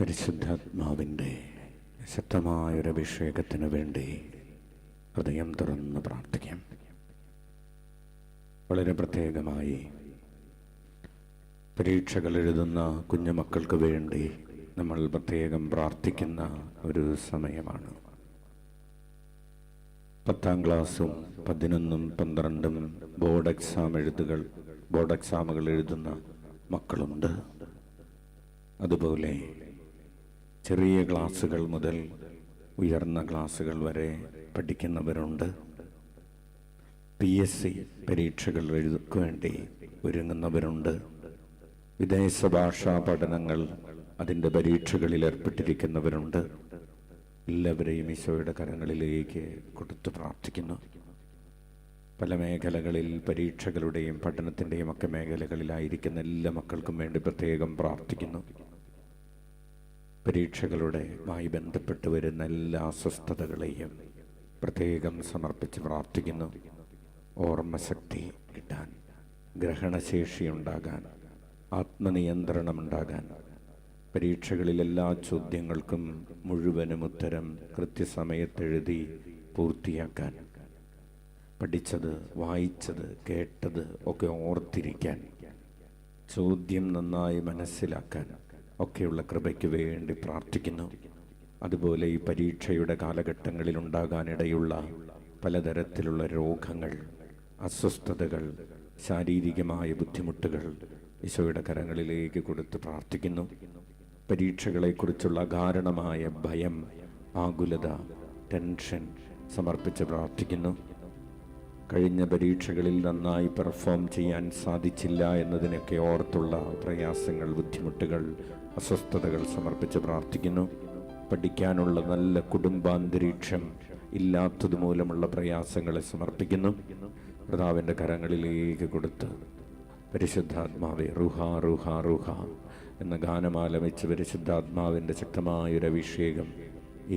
പരിശുദ്ധാത്മാവിൻ്റെ ശക്തമായൊരഭിഷേകത്തിനു വേണ്ടി ഹൃദയം തുറന്ന് പ്രാർത്ഥിക്കാം. വളരെ പ്രത്യേകമായി പരീക്ഷകൾ എഴുതുന്ന കുഞ്ഞുമക്കൾക്ക് വേണ്ടി നമ്മൾ പ്രത്യേകം പ്രാർത്ഥിക്കുന്ന ഒരു സമയമാണ്. 10ാം ക്ലാസ്സും 11ഉം 12ഉം ബോർഡ് എക്സാമുകൾ എഴുതുന്ന മക്കളുണ്ട്. അതുപോലെ ചെറിയ ക്ലാസ്സുകൾ മുതൽ ഉയർന്ന ക്ലാസ്സുകൾ വരെ പഠിക്കുന്നവരുണ്ട്. PSC പരീക്ഷകൾ വേണ്ടി ഒരുങ്ങുന്നവരുണ്ട്. വിദേശ ഭാഷാ പഠനങ്ങൾ അതിൻ്റെ പരീക്ഷകളിൽ ഏർപ്പെട്ടിരിക്കുന്നവരുണ്ട്. എല്ലാവരെയും ഈശോയുടെ കരങ്ങളിലേക്ക് കൊടുത്തു പ്രാർത്ഥിക്കുന്നു. പല മേഖലകളിൽ പരീക്ഷകളുടെയും പഠനത്തിൻ്റെയും ഒക്കെ മേഖലകളിലായിരിക്കുന്ന എല്ലാ മക്കൾക്കും വേണ്ടി പ്രത്യേകം പ്രാർത്ഥിക്കുന്നു. പരീക്ഷകളുമായി ബന്ധപ്പെട്ട് വരുന്ന എല്ലാ അസ്വസ്ഥതകളെയും പ്രത്യേകം സമർപ്പിച്ച് പ്രാർത്ഥിക്കുന്നു. ഓർമ്മശക്തി കിട്ടാൻ, ഗ്രഹണശേഷി ഉണ്ടാകാൻ, ആത്മനിയന്ത്രണമുണ്ടാകാൻ, പരീക്ഷകളിൽ എല്ലാ ചോദ്യങ്ങൾക്കും മുഴുവനും ഉത്തരം കൃത്യസമയത്തെഴുതി പൂർത്തിയാക്കാൻ, പഠിച്ചത്, വായിച്ചത്, കേട്ടത് ഒക്കെ ഓർത്തിരിക്കാൻ, ചോദ്യം നന്നായി മനസ്സിലാക്കാൻ ഒക്കെയുള്ള കൃപയ്ക്ക് വേണ്ടി പ്രാർത്ഥിക്കുന്നു. അതുപോലെ ഈ പരീക്ഷയുടെ കാലഘട്ടങ്ങളിൽ ഉണ്ടാകാനിടയുള്ള പലതരത്തിലുള്ള രോഗങ്ങൾ, അസ്വസ്ഥതകൾ, ശാരീരികമായ ബുദ്ധിമുട്ടുകൾ ഈശോയുടെ കരങ്ങളിലേക്ക് കൊടുത്ത് പ്രാർത്ഥിക്കുന്നു. പരീക്ഷകളെക്കുറിച്ചുള്ള അകാരണമായ ഭയം, ആകുലത, ടെൻഷൻ സമർപ്പിച്ച് പ്രാർത്ഥിക്കുന്നു. കഴിഞ്ഞ പരീക്ഷകളിൽ നന്നായി പെർഫോം ചെയ്യാൻ സാധിച്ചില്ല എന്നതിനൊക്കെ ഓർത്തുള്ള പ്രയാസങ്ങൾ, ബുദ്ധിമുട്ടുകൾ, അസ്വസ്ഥതകൾ സമർപ്പിച്ച് പ്രാർത്ഥിക്കുന്നു. പഠിക്കാനുള്ള നല്ല കുടുംബാന്തരീക്ഷം ഇല്ലാത്തതുമൂലമുള്ള പ്രയാസങ്ങളെ സമർപ്പിക്കുന്നു. കർത്താവിൻ്റെ കരങ്ങളിലേക്ക് കൊടുത്ത് പരിശുദ്ധാത്മാവെ, റുഹാ റുഹാ റുഹാ എന്ന ഗാനമാലപിച്ച് പരിശുദ്ധാത്മാവിൻ്റെ ശക്തമായൊരഭിഷേകം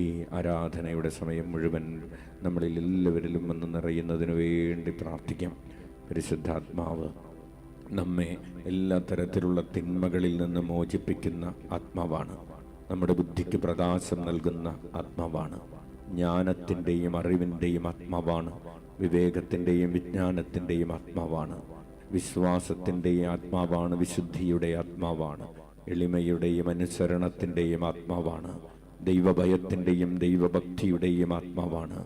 ഈ ആരാധനയുടെ സമയം മുഴുവൻ നമ്മളിൽ എല്ലാവരിലും വന്ന് നിറയുന്നതിന് വേണ്ടി പ്രാർത്ഥിക്കാം. പരിശുദ്ധാത്മാവ് നമ്മെ എല്ലാ തരത്തിലുള്ള തിന്മകളിൽ നിന്ന് മോചിപ്പിക്കുന്ന ആത്മാവാണ്. നമ്മുടെ ബുദ്ധിക്ക് പ്രകാശം നൽകുന്ന ആത്മാവാണ്. ജ്ഞാനത്തിൻ്റെയും അറിവിൻ്റെയും ആത്മാവാണ്. വിവേകത്തിൻ്റെയും വിജ്ഞാനത്തിൻ്റെയും ആത്മാവാണ്. വിശ്വാസത്തിൻ്റെയും ആത്മാവാണ്. വിശുദ്ധിയുടെ ആത്മാവാണ്. എളിമയുടെയും അനുസരണത്തിൻ്റെയും ആത്മാവാണ്. ദൈവഭയത്തിൻ്റെയും ദൈവഭക്തിയുടെയും ആത്മാവാണ്.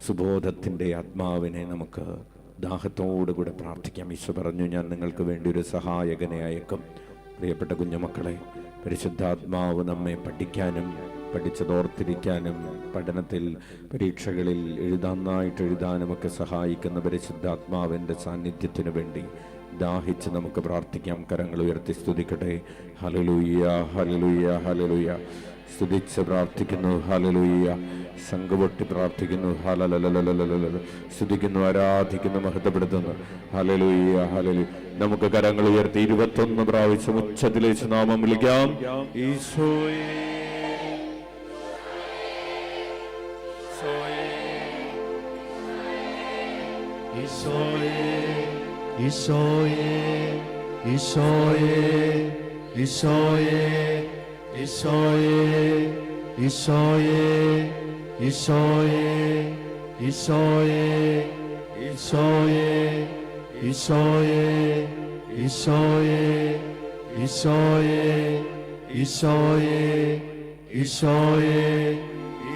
സുബോധത്തിൻ്റെ ആത്മാവിനെ നമുക്ക് ദാഹത്തോടുകൂടെ പ്രാർത്ഥിക്കാം. ഈശോ പറഞ്ഞു, ഞാൻ നിങ്ങൾക്ക് വേണ്ടി ഒരു സഹായകനെ അയക്കും. പ്രിയപ്പെട്ട കുഞ്ഞുമക്കളെ, പരിശുദ്ധാത്മാവ് നമ്മെ പഠിക്കാനും പഠിച്ചതോർത്തിരിക്കാനും പഠനത്തിൽ പരീക്ഷകളിൽ എഴുതാനുമൊക്കെ സഹായിക്കുന്ന പരിശുദ്ധാത്മാവിൻ്റെ സാന്നിധ്യത്തിനു വേണ്ടി ദാഹിച്ച് നമുക്ക് പ്രാർത്ഥിക്കാം. കരങ്ങൾ ഉയർത്തി സ്തുതിക്കട്ടെ. ഹല്ലേലൂയ, ഹല്ലേലൂയ, ഹല്ലേലൂയ. സ്തുതിച്ച് പ്രാർത്ഥിക്കുന്നു. ഹല്ലേലൂയ. സംഘപൊട്ടി പ്രാർത്ഥിക്കുന്നു. ഹല്ലേലൂയ. സ്തുതിക്കുന്നു, ആരാധിക്കുന്നു, മഹത്വപ്പെടുത്തുന്നു. ഹല്ലേലൂയ, ഹല്ലേലൂയ. നമുക്ക് കരങ്ങൾ ഉയർത്തി 21 പ്രാവശ്യം ഉച്ചത്തിലേച്ച് നാമം വിളിക്കാം. ഈശോയേ, ഈശോയേ, ഈശോയേ, ഈശോയേ, ഈശോയേ, ഈശോയേ, ഈശോയേ, ഈശോയേ, ഈശോയേ, ഈശോയേ, ഈശോയേ, ഈശോയേ, ഈശോയേ, ഈശോയേ, ഈശോയേ,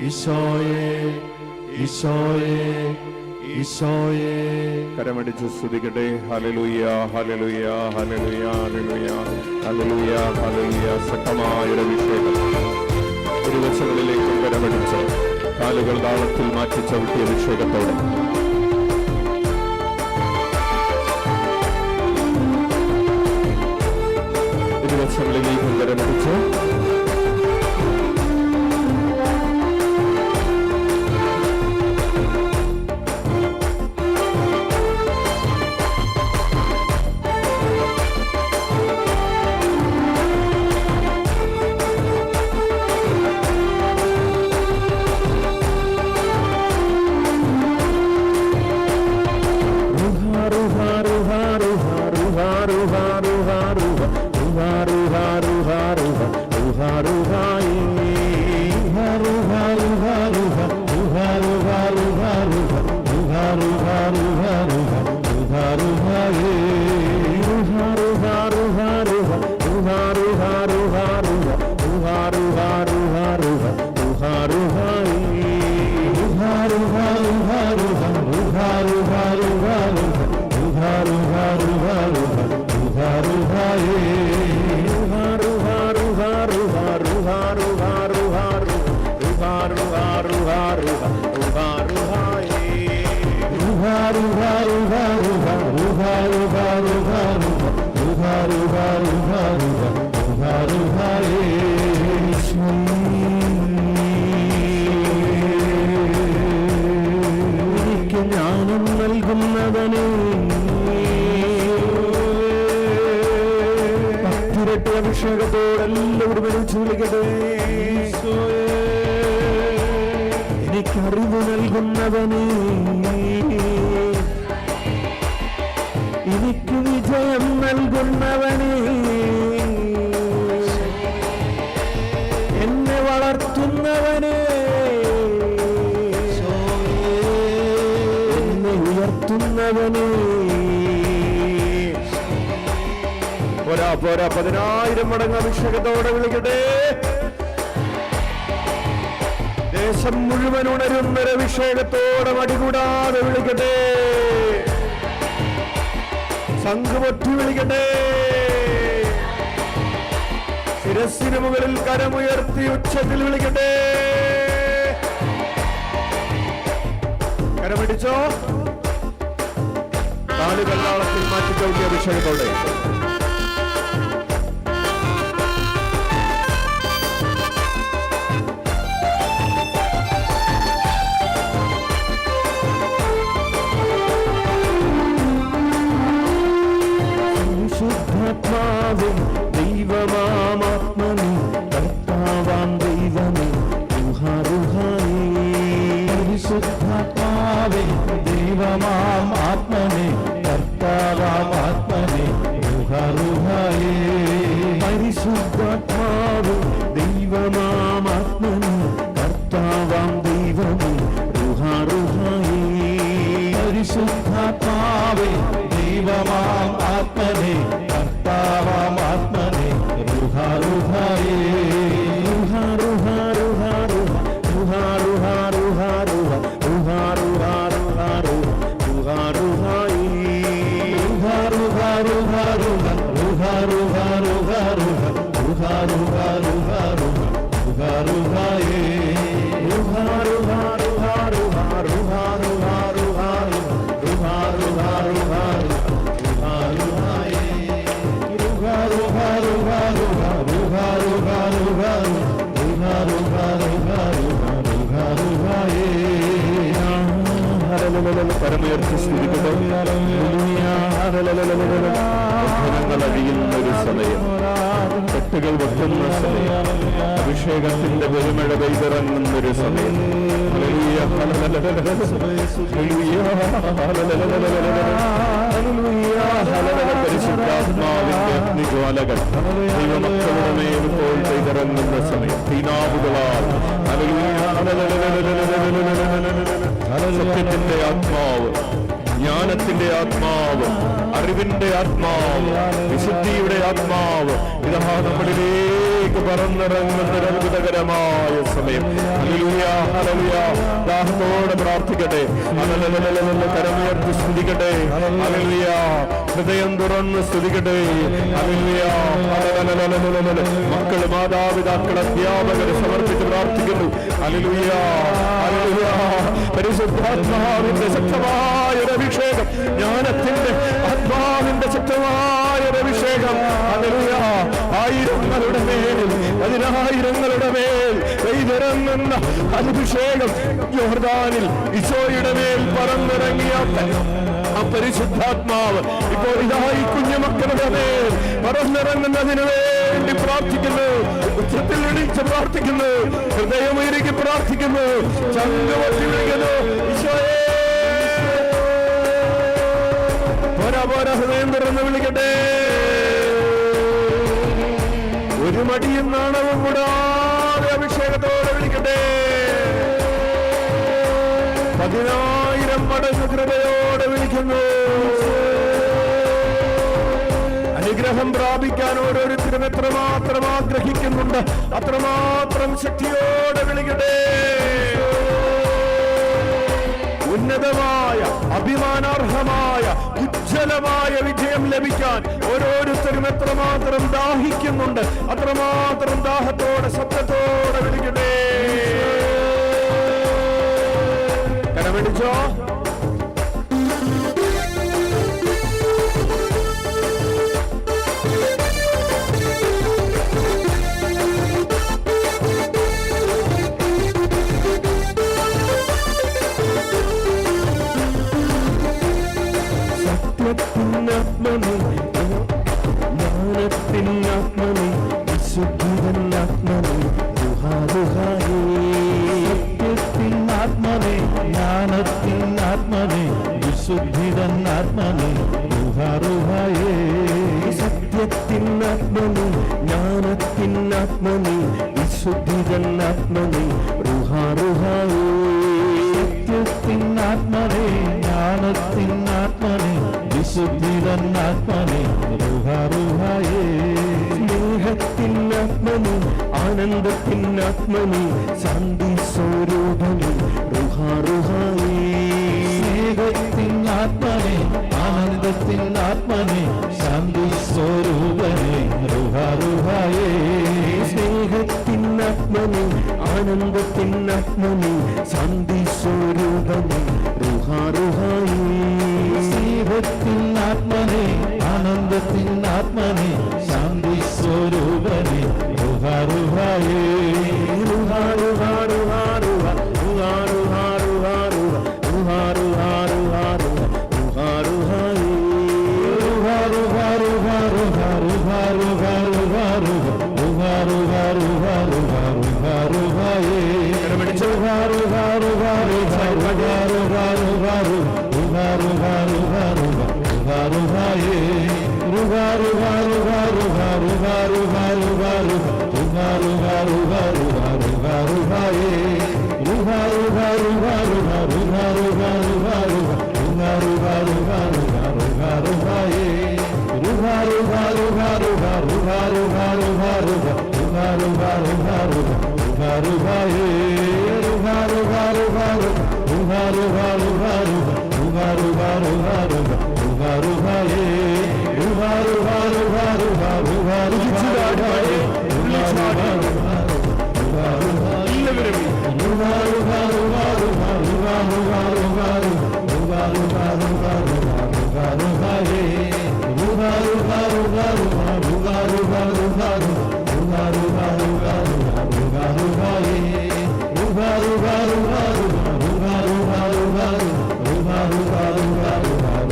ഈശോയേ, ഈശോയേ, ഈശോയേ. കരമടിച്ച് സ്തുതിക്കട്ടെ. ഹല്ലേലൂയ, ഹല്ലേലൂയ, ഹല്ലേലൂയ, ഹല്ലേലൂയ, ഹല്ലേലൂയ, ഹല്ലേലൂയ. ശക്തമായൊരു അഭിഷേകം ഇരുവശങ്ങളിലേക്കും കരമടിച്ച് കാലുകൾ താളത്തിൽ മാറ്റി ചവിട്ടിയ അഭിഷേകത്തോടെ ഇരുവശങ്ങളിലേക്കും കരമടിച്ച് എനിക്ക് ജ്ഞാനം നൽകുന്നവനെ, പത്തിരട്ടി അഭിഷേകത്തോടെല്ലാവരും വിളിച്ചു വിളിക്കട്ടെ. എനിക്കറിവ് നൽകുന്നവനെ, എനിക്ക് വിജയം നൽകുന്നവനെ, എന്നെ വളർത്തുന്നവനെ, എന്നെ ഉയർത്തുന്നവനെ. പോരാ പോരാ, 10,000 മടങ്ങ് അഭിഷേകത്തോടെ വിളിക്കട്ടെ. ദേശം മുഴുവൻ ഉണരുന്നൊരു അഭിഷേകത്തോടെ മടികൂടാതെ വിളിക്കട്ടെ. സംഘമൊറ്റി വിളിക്കട്ടെ. ശിരസ്സിന് മുകളിൽ കരമുയർത്തി ഉച്ചത്തിൽ വിളിക്കട്ടെ. കരമടിച്ചോ, നാല് കല്ലാളത്തിൽ മാറ്റിക്കൗട്ടിയ അഭിഷേകത്തോടെ ദൈവമാത്മനി കർത്താവാം ദൈവമേ റുഹാറുഹായേ. പരിശുദ്ധാത്മാവേ ദൈവമാം ആത്മനെ കർത്താവാം ആത്മനെ റുഹാറുഹായേ. പരിശുദ്ധാത്മാവേ ദൈവമാം ആത്മനെ കർത്താവാം ദൈവമേ റുഹാറുഹായേ. പരിശുദ്ധാത്മാവേ ദൈവമാം ആത്മനെ കർത്താവാം ആത്മനെ റുഹാറുഹായേ. റുഹാറുഹാറുഹാറു റുഹാറുഹാറുഹാറു റുഹാറുഹാറുഹാറു റുഹാറുഹായേ. റുഹാറുഹാറുഹാറു റുഹാറുഹാറുഹാറു റുഹാറുഹാറുഹാറു റുഹാറുഹായേ. റുഹാറുഹാറുഹാറു റുഹാറുഹാറുഹാറു റുഹാറുഹാറുഹാറു പരമയർത്തി സ്തുതിക്കട്ടെ. ബന്ധനങ്ങൾ അഴിയുന്ന ഒരു സമയം, കെട്ടുകൾ വെക്കുന്ന സമയം, അഭിഷേകത്തിന്റെ പെരുമഴ പെയ്തിറങ്ങുന്ന ഒരു സമയം. പരിശുദ്ധാത്മാവിന്റെ അഗ്നിജ്വാലകൾ ദൈവമക്കളുടെ മേൽ ഇപ്പോൾ പെയ്തിറങ്ങുന്ന സമയം. തീനാവുകളാൽ സത്യത്തിന്റെ ആത്മാവ്, ജ്ഞാനത്തിന്റെ ആത്മാവ്, അറിവിന്റെ ആത്മാവ്, വിശുദ്ധിയുടെ ആത്മാവ് ഇതാ നമ്മളിലേക്ക് പറന്നിറങ്ങുന്ന അത്ഭുതകരമായ സമയം. Hallelujah, hallelujah. ദാഹത്തോടെ പ്രാർത്ഥിക്കട്ടെ, കരമുയർത്തി സ്തുതിക്കട്ടെ. ഹല്ലേലൂയ, ഹൃദയം തുറന്ന് സ്തുതിക്കട്ടെ. ഹല്ലേലൂയ. മക്കള്, മാതാപിതാക്കൾ, അധ്യാപകരെ സമർപ്പിച്ച് പ്രാർത്ഥിക്കുന്നു. Hallelujah, hallelujah. പരിശുദ്ധാത്മാവിന്റെ ശക്തമായ ഒരു അഭിഷേകം, ജ്ഞാനത്തിന്റെ ആത്മാവിന്റെ ശക്തമായ ഒരു അഭിഷേകം. ഹല്ലേലൂയ. ആയിരങ്ങളുടെ മേൽ, 10,000ങ്ങളുടെ മേൽ പെയ്തിറങ്ങുന്ന അഭിഷേകം. യോർദാനിൽ ഈശോയുടെ മേൽ പറന്നിറങ്ങിയ ആ പരിശുദ്ധാത്മാവ് ഇപ്പോൾ ഇതാ ഈ കുഞ്ഞുമക്കളുടെ മേൽ പറന്നിറങ്ങുന്നതിന് വേണ്ടി പ്രാർത്ഥിക്കുന്നു. ഉച്ചത്തിൽ വിളിച്ച് പ്രാർത്ഥിക്കുന്നു, ഹൃദയമുരുകി പ്രാർത്ഥിക്കുന്നു, ചങ്കുവത്തി വിളിക്കുന്നു. ഈശോയെ, പോരാ പോരാ, ഹൃദയം തുറന്ന് വിളിക്കട്ടെ. ഒരു മടിയും നാണവും കൂടാതെ അഭിഷേകത്തോടെ വിളിക്കട്ടെ. 10,000 മടങ്ങ് കൃപയോടെ വിളിക്കുന്നു. അനുഗ്രഹം പ്രാപിക്കാൻ ഓരോരുത്തരും എത്രമാത്രം ആഗ്രഹിക്കുന്നുണ്ട്, അത്രമാത്രം ശക്തിയോടെ വിളിക്കട്ടെ. ഉന്നതമായ, അഭിമാനാർഹമായ, ഉജ്ജ്വലമായ വിജയം ലഭിക്കാൻ ഓരോരുത്തരും എത്രമാത്രം ദാഹിക്കുന്നുണ്ട്, അത്രമാത്രം ദാഹത്തോടെ, ശബ്ദത്തോടെ വിളിക്കട്ടെ. കരമടിച്ചോ. ജ്ഞാനത്തിനാത്മനെ റുഹാറുഹായേ. സത്യത്തിനാത്മനെ ജ്ഞാനത്തിനാത്മനെ വിശുദ്ധിതന്നാത്മനെ റുഹാറുഹായേ. സത്യത്തിനാത്മനെ ജ്ഞാനത്തിനാത്മനെ വിശുദ്ധിതന്നാത്മനെ റുഹാറുഹായേ. സത്യത്തിനാത്മനെ ജ്ഞാനത്തിനാത്മനെ വിശുദ്ധിതന്നാത്മനെ റുഹാറുഹായേ. സ്നേഹത്തിനാത്മനെ ആനന്ദത്തിനാത്മനെ ശാന്തി സ്വരൂപനെ റുഹാറുഹായേ. സ്നേഹത്തിനാത്മനെ ആനന്ദത്തിനാത്മനെ ശാന്തി സ്വരൂപനെ റുഹാറുഹായേ. സ്നേഹത്തിനാത്മനെ ആനന്ദത്തിനാത്മനെ ശാന്തി സ്വരൂപനെ റുഹാറുഹായേ. സ്നേഹത്തിനാത്മനെ ആനന്ദത്തിനാത്മനെ ശാന്തി സ്വരൂപനെ റുഹാറുഹായേ. റുഹാറുഹാറുഹാറുഹ റുഹാറുഹാറുഹാറുഹ റുഹാറുഹാറുഹാറുഹ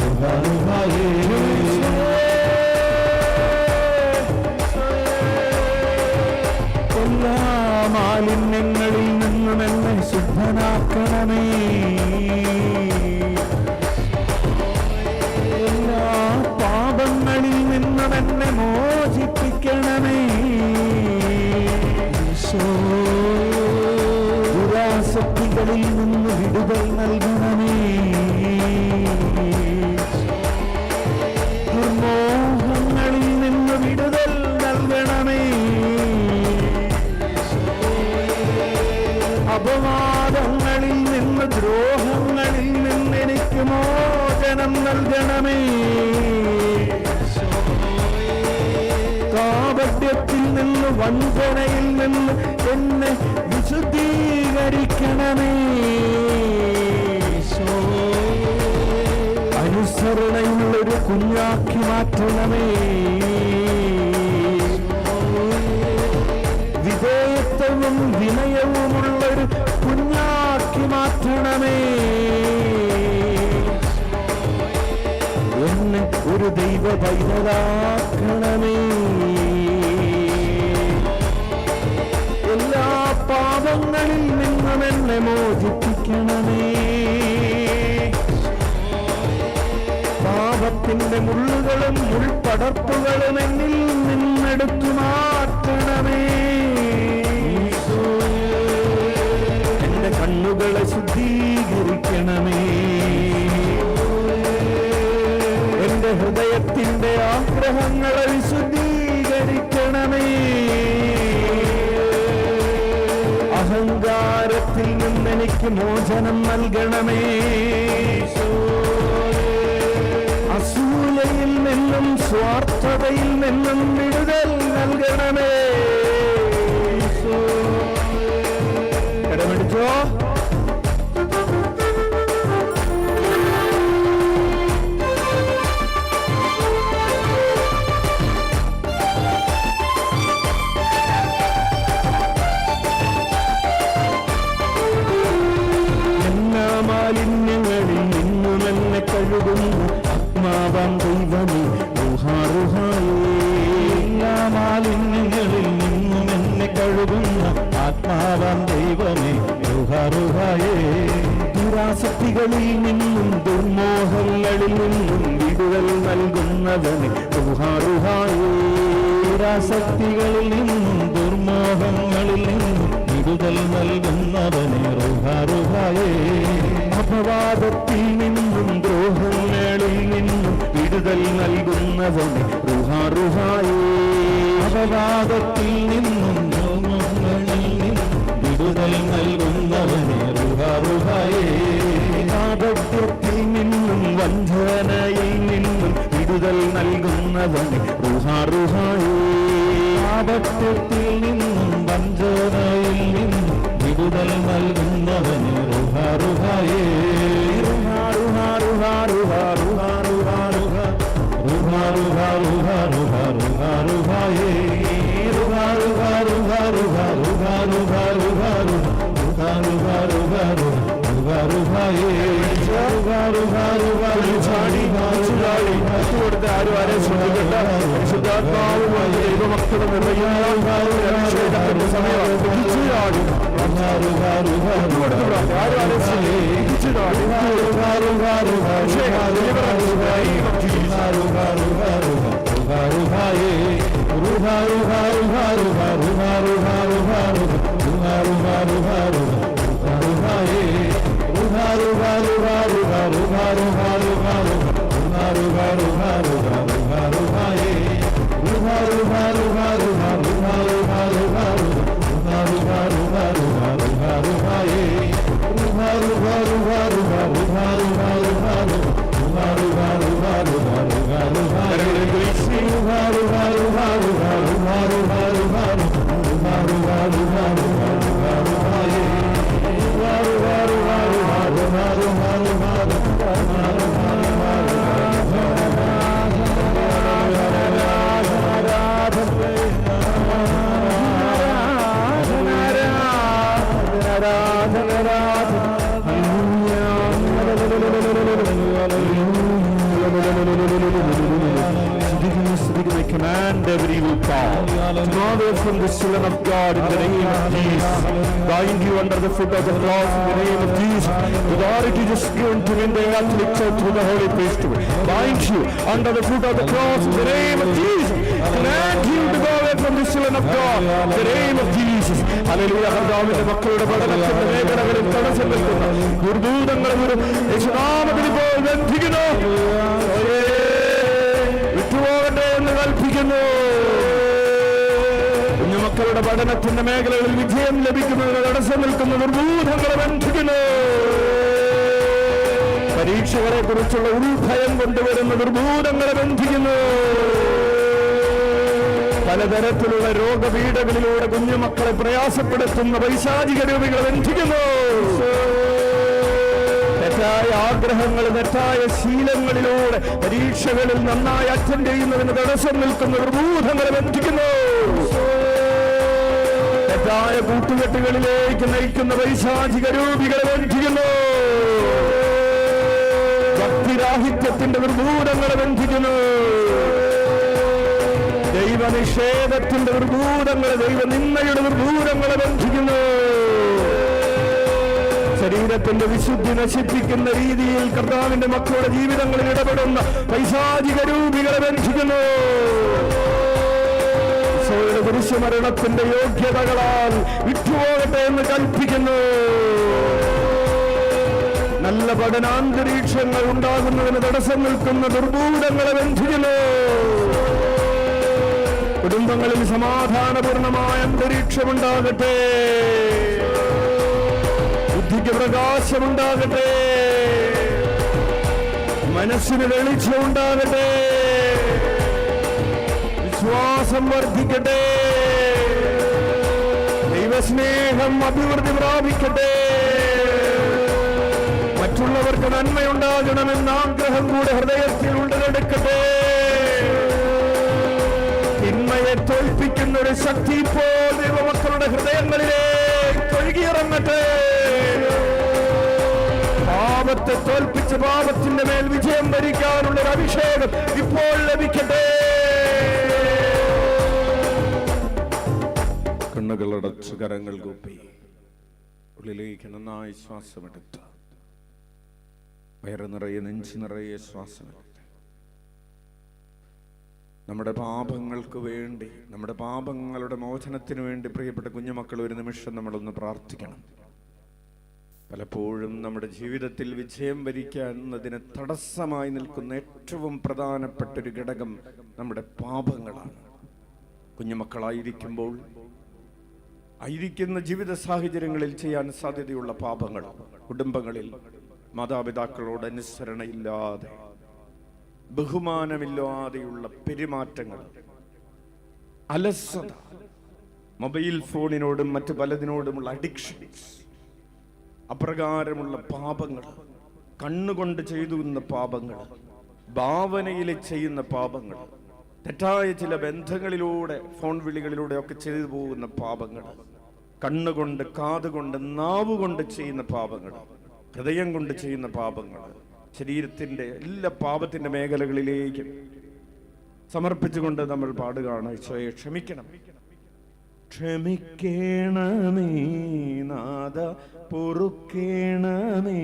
റുഹാറുഹായേ. എല്ലാ മാലിന്യങ്ങളിൽ നിന്നും എന്നെ ശുദ്ധനാക്കണമേ. എല്ലാ പാപങ്ങളിൽ നിന്നും എന്നെ മോചിപ്പിക്കണമേ. ദുരാസക്തികളിൽ നിന്ന് വിടുതൽ നൽകണമേ. ദുർമോഹങ്ങളിൽ നിന്ന് വിടുതൽ നൽകണമേ. അപവാദങ്ങളിൽ നിന്ന് ദ്രോഹങ്ങളിൽ നിന്ന് എനിക്ക് മോചനം നൽകണമേ. കാപട്യത്തിൽ നിന്ന് വഞ്ചനയിൽ നിന്ന് എന്നെ വിശുദ്ധീകരിക്കണമേ. അനുസരണയുള്ളൊരു കുഞ്ഞാക്കി മാറ്റണമേ. വിധേയത്വവും വിനയവുമുള്ളൊരു കുഞ്ഞാക്കി മാറ്റണമേ. എന്നെ ഒരു ദൈവ പൈതലാക്കണമേ. എല്ലാ പാപങ്ങളിൽ നിന്നും എന്നെ മോചിപ്പിക്കണമേ. പാപത്തിന്റെ മുള്ളുകളും മുൾപടർപ്പുകളും എന്നിൽ നിന്നെടുത്തു മാറ്റണമേ. എന്റെ കണ്ണുകളെ ശുദ്ധീകരിക്കണമേ. എന്റെ ഹൃദയത്തിന്റെ ആഗ്രഹങ്ങളെ വിശുദ്ധീകരിക്കണമേ. അഹങ്കാരത്തിൽ നിന്നെനിക്ക് മോചനം നൽകണമേ. അസൂയയിൽ നിന്നും സ്വാർത്ഥതയിൽ നിന്നും വിടുതൽ നൽകണമേ. കടമെടുത്തോ. എല്ലാ മാലിന്യങ്ങളിൽ നിന്നും എന്നെ കഴുകുന്നു ആത്മാവാം ദൈവമേ റുഹാറുഹായേ. എല്ലാ മാലിന്യങ്ങളിൽ ആത്മാവാൻ ദൈവമേ റുഹായേ. ദുരാസക്തികളിൽ നിന്നും ദുർമോഹങ്ങളിൽ നിന്നും വിടുതൽ നൽകുന്നവനെ റുഹായേ. ദുരാസക്തികളിൽ നിന്നും ദുർമോഹങ്ങളിൽ നിന്നും വിടുതൽ നൽകുന്നവനെ റുഹായേ. അപവാദത്തിൽ നിന്നും ദ്രോഹങ്ങളിൽ നിന്നും വിടുതൽ നൽകുന്നവനെ റുഹായേ. അപവാദത്തിൽ നിന്നും ദ്രോഹങ്ങളിൽ നിന്നും വിടുതൽ നൽകുന്നവനെ റുഹായേ. കാപട്യത്തിൽ നിന്നും വഞ്ചനയിൽ നിന്നും വിടുതൽ നൽകുന്നവനെ റുഹായേ. കാപട്യത്തിൽ നിന്നും വഞ്ചനയിൽ നിന്നും വിടുതൽ നൽകുന്നവനെ റുഹായേ. ആരും ആരെ ശ്രദ്ധിക്കട്ട. പരിശുദ്ധാത്മാവുമായി ദൈവമക്കളും command every evil power to go away from the children of God in the name of Jesus. Bind you under the foot of the cross in the name of Jesus. Authority just given to me in the Catholic Church through the Holy Priesthood. Bind you under the foot of the cross in the name of Jesus. Command you to go away from the children of God in the name of Jesus. Hallelujah. കർത്താവിന്റെ മക്കളുടെ പഠനത്തിന്റെ മേഖലകളിൽ തടസ്സം നിൽക്കുന്ന ദുർഭൂതങ്ങളെ യേശുനാമത്തിൽ ഇപ്പോൾ ബന്ധിക്കുന്നു. വിട്ടുപോകട്ടെ എന്ന് കൽപ്പിക്കുന്നു. കുഞ്ഞുമക്കളുടെ പഠനത്തിന്റെ മേഖലകളിൽ വിജയം ലഭിക്കുന്നതിന് തടസ്സം നിൽക്കുന്ന ദുർഭൂതങ്ങളെ ബന്ധിക്കുന്നു. പരീക്ഷകളെ കുറിച്ചുള്ള ഉൾഭയം കൊണ്ടുവരുന്ന ദുർഭൂതങ്ങളെ ബന്ധിക്കുന്നു. പലതരത്തിലുള്ള രോഗപീഠകളിലൂടെ കുഞ്ഞുമക്കളെ പ്രയാസപ്പെടുത്തുന്ന പൈശാചിക രൂപികളെ ബന്ധിക്കുന്നു. തെറ്റായ ആഗ്രഹങ്ങൾ, തെറ്റായ ശീലങ്ങളിലൂടെ പരീക്ഷകളിൽ നന്നായി അറ്റൻഡ് ചെയ്യുന്നതിന് തടസ്സം നിൽക്കുന്ന ദുർഭൂതങ്ങളെ ബന്ധിക്കുന്നു. തെറ്റായ കൂട്ടുകെട്ടുകളിലേക്ക് നയിക്കുന്ന പൈശാചിക രൂപികളെ ബന്ധിക്കുന്നു. ഭക്തിരാഹിത്യത്തിന്റെ ദുർഭൂതങ്ങളെ ബന്ധിക്കുന്നു. ദൈവനിഷേധത്തിന്റെ ദുർഭൂതങ്ങളെ, ദൈവനിന്ദയുടെ ദുർഭൂതങ്ങളെ ബന്ധിക്കുന്നു. ശരീരത്തിന്റെ വിശുദ്ധി നശിപ്പിക്കുന്ന രീതിയിൽ കർത്താവിന്റെ മക്കളുടെ ജീവിതങ്ങളിൽ ഇടപെടുന്ന പൈശാചിക രൂപികളെ ബന്ധിക്കുന്നു. ഈശോയുടെ കുരിശുമരണത്തിന്റെ യോഗ്യതകളാൽ വിട്ടുപോകട്ടെ എന്ന് കൽപ്പിക്കുന്നു. നല്ല പഠനാന്തരീക്ഷങ്ങൾ ഉണ്ടാകുന്നതിന് തടസ്സം നിൽക്കുന്ന ദുർഭൂതങ്ങളെ ബന്ധിക്കുന്നു. കുടുംബങ്ങളിൽ സമാധാനപൂർണമായ അന്തരീക്ഷമുണ്ടാകട്ടെ. ബുദ്ധിക്ക് പ്രകാശമുണ്ടാകട്ടെ. മനസ്സിന് വെളിച്ചമുണ്ടാകട്ടെ. വിശ്വാസം വർദ്ധിക്കട്ടെ. ദൈവസ്നേഹം അഭിവൃദ്ധി പ്രാപിക്കട്ടെ. മറ്റുള്ളവർക്ക് നന്മയുണ്ടാകണമെന്ന ആഗ്രഹം കൂടെ ഹൃദയത്തിൽ ഉടലെടുക്കട്ടെ. തിന്മയെ തോൽപ്പിക്കുന്ന ഒരു ശക്തി ഇപ്പോൾ ദൈവമക്കളുടെ ഹൃദയങ്ങളിലേക്ക് ഒഴുകിയിറങ്ങട്ടെ. പാപത്തെ തോൽപ്പിച്ച് പാപത്തിന്റെ മേൽ വിജയം വരിക്കാനുള്ള ഒരു അഭിഷേകം ഇപ്പോൾ ലഭിക്കട്ടെ. കണ്ണുകളടച്ച് കരങ്ങൾ കൂപ്പി ഉള്ളിലേക്ക് നന്നായി ശ്വാസമെടുത്ത് വയറ് നിറയെ നെഞ്ചു നിറയെ ശ്വാസമെടുത്ത് നമ്മുടെ പാപങ്ങൾക്ക് വേണ്ടി, നമ്മുടെ പാപങ്ങളുടെ മോചനത്തിന് വേണ്ടി പ്രിയപ്പെട്ട കുഞ്ഞുമക്കൾ ഒരു നിമിഷം നമ്മളൊന്ന് പ്രാർത്ഥിക്കണം. പലപ്പോഴും നമ്മുടെ ജീവിതത്തിൽ വിജയം വരിക്കുന്നതിന് തടസ്സമായി നിൽക്കുന്ന ഏറ്റവും പ്രധാനപ്പെട്ടൊരു ഘടകം നമ്മുടെ പാപങ്ങളാണ്. കുഞ്ഞുമക്കളായിരിക്കുമ്പോൾ ആയിരിക്കുന്ന ജീവിത സാഹചര്യങ്ങളിൽ ചെയ്യാൻ സാധ്യതയുള്ള പാപങ്ങൾ, കുടുംബങ്ങളിൽ മാതാപിതാക്കളോട് അനുസരണയില്ലാതെ, ബഹുമാനമില്ലാതെയുള്ള പെരുമാറ്റങ്ങൾ, അലസത, മൊബൈൽ ഫോണിനോടും മറ്റു പലതിനോടുമുള്ള അഡിക്ഷൻസ്, അപ്രകാരമുള്ള പാപങ്ങൾ, കണ്ണുകൊണ്ട് ചെയ്യുന്ന പാപങ്ങൾ, ഭാവനയിൽ ചെയ്യുന്ന പാപങ്ങൾ, തെറ്റായ ചില ബന്ധങ്ങളിലൂടെ ഫോൺ വിളികളിലൂടെ ഒക്കെ ചെയ്തു പോകുന്ന പാപങ്ങൾ, കണ്ണുകൊണ്ട്, കാതുകൊണ്ട്, നാവുകൊണ്ട് ചെയ്യുന്ന പാപങ്ങൾ, ഹൃദയം കൊണ്ട് ചെയ്യുന്ന പാപങ്ങൾ, ശരീരത്തിന്റെ എല്ലാ പാപത്തിന്റെ മേഖലകളിലേക്കും സമർപ്പിച്ചുകൊണ്ട് നമ്മൾ പാടുകയാണ്. ഈശോയെ ക്ഷമിക്കണം, ക്ഷമിക്കണമേ നാഥ, പൊറുക്കണമേ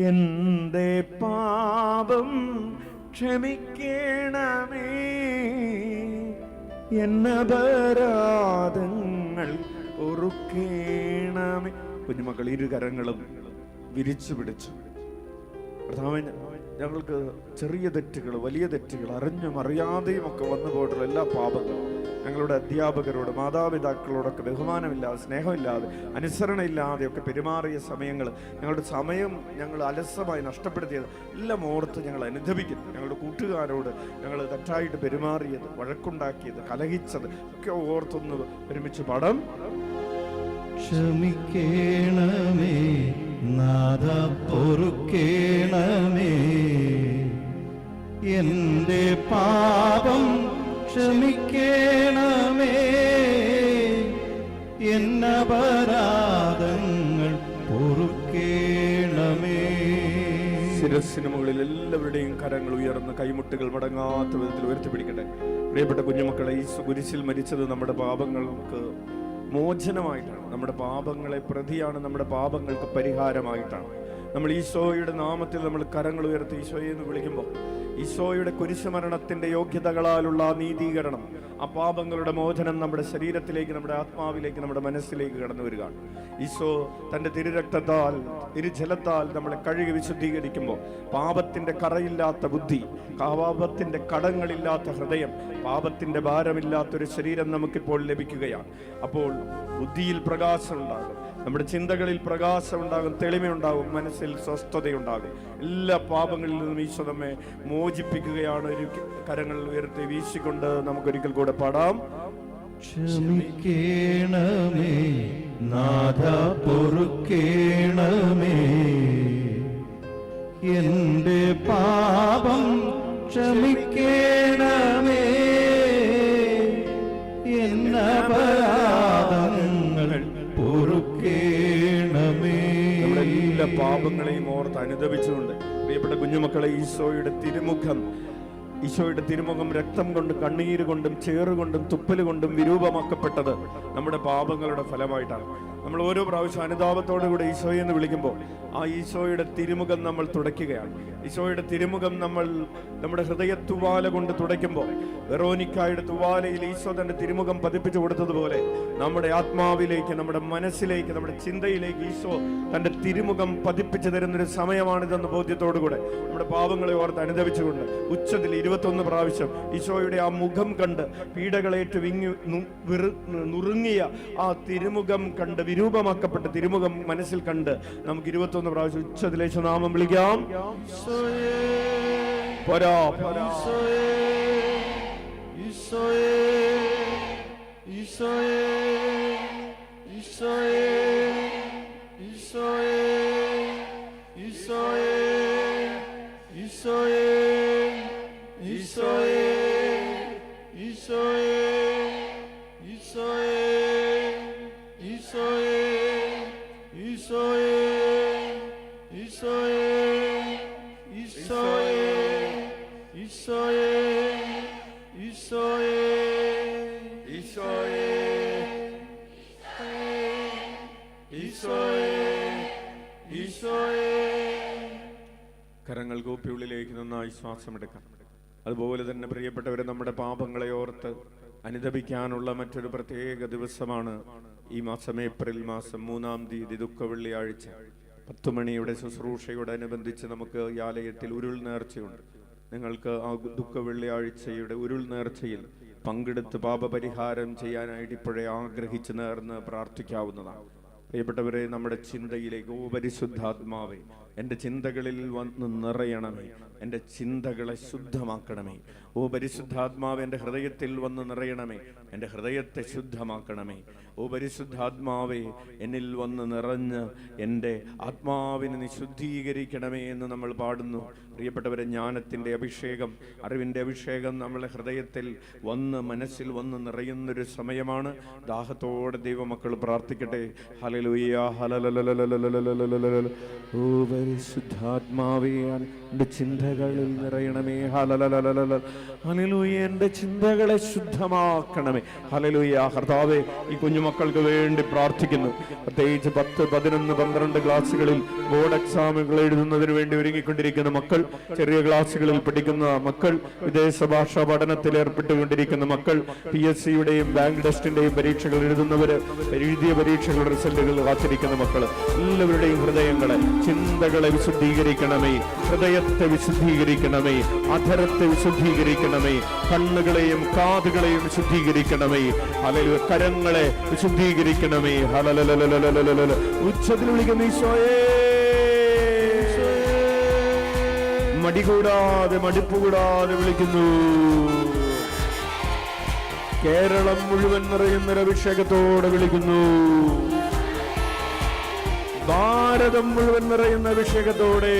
എൻ്റെ പാപം, ക്ഷമിക്കണമേ എന്നപരാധങ്ങൾ പൊറുക്കണമേ. കുഞ്ഞുമക്കൾ ഇരുകരങ്ങളും വിരിച്ചു പിടിച്ചു. കർത്താവേ, ഞങ്ങൾക്ക് ചെറിയ തെറ്റുകൾ, വലിയ തെറ്റുകൾ, അറിഞ്ഞും അറിയാതെയും ഒക്കെ വന്നു പോയിട്ടുള്ള എല്ലാ പാപങ്ങളും, ഞങ്ങളുടെ അധ്യാപകരോട്, മാതാപിതാക്കളോടൊക്കെ ബഹുമാനമില്ലാതെ, സ്നേഹമില്ലാതെ, അനുസരണയില്ലാതെയൊക്കെ പെരുമാറിയ സമയങ്ങൾ, ഞങ്ങളുടെ സമയം ഞങ്ങൾ അലസമായി നഷ്ടപ്പെടുത്തിയത് എല്ലാം ഓർത്ത് ഞങ്ങൾ അനുദപിക്കുന്നു. ഞങ്ങളുടെ കൂട്ടുകാരോട് ഞങ്ങൾ തെറ്റായിട്ട് പെരുമാറിയത്, വഴക്കുണ്ടാക്കിയത്, കലഹിച്ചത് ഒക്കെ ഓർത്തൊന്ന് ഒരുമിച്ച് പാടാം. ക്ഷമിക്കണമേ നാഥ, പൊറുക്കണമേ എൻ്റെ പാപം, ക്ഷമിക്കണമേ എന്നപരാധങ്ങൾ പൊറുക്കണമേ. ശിരസ്സിന് മുകളിൽ എല്ലാവരുടെയും കരങ്ങൾ ഉയർന്ന് കൈമുട്ടുകൾ മടങ്ങാത്ത വിധത്തിൽ ഉയർത്തിപ്പിടിക്കട്ടെ. പ്രിയപ്പെട്ട കുഞ്ഞുമക്കളെ, ഈ കുരിശിൽ മരിച്ചത് നമ്മുടെ പാപങ്ങൾക്ക് മോചനമായിട്ടാണ്, നമ്മുടെ പാപങ്ങളെ പ്രതിയാണ്, നമ്മുടെ പാപങ്ങൾക്ക് പരിഹാരമായിട്ടാണ്. നമ്മൾ ഈശോയുടെ നാമത്തിൽ നമ്മൾ കരങ്ങൾ ഉയർത്തി ഈശോയെ എന്ന് വിളിക്കുമ്പോൾ ഈശോയുടെ കുരിശുമരണത്തിന്റെ യോഗ്യതകളാലുള്ള ആ നീതീകരണം, ആ പാപങ്ങളുടെ മോചനം നമ്മുടെ ശരീരത്തിലേക്ക്, നമ്മുടെ ആത്മാവിലേക്ക്, നമ്മുടെ മനസ്സിലേക്ക് കടന്നു വരികയാണ്. ഈശോ തൻ്റെ തിരുരക്തത്താൽ, തിരുജലത്താൽ നമ്മളെ കഴുകി വിശുദ്ധീകരിക്കുമ്പോൾ പാപത്തിന്റെ കറയില്ലാത്ത ബുദ്ധി, പാപത്തിന്റെ കടങ്ങളില്ലാത്ത ഹൃദയം, പാപത്തിന്റെ ഭാരമില്ലാത്തൊരു ശരീരം നമുക്കിപ്പോൾ ലഭിക്കുകയാണ്. അപ്പോൾ ബുദ്ധിയിൽ പ്രകാശം ഉണ്ടാകും, നമ്മുടെ ചിന്തകളിൽ പ്രകാശം ഉണ്ടാകും, തെളിമയുണ്ടാകും, മനസ്സിൽ സ്വസ്ഥതയുണ്ടാകും. എല്ലാ പാപങ്ങളിൽ നിന്നും ഈശോ നമ്മെ മോചിപ്പിക്കുകയാണ്. ഒരു കരങ്ങൾ ഉയർത്തി വീശിക്കൊണ്ട് നമുക്കൊരിക്കൽ കൂടെ പാടാം. ക്ഷമിക്കണമേ നാഥ, പൊറുക്കണമേ എൻ്റെ പാപം, ക്ഷമിക്കണമേ എന്നപരാധങ്ങൾ പൊറുക്കണമേ. നമ്മുടെ എല്ലാ പാപങ്ങളെയും ഓർത്ത് അനുദപിച്ചുകൊണ്ട് പ്രിയപ്പെട്ട കുഞ്ഞുമക്കളെ, ഈശോയുടെ തിരുമുഖം രക്തം കൊണ്ടും കണ്ണീര് കൊണ്ടും ചേറുകൊണ്ടും തുപ്പലുകൊണ്ടും വിരൂപമാക്കപ്പെട്ടത് നമ്മുടെ പാപങ്ങളുടെ ഫലമായിട്ടാണ്. നമ്മൾ ഓരോ പ്രാവശ്യം അനുതാപത്തോടു കൂടെ ഈശോയെ എന്ന് വിളിക്കുമ്പോൾ ആ ഈശോയുടെ തിരുമുഖം നമ്മൾ തുടയ്ക്കുകയാണ്. ഈശോയുടെ തിരുമുഖം നമ്മൾ നമ്മുടെ ഹൃദയ തുവാല കൊണ്ട് തുടയ്ക്കുമ്പോൾ, വെറോനിക്കായുടെ തുവാലയിൽ ഈശോ തന്റെ തിരുമുഖം പതിപ്പിച്ചു കൊടുത്തതുപോലെ നമ്മുടെ ആത്മാവിലേക്ക്, നമ്മുടെ മനസ്സിലേക്ക്, നമ്മുടെ ചിന്തയിലേക്ക് ഈശോ തന്റെ തിരുമുഖം പതിപ്പിച്ചു തരുന്നൊരു സമയമാണിതെന്ന് ബോധ്യത്തോടുകൂടെ നമ്മുടെ പാപങ്ങളെ ഓർത്ത് അനുദപിച്ചുകൊണ്ട് ഉച്ചത്തിൽ 21 പ്രാവശ്യം ഈശോയുടെ ആ മുഖം കണ്ട്, പീഡകളേറ്റ് നുറുങ്ങിയ ആ തിരുമുഖം കണ്ട്, വിരൂപമാക്കപ്പെട്ട തിരുമുഖം മനസ്സിൽ കണ്ട് നമുക്ക് 21 പ്രാവശ്യം ഉച്ചത്തിലേശ നാമം വിളിക്കാം. പോരാ, ഈശോയേ കരങ്ങൾ കൂപ്പി ഉള്ളിലേക്ക് നന്നായി ശ്വാസമെടുക്കാം. അതുപോലെ തന്നെ പ്രിയപ്പെട്ടവരെ, നമ്മുടെ പാപങ്ങളെ ഓർത്ത് അനുദപിക്കാനുള്ള മറ്റൊരു പ്രത്യേക ദിവസമാണ് ഈ മാസം, ഏപ്രിൽ മാസം 3-ാം തീയതി, ദുഃഖ വെള്ളിയാഴ്ച. 10 മണിയുടെ ശുശ്രൂഷയോടനുബന്ധിച്ച് നമുക്ക് ഈ ആലയത്തിൽ ഉരുൾ നേർച്ചയുണ്ട്. നിങ്ങൾക്ക് ആ ദുഃഖ വെള്ളിയാഴ്ചയുടെ ഉരുൾ നേർച്ചയിൽ പങ്കെടുത്ത് പാപപരിഹാരം ചെയ്യാനായിട്ട് ഇപ്പോഴേ ആഗ്രഹിച്ച് നേർന്ന് പ്രാർത്ഥിക്കാവുന്നതാണ്. പ്രിയപ്പെട്ടവരെ, നമ്മുടെ ചിന്തയിലേക്ക്, ഓ പരിശുദ്ധാത്മാവേ, എൻ്റെ ചിന്തകളിൽ വന്ന് നിറയണമേ, എൻ്റെ ചിന്തകളെ ശുദ്ധമാക്കണമേ. ഓ പരിശുദ്ധാത്മാവ്, എൻ്റെ ഹൃദയത്തിൽ വന്ന് നിറയണമേ, എൻ്റെ ഹൃദയത്തെ ശുദ്ധമാക്കണമേ. ഓ പരിശുദ്ധാത്മാവേ, എന്നിൽ വന്ന് നിറഞ്ഞ് എൻ്റെ ആത്മാവിനെ നീ ശുദ്ധീകരിക്കണമേ എന്ന് നമ്മൾ പാടുന്നു. പ്രിയപ്പെട്ടവരെ, ജ്ഞാനത്തിൻ്റെ അഭിഷേകം, അറിവിൻ്റെ അഭിഷേകം നമ്മളെ ഹൃദയത്തിൽ വന്ന്, മനസ്സിൽ വന്ന് നിറയുന്നൊരു സമയമാണ്. ദാഹത്തോടെ ദൈവമക്കൾ പ്രാർത്ഥിക്കട്ടെ. Hallelujah, hallelujah. ഓ പരിശുദ്ധാത്മാവേ, എൻ്റെ ചിന്തകളിൽ നിറയണമേ. ഹല്ലേലൂയ, എൻ്റെ ചിന്തകളെ ശുദ്ധമാക്കണമേ. ഹല്ലേലൂയ. കർത്താവേ, ഈ കുഞ്ഞുമക്കൾക്ക് വേണ്ടി പ്രാർത്ഥിക്കുന്നു. പ്രത്യേകിച്ച് 10, 11, 12 ക്ലാസ്സുകളിൽ ബോർഡ് എക്സാമുകൾ എഴുതുന്നതിന് വേണ്ടി ഒരുങ്ങിക്കൊണ്ടിരിക്കുന്ന മക്കൾ, ചെറിയ ക്ലാസ്സുകളിൽ പഠിക്കുന്ന മക്കൾ, വിദേശ ഭാഷാ പഠനത്തിൽ ഏർപ്പെട്ടുകൊണ്ടിരിക്കുന്ന മക്കൾ, PSCയുടെയും ബാങ്ക് ടെസ്റ്റിന്റെയും പരീക്ഷകൾ എഴുതുന്നവര്, എഴുതിയ പരീക്ഷകളുടെ റിസൾട്ടുകൾ കാത്തിരിക്കുന്ന മക്കൾ, എല്ലാവരുടെയും ഹൃദയങ്ങളെ, ചിന്തകളെ വിശുദ്ധീകരിക്കണമേ. ഹൃദയത്തെ വിശുദ്ധീകരിക്കണമേ. അധരത്തെ വിശുദ്ധീകരിക്കണമേ. കണ്ണുകളെയും കാതുകളെയും വിശുദ്ധീകരിക്കണമേ. ഹല്ലേലൂയ. കരങ്ങളെ വിശുദ്ധീകരിക്കണമേ. ഹല്ലേലൂയ. ഉച്ചത്തിൽ വിളിക്കുന്ന ഈശോയേ, മടികൂടാതെ, മടിപ്പുകൂടാതെ വിളിക്കുന്നു. കേരളം മുഴുവൻ നിറയുന്ന അഭിഷേകത്തോടെ വിളിക്കുന്നു. ഭാരതം മുഴുവൻ നിറയുന്ന അഭിഷേകത്തോടെ,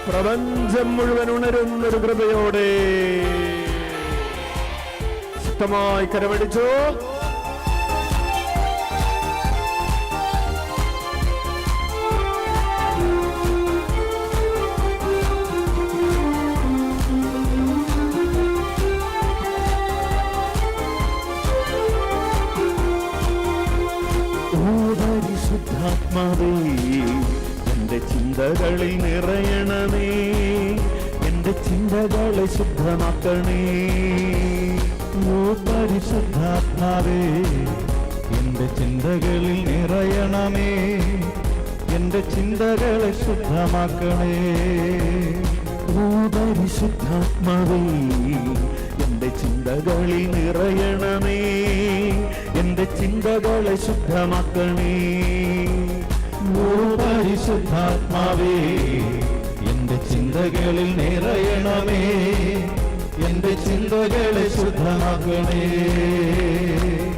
പ്രപഞ്ചം മുഴുവൻ ഉണരുന്നൊരു കൃപയോടെ ശക്തമായി കരമടിച്ചോ. പരിശുദ്ധാത്മാവേ, എൻ്റെ ചിന്തകളിൽ നിറയണമേ, എൻ്റെ ചിന്തകളെ ശുദ്ധമാക്കണേ. ഓ പരിശുദ്ധാത്മാവേ, എൻ്റെ ചിന്തകളിൽ നിറയണമേ, എൻ്റെ ചിന്തകളെ ശുദ്ധമാക്കണേ. ഓ പരിശുദ്ധാത്മാവേ, എൻ്റെ ചിന്തകളിൽ നിറയണമേ, എൻ്റെ ചിന്തകളെ ശുദ്ധമാക്കണേ. ഓ പരിശുദ്ധാത്മാവേ, എൻ്റെ ചിന്തകളിൽ നിറയണമേ, എൻ്റെ ചിന്തകളെ ശുദ്ധമാക്കണേ.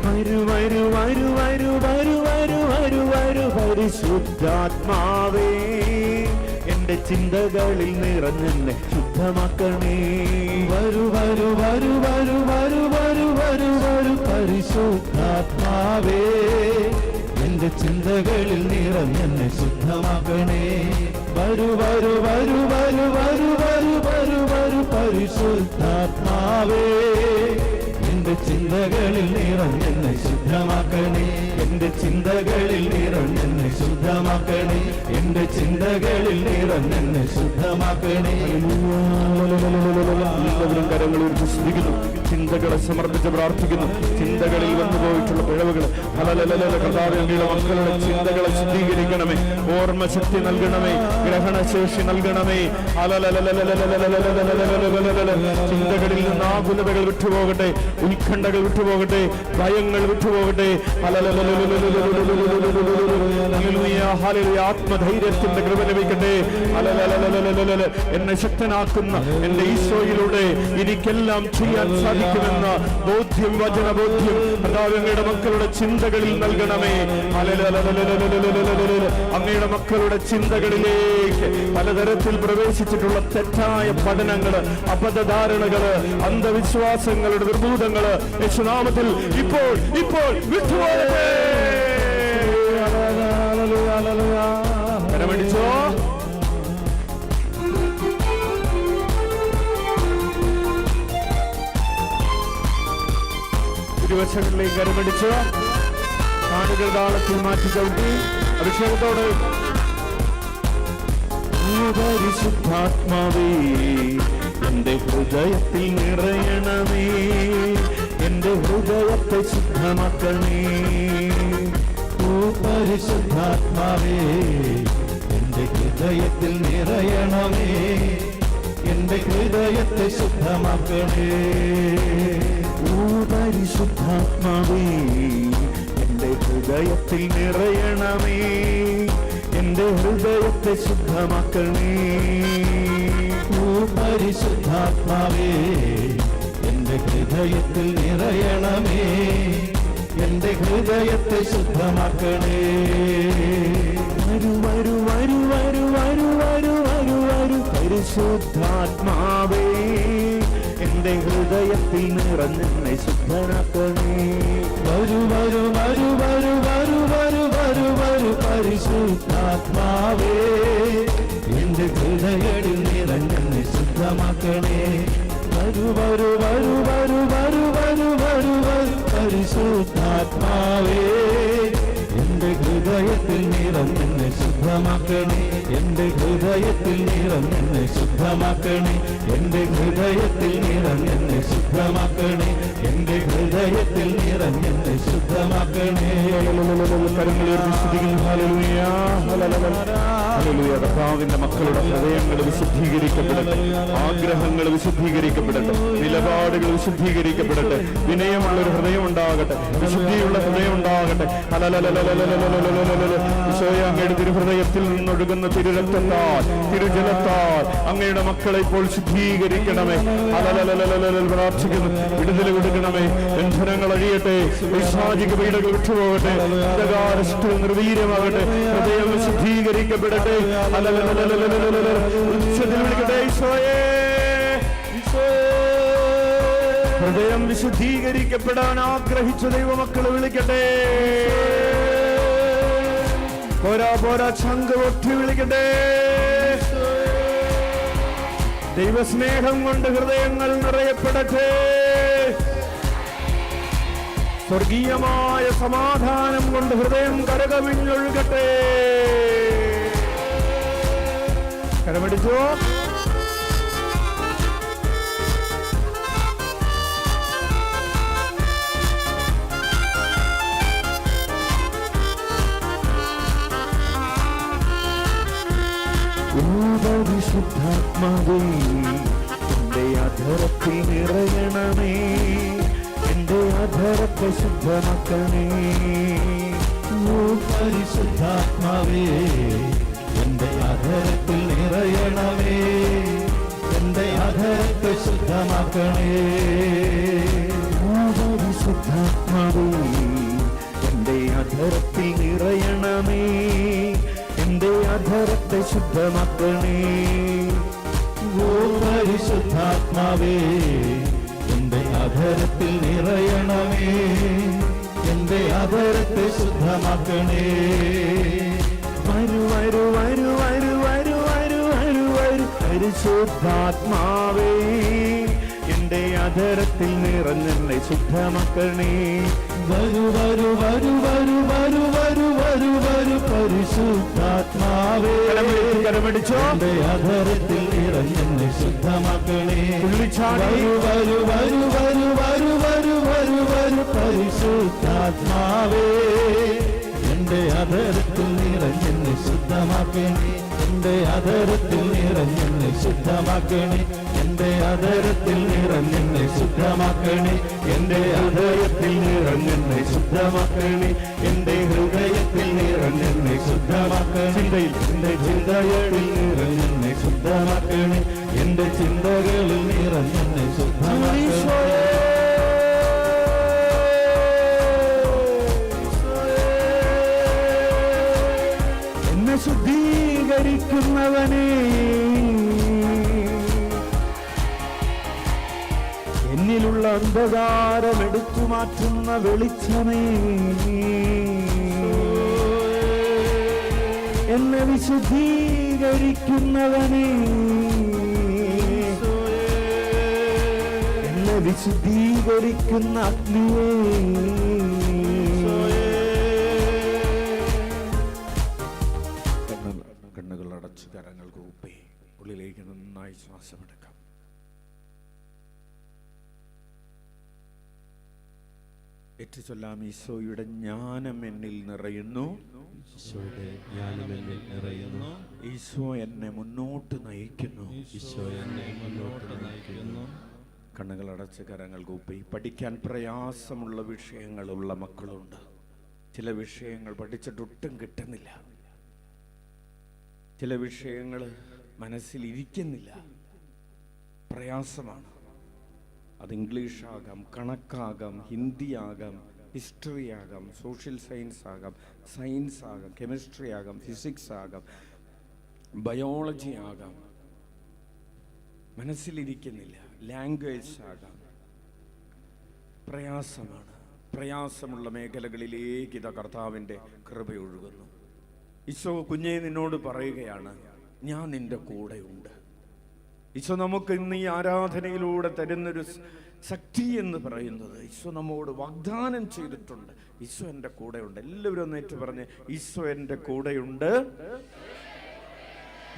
വരു വരു വരു വരു വരു വരു വരു വരു പരിശുദ്ധാത്മാവേ, എൻ്റെ ചിന്തകളിൽ നിറഞ്ഞെന്നെ ശുദ്ധമാക്കണേ. വരു വരു വരു വരു വരു വരു വരു വരു പരിശുദ്ധാത്മാവേ, എൻ്റെ ചിന്തകളിൽ നിറഞ്ഞെന്നെ ശുദ്ധമാക്കണേ. വരു വരു വരു വരു വരു വരു വരു വരു പരിശുദ്ധാത്മാവേ, എൻ്റെ ചിന്തകളിൽ നിറഞ്ഞെന്നെ ശുദ്ധമാക്കണേ. എൻ്റെ ചിന്തകളിൽ നിറഞ്ഞെന്നെ ശുദ്ധമാക്കണേ. എൻ്റെ ചിന്തകളിൽ നിറഞ്ഞെന്നെ ശുദ്ധമാക്കണേ. എല്ലാവരും കരങ്ങൾ ഉയർത്തി സ്തുതിക്കുന്നു. ചിന്തകളെ സമർപ്പിച്ച് പ്രാർത്ഥിക്കുന്നു. ചിന്തകളിൽ വന്നുപോയിട്ടുള്ള പിഴവുകൾ, കർത്താവേ, അങ്ങയുടെ മക്കളുടെ ചിന്തകളെ ശുദ്ധീകരിക്കണമേ. ഓർമ്മശക്തി നൽകണമേ. ഗ്രഹണശേഷി നൽകണമേ. ചിന്തകളിൽ നിന്ന് ആകുലതകൾ വിട്ടുപോകട്ടെ, ഉത്കണ്ഠകൾ വിട്ടുപോകട്ടെ, ഭയങ്ങൾ വിട്ടുപോകട്ടെ. ആത്മധൈര്യത്തിന്റെ കൃപ ലഭിക്കട്ടെ. എന്നെ ശക്തനാക്കുന്ന എന്റെ ഈശോയിലൂടെ എനിക്കെല്ലാം ചെയ്യാൻ സാധിക്കുമെന്ന ബോധ്യം, വചനബോധ്യം അങ്ങയുടെ മക്കളുടെ ചിന്തകളിൽ നൽകണമേ. അങ്ങയുടെ മക്കളുടെ ചിന്തകളിലേക്ക് പലതരത്തിൽ പ്രവേശിച്ചിട്ടുള്ള തെറ്റായ പഠനങ്ങള്, അബദ്ധധാരണകള്, അന്ധവിശ്വാസങ്ങളുടെ ദുർഭൂതങ്ങള് യേശുനാമത്തിൽ ഇപ്പോൾ ഇപ്പോൾ വിട്ടുപോകട്ടെ. കരമടിച്ചോ. ഇരുവശങ്ങളിലേക്ക് കരമടിച്ചോ. കാടുകൾ താളത്തിൽ മാറ്റി ചവിട്ടി അഭിഷേകത്തോടെ പരിശുദ്ധാത്മാവേ എന്റെ ഹൃദയത്തിൽ നിറയണമേ, എന്റെ ഹൃദയത്തെ ശുദ്ധമാക്കണേ. ഓ പരിശുദ്ധാത്മാവേ എന്റെ ഹൃദയത്തിൽ നിറയണമേ, എന്റെ ഹൃദയത്തെ ശുദ്ധമാക്കണേ. ഓ പരിശുദ്ധാത്മാവേ എന്റെ ഹൃദയത്തിൽ നിറയണമേ, എന്റെ ഹൃദയത്തെ ശുദ്ധമാക്കണേ. ഓ പരിശുദ്ധാത്മാവേ എന്റെ ഹൃദയത്തിൽ നിറയണമേ, എന്റെ ഹൃദയത്തെ ശുദ്ധമാക്കണേ. വരു വരു വരു വരു വരു വരു വരു വരു പരിശുദ്ധാത്മാവേ എന്റെ ഹൃദയത്തിൽ നിറഞ്ഞെന്നെ ശുദ്ധനാക്കണേ. വരു വരു വരു വരു വരു വരു വരു വരു പരിശുദ്ധാത്മാവേ എന്റെ ഹൃദയത്തിൽ നിറഞ്ഞെന്നെ ശുദ്ധമാക്കണേ. വരു വരു വരു വരു വരു വരു വരു വരു പരിശുദ്ധാത്മാവേ എന്റെ ഹൃദയത്തിൽ നിറഞ്ഞെന്നെ ശുദ്ധമാക്കണേ, എന്റെ ഹൃദയത്തിൽ നിറഞ്ഞെന്നെ ശുദ്ധമാക്കണേ, എന്റെ ഹൃദയത്തിൽ നിറഞ്ഞെന്നെ ശുദ്ധമാക്കണേ, എന്റെ ഹൃദയത്തിൽ നിറഞ്ഞെന്നെ ശുദ്ധമാക്കണേ. കർത്താവിന്റെ മക്കളുടെ ഹൃദയങ്ങൾ വിശുദ്ധീകരിക്കപ്പെടട്ടെ, ആഗ്രഹങ്ങൾ വിശുദ്ധീകരിക്കപ്പെടട്ടെ, നിലപാടുകൾ വിശുദ്ധീകരിക്കപ്പെടട്ടെ, വിനയമുള്ള ഒരു ഹൃദയം ഉണ്ടാകട്ടെ, വിശുദ്ധിയുള്ള ഹൃദയം ഉണ്ടാകട്ടെ. അങ്ങയുടെ തിരുഹൃദയത്തിൽ നിന്നൊഴുകുന്ന തിരുരക്തത്താൽ തിരുജലത്താൽ അങ്ങയുടെ മക്കളെ ഇപ്പോൾ ശുദ്ധീകരിക്കണമേ. പ്രാർത്ഥിക്കുന്നു, വിടുതൽ കൊടുക്കണമേ. ബന്ധനങ്ങൾ അഴിയട്ടെ, വൈശാചിക പീഡകൾ വിട്ടുപോകട്ടെ, അന്ധകാരശക്തികൾ നിർവീര്യമാകട്ടെ, ഹൃദയം ശുദ്ധീകരിക്കപ്പെടട്ടെ. ഉച്ചത്തിൽ വിളിക്കട്ടെ, ഈശോയേ, ഹൃദയം വിശുദ്ധീകരിക്കപ്പെടാൻ ആഗ്രഹിച്ച ദൈവമക്കളെ വിളിക്കട്ടെ. പോരാ പോരാ ചങ്ക് ഒട്ടി വിളിക്കട്ടെ. ദൈവസ്നേഹം കൊണ്ട് ഹൃദയങ്ങൾ നിറയപ്പെടട്ടെ. സ്വർഗീയമായ സമാധാനം കൊണ്ട് ഹൃദയം കരകവിഞ്ഞൊഴുകട്ടെ. കരമടിച്ചോ. പരിശുദ്ധാത്മാവേ എന്റെ അധരത്തിൽ നിറയണമേ, എന്റെ അധരത്തെ ശുദ്ധമാക്കണേ. ഓ പരിശുദ്ധാത്മാവേ എന്റെ അധരത്തിൽ നിറയണമേ, എന്റെ അധരത്തെ ശുദ്ധമാക്കണേ. ഓ പരിശുദ്ധാത്മാവേ എന്റെ അധരത്തിൽ നിറയണമേ, എന്റെ അധരത്തെ ശുദ്ധമാക്കണേ. ഓ പരിശുദ്ധാത്മാവേ എന്റെ അധരത്തിൽ നിറയണമേ, എന്റെ അധരത്തെ ശുദ്ധമാക്കണേ. വരു വരു വരു വരു വരു വരു വരു വരു പരിശുദ്ധാത്മാവേ എന്റെ അധരത്തിൽ നിറഞ്ഞെന്നെ ശുദ്ധമാക്കണേ. വരു വരു വരു വരു വരു വരു വരു വരു പരിശുദ്ധാത്മാവേ കരമടിച്ചോ. എന്റെ അധരത്തിൽ നിറഞ്ഞെന്നെ ശുദ്ധമാക്കണേ. വരു വരു വരു വരു വരു വരു വരു വരു പരിശുദ്ധാത്മാവേ എന്റെ അധരത്തിൽ നിറഞ്ഞെന്നെ ശുദ്ധമാക്കണേ, എന്റെ അധരത്തിൽ നിറഞ്ഞെന്നെ ശുദ്ധമാക്കണേ, എന്റെ അധരത്തിൽ നിറഞ്ഞെന്നെ ശുദ്ധമാക്കണേ, എന്റെ അധരത്തിൽ നിറഞ്ഞെന്നെ ശുദ്ധമാക്കണേ, എന്റെ ഹൃദയത്തിൽ നിറഞ്ഞെന്നെ ശുദ്ധമാക്കണേ, എന്റെ ചിന്തകളിൽ നിറഞ്ഞെന്നെ ശുദ്ധമാക്കണേ, എന്റെ ചിന്തകളിൽ നിറഞ്ഞെന്നെ ശുദ്ധമാക്കണേ. എന്നെ ശുദ്ധീകരിക്കുന്നവനേ, എന്നിലുള്ള അന്ധകാരം എടുത്തു മാറ്റുന്ന വെളിച്ചമേ, എന്നെ വിശുദ്ധീകരിക്കുന്നവനേ, എന്നെ വിശുദ്ധീകരിക്കുന്ന അഗ്നിയേ. കണ്ണുകൾ അടച്ച് കണ്ണുകളടച്ച് കരങ്ങൾ കൂപ്പി ഉള്ളിലേക്ക് നന്നായി ശ്വാസമെടുക്കാം. ഏറ്റുചൊല്ലാം, ഈശോയുടെ ജ്ഞാനം എന്നിൽ നിറയുന്നു, ഈശോയുടെ ജ്ഞാനം എന്നിൽ നിറയുന്നു, ഈശോ എന്നെ മുന്നോട്ട് നയിക്കുന്നു, ഈശോ എന്നെ മുന്നോട്ട് നയിക്കുന്നു. കണ്ണുകളടച്ച് കരങ്ങൾ കൂപ്പി. പഠിക്കാൻ പ്രയാസമുള്ള വിഷയങ്ങളുള്ള മക്കളുണ്ട്. ചില വിഷയങ്ങൾ പഠിച്ചിട്ടൊട്ടും കിട്ടുന്നില്ല, ചില വിഷയങ്ങൾ മനസ്സിലിരിക്കുന്നില്ല, പ്രയാസമാണ്. അത് ഇംഗ്ലീഷാകാം, കണക്കാകാം, ഹിന്ദി ആകാം, ഹിസ്റ്ററി ആകാം, സോഷ്യൽ സയൻസ് ആകാം, സയൻസ് ആകാം, കെമിസ്ട്രി ആകാം, ഫിസിക്സ് ആകാം, ബയോളജി ആകാം, മനസ്സിലിരിക്കുന്നില്ല, ലാംഗ്വേജ് ആകാം. പ്രയാസമാണ്. പ്രയാസമുള്ള മേഖലകളിലേക്ക് ഇതാ കർത്താവിൻ്റെ കൃപ ഒഴുകുന്നു. ഈശോ കുഞ്ഞേ നിന്നോട് പറയുകയാണ്, ഞാൻ നിന്റെ കൂടെയുണ്ട്. ഈശോ നമുക്ക് ഇന്ന് ഈ ആരാധനയിലൂടെ തരുന്നൊരു ശക്തി എന്ന് പറയുന്നത് ഈശോ നമ്മോട് വാഗ്ദാനം ചെയ്തിട്ടുണ്ട്. ഈശോ എൻ്റെ കൂടെയുണ്ട്. എല്ലാവരും ഒന്നേറ്റ് പറഞ്ഞ്, ഈശോ എൻ്റെ കൂടെയുണ്ട്,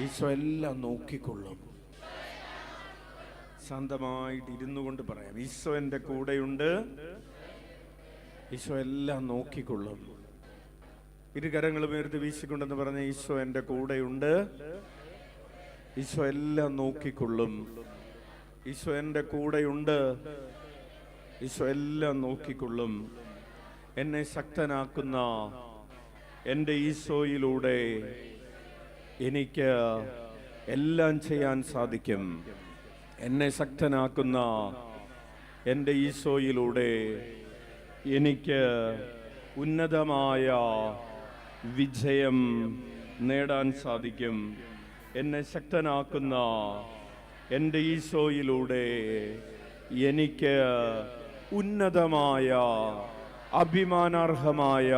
ഈശോ എല്ലാം നോക്കിക്കൊള്ളും. ശാന്തമായിട്ട് ഇരുന്നു കൊണ്ട് പറയാം, ഈശോ എൻ്റെ കൂടെയുണ്ട്, ഈശോ എല്ലാം നോക്കിക്കൊള്ളും. ഇരുകരങ്ങളും ഉയർത്തി വീശിക്കൊണ്ടെന്ന് പറഞ്ഞ, ഈശോ എൻ്റെ കൂടെയുണ്ട്, ഈശോ എല്ലാം നോക്കിക്കൊള്ളും. ഈശോ എൻ്റെ കൂടെയുണ്ട്, ഈശോ എല്ലാം നോക്കിക്കൊള്ളും. എന്നെ ശക്തനാക്കുന്ന എൻ്റെ ഈശോയിലൂടെ എനിക്ക് എല്ലാം ചെയ്യാൻ സാധിക്കും. എന്നെ ശക്തനാക്കുന്ന എൻ്റെ ഈശോയിലൂടെ എനിക്ക് ഉന്നതമായ വിജയം നേടാൻ സാധിക്കും. എന്നെ ശക്തനാക്കുന്ന എൻ്റെ ഈശോയിലൂടെ എനിക്ക് ഉന്നതമായ അഭിമാനാർഹമായ